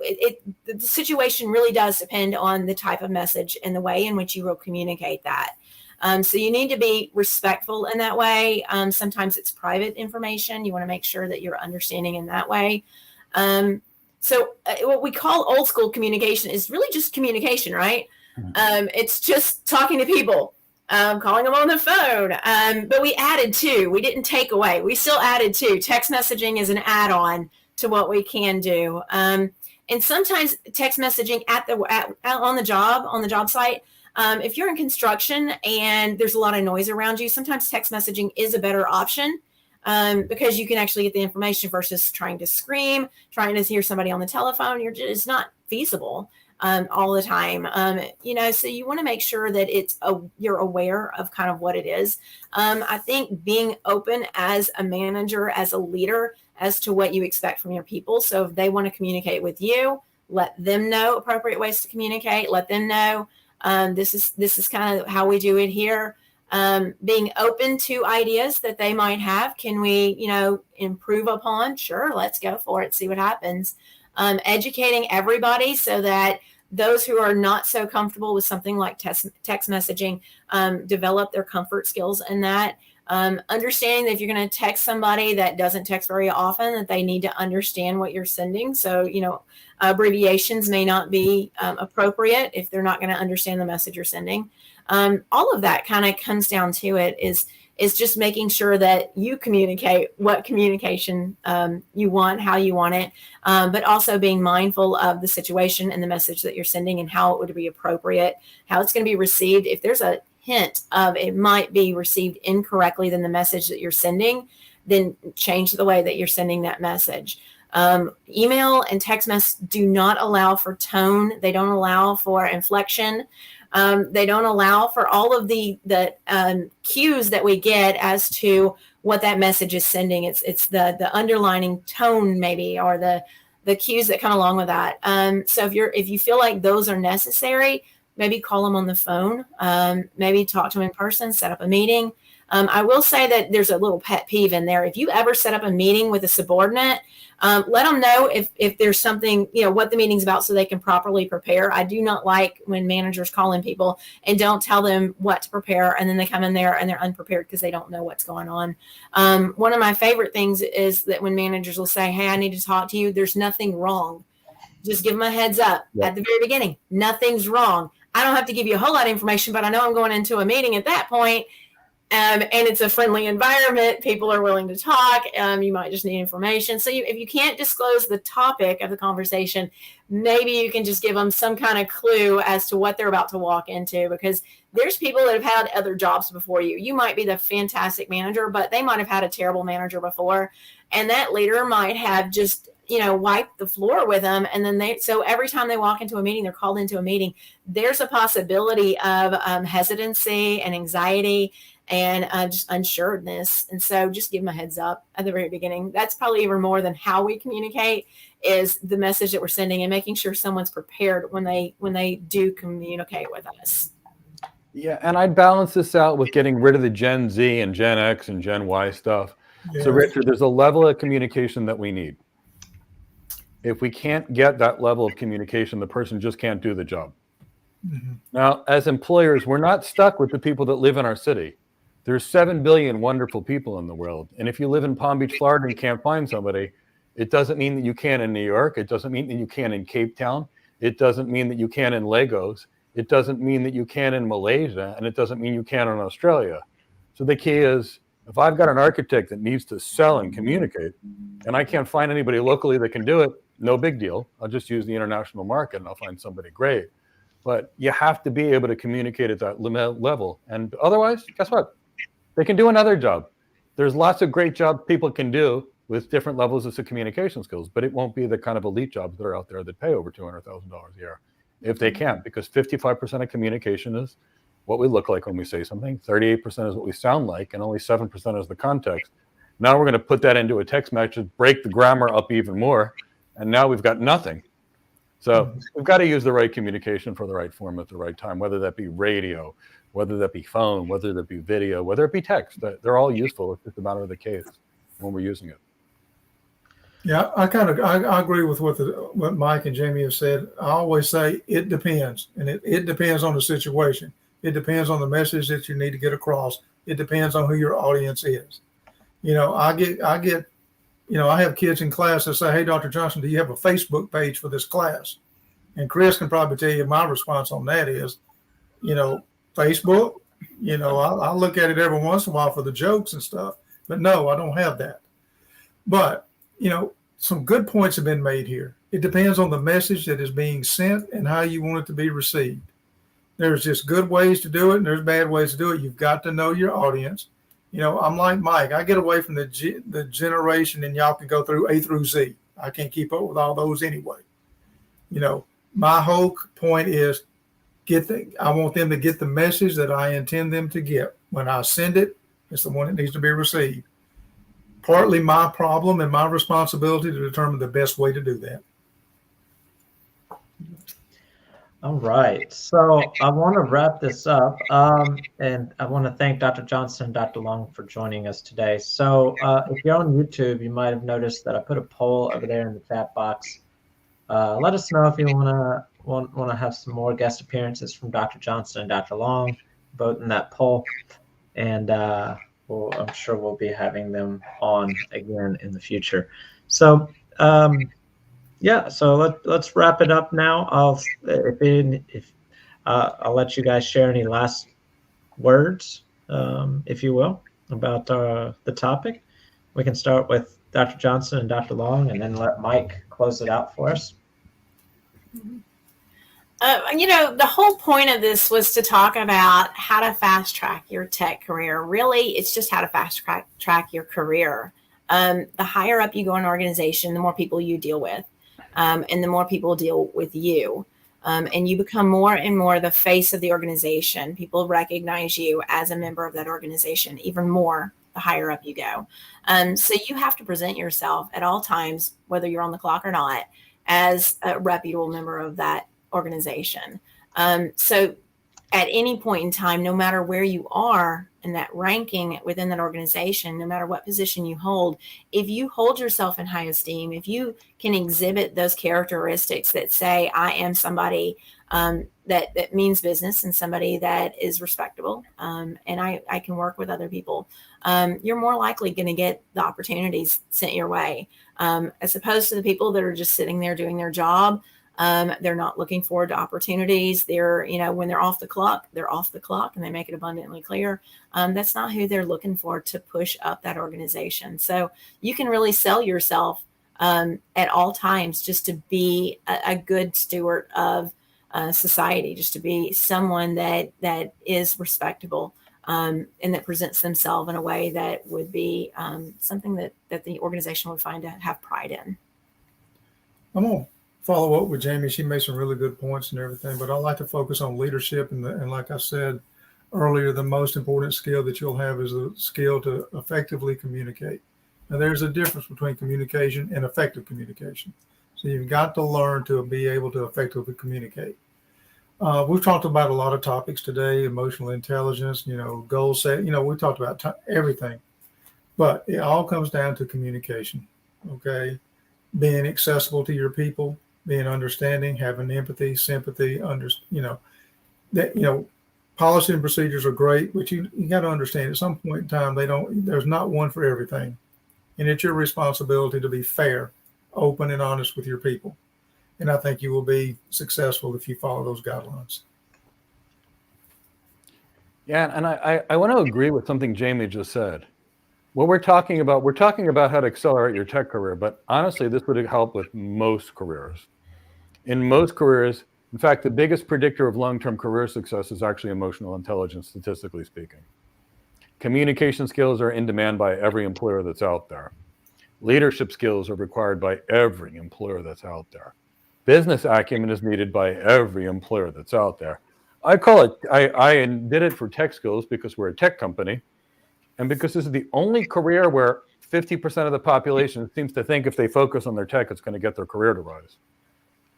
the situation really does depend on the type of message and the way in which you will communicate that. So you need to be respectful in that way. Sometimes it's private information. You want to make sure that you're understanding in that way. So what we call old school communication is really just communication, right? It's just talking to people, calling them on the phone. But we added to, we didn't take away. We still added to. Text messaging is an add-on to what we can do. And sometimes text messaging on the job site, if you're in construction and there's a lot of noise around you, sometimes text messaging is a better option, because you can actually get the information versus trying to scream, trying to hear somebody on the telephone. It's not feasible all the time. So you want to make sure that you're aware of kind of what it is. I think being open as a manager, as a leader, as to what you expect from your people. So if they want to communicate with you, let them know appropriate ways to communicate. Let them know this is kind of how we do it here. Being open to ideas that they might have. Can we, improve upon? Sure, let's go for it. See what happens. Educating everybody so that those who are not so comfortable with something like text messaging develop their comfort skills in that. Understanding that if you're going to text somebody that doesn't text very often, that they need to understand what you're sending. So, abbreviations may not be appropriate if they're not going to understand the message you're sending. All of that kind of comes down to it is just making sure that you communicate what communication you want, how you want it, but also being mindful of the situation and the message that you're sending and how it would be appropriate, how it's going to be received. If there's a hint of it might be received incorrectly than the message that you're sending, then change the way that you're sending that message. Email and text messages do not allow for tone. They don't allow for inflection. They don't allow for all of the cues that we get as to what that message is sending. It's the underlining tone maybe, or the cues that come along with that. So if you feel like those are necessary, maybe call them on the phone, maybe talk to them in person, set up a meeting. I will say that there's a little pet peeve in there. If you ever set up a meeting with a subordinate, let them know if there's something, what the meeting's about so they can properly prepare. I do not like when managers call in people and don't tell them what to prepare, and then they come in there and they're unprepared because they don't know what's going on. One of my favorite things is that when managers will say, hey, I need to talk to you, there's nothing wrong. Just give them a heads up at the very beginning. Nothing's wrong. I don't have to give you a whole lot of information, but I know I'm going into a meeting at that point. And it's a friendly environment. People are willing to talk. You might just need information. So if you can't disclose the topic of the conversation, maybe you can just give them some kind of clue as to what they're about to walk into, because there's people that have had other jobs before you. You might be the fantastic manager, but they might have had a terrible manager before. And that leader might have just, wiped the floor with them. And then so every time they walk into a meeting, they're called into a meeting, there's a possibility of hesitancy and anxiety and just unsureness. And so just give them a heads up at the very beginning. That's probably even more than how we communicate, is the message that we're sending and making sure someone's prepared when they do communicate with us. Yeah, and I'd balance this out with getting rid of the Gen Z and Gen X and Gen Y stuff. Yes. So Richard, there's a level of communication that we need. If we can't get that level of communication, the person just can't do the job. Mm-hmm. Now, as employers, we're not stuck with the people that live in our city. There's 7 billion wonderful people in the world. And if you live in Palm Beach, Florida, and you can't find somebody, it doesn't mean that you can in New York. It doesn't mean that you can in Cape Town. It doesn't mean that you can in Lagos. It doesn't mean that you can in Malaysia. And it doesn't mean you can in Australia. So the key is If I've got an architect that needs to sell and communicate, and I can't find anybody locally that can do it, no big deal. I'll just use the international market and I'll find somebody great. But you have to be able to communicate at that level. And otherwise, guess what? They can do another job. There's lots of great jobs people can do with different levels of communication skills, but it won't be the kind of elite jobs that are out there that pay over $200,000 a year if they can't, because 55% of communication is what we look like when we say something, 38% is what we sound like, and only 7% is the context. Now we're going to put that into a text message, break the grammar up even more, and now we've got nothing. So we've got to use the right communication for the right form at the right time, whether that be radio, whether that be phone, whether that be video, whether it be text. They're all useful. It's just a matter of the case when we're using it. Yeah, I agree with what Mike and Jamie have said. I always say it depends, and it depends on the situation. It depends on the message that you need to get across. It depends on who your audience is. I have kids in class that say, "Hey, Dr. Johnson, do you have a Facebook page for this class?" And Chris can probably tell you my response on that is, Facebook. I look at it every once in a while for the jokes and stuff, but no, I don't have that. But some good points have been made here. It depends on the message that is being sent and how you want it to be received. There's just good ways to do it, and there's bad ways to do it. You've got to know your audience. I'm like Mike. I get away from the generation, and y'all can go through A through Z. I can't keep up with all those anyway. My whole point is I want them to get the message that I intend them to get. When I send it, it's the one that needs to be received. Partly my problem and my responsibility to determine the best way to do that. All right, so I want to wrap this up, and I want to thank Dr. Johnson and Dr. Long for joining us today. So if you're on YouTube, you might have noticed that I put a poll over there in the chat box. Let us know if you want to have some more guest appearances from Dr. Johnson and Dr. Long. Vote in that poll, and I'm sure we'll be having them on again in the future. So. So let's wrap it up now. I'll let you guys share any last words, if you will, about the topic. We can start with Dr. Johnson and Dr. Long, and then let Mike close it out for us. The whole point of this was to talk about how to fast track your tech career. Really, it's just how to fast track your career. The higher up you go in an organization, the more people you deal with. And the more people deal with you, and you become more and more the face of the organization. People recognize you as a member of that organization, even more the higher up you go. So you have to present yourself at all times, whether you're on the clock or not, as a reputable member of that organization. So at any point in time, no matter where you are in that ranking within that organization, no matter what position you hold, if you hold yourself in high esteem, if you can exhibit those characteristics that say, I am somebody that means business and somebody that is respectable, and I can work with other people, you're more likely going to get the opportunities sent your way, as opposed to the people that are just sitting there doing their job. They're not looking forward to opportunities. They're, when they're off the clock, and they make it abundantly clear. That's not who they're looking for to push up that organization. So you can really sell yourself at all times just to be a good steward of society, just to be someone that is respectable and that presents themselves in a way that would be something that the organization would find to have pride in. I'm going to follow up with Jamie. She made some really good points and everything, but I like to focus on leadership. And like I said earlier, the most important skill that you'll have is the skill to effectively communicate. Now, there's a difference between communication and effective communication. So you've got to learn to be able to effectively communicate. We've talked about a lot of topics today: emotional intelligence, goal set. We talked about everything, but it all comes down to communication. Okay, being accessible to your people, being understanding, having empathy, sympathy. Policy and procedures are great, but you got to understand at some point in time there's not one for everything, and it's your responsibility to be fair, open, and honest with your people. And I think you will be successful if you follow those guidelines. Yeah, and I want to agree with something Jamie just said. What we're talking about how to accelerate your tech career, but honestly, this would help with most careers. In most careers, in fact, the biggest predictor of long-term career success is actually emotional intelligence, statistically speaking. Communication skills are in demand by every employer that's out there. Leadership skills are required by every employer that's out there. Business acumen is needed by every employer that's out there. I did it for tech skills because we're a tech company, and because this is the only career where 50% of the population seems to think if they focus on their tech, it's going to get their career to rise.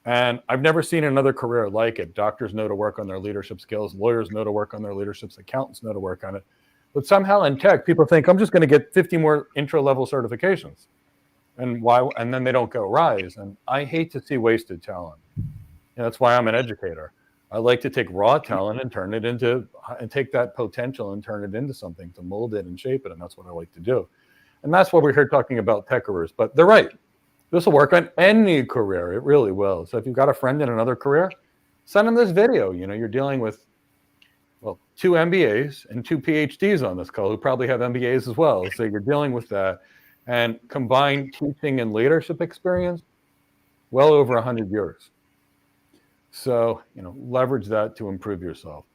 And I've never seen another career like it. Doctors know to work on their leadership skills. Lawyers know to work on their leadership. Accountants know to work on it. But somehow in tech, people think, I'm just going to get 50 more intro-level certifications. And then they don't go rise. And I hate to see wasted talent. That's why I'm an educator. I like to take raw talent and take that potential and turn it into something, to mold it and shape it. And that's what I like to do. And that's why we're here talking about tech careers. But they're right. This will work on any career. It really will. So if you've got a friend in another career, send them this video. You're dealing with, 2 MBAs and 2 PhDs on this call who probably have MBAs as well. So you're dealing with that. And combine teaching and leadership experience, well over 100 years. So, leverage that to improve yourself.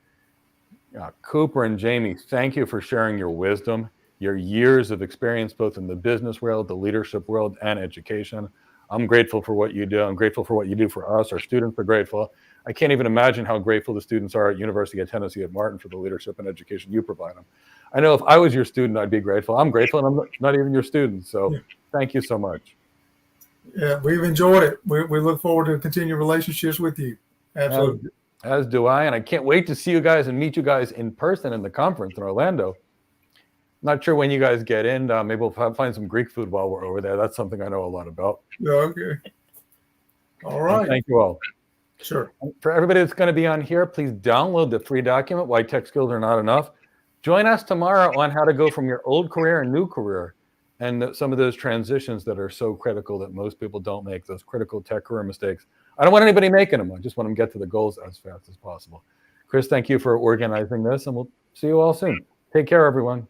Cooper and Jamie, thank you for sharing your wisdom, your years of experience, both in the business world, the leadership world, and education. I'm grateful for what you do. I'm grateful for what you do for us. Our students are grateful. I can't even imagine how grateful the students are at University of Tennessee at Martin for the leadership and education you provide them. I know if I was your student, I'd be grateful. I'm grateful, and I'm not even your student. So Thank you so much. Yeah, we've enjoyed it. We look forward to continued relationships with you. Absolutely. As do I. And I can't wait to see you guys and meet you guys in person in the conference in Orlando. Not sure when you guys get in. Maybe we'll find some Greek food while we're over there. That's something I know a lot about. Yeah, okay. All right. And thank you all. Sure. For everybody that's going to be on here, please download the free document, Why Tech Skills Are Not Enough. Join us tomorrow on how to go from your old career and new career, and some of those transitions that are so critical that most people don't make, those critical tech career mistakes. I don't want anybody making them. I just want them to get to the goals as fast as possible. Chris, thank you for organizing this, and we'll see you all soon. Take care, everyone.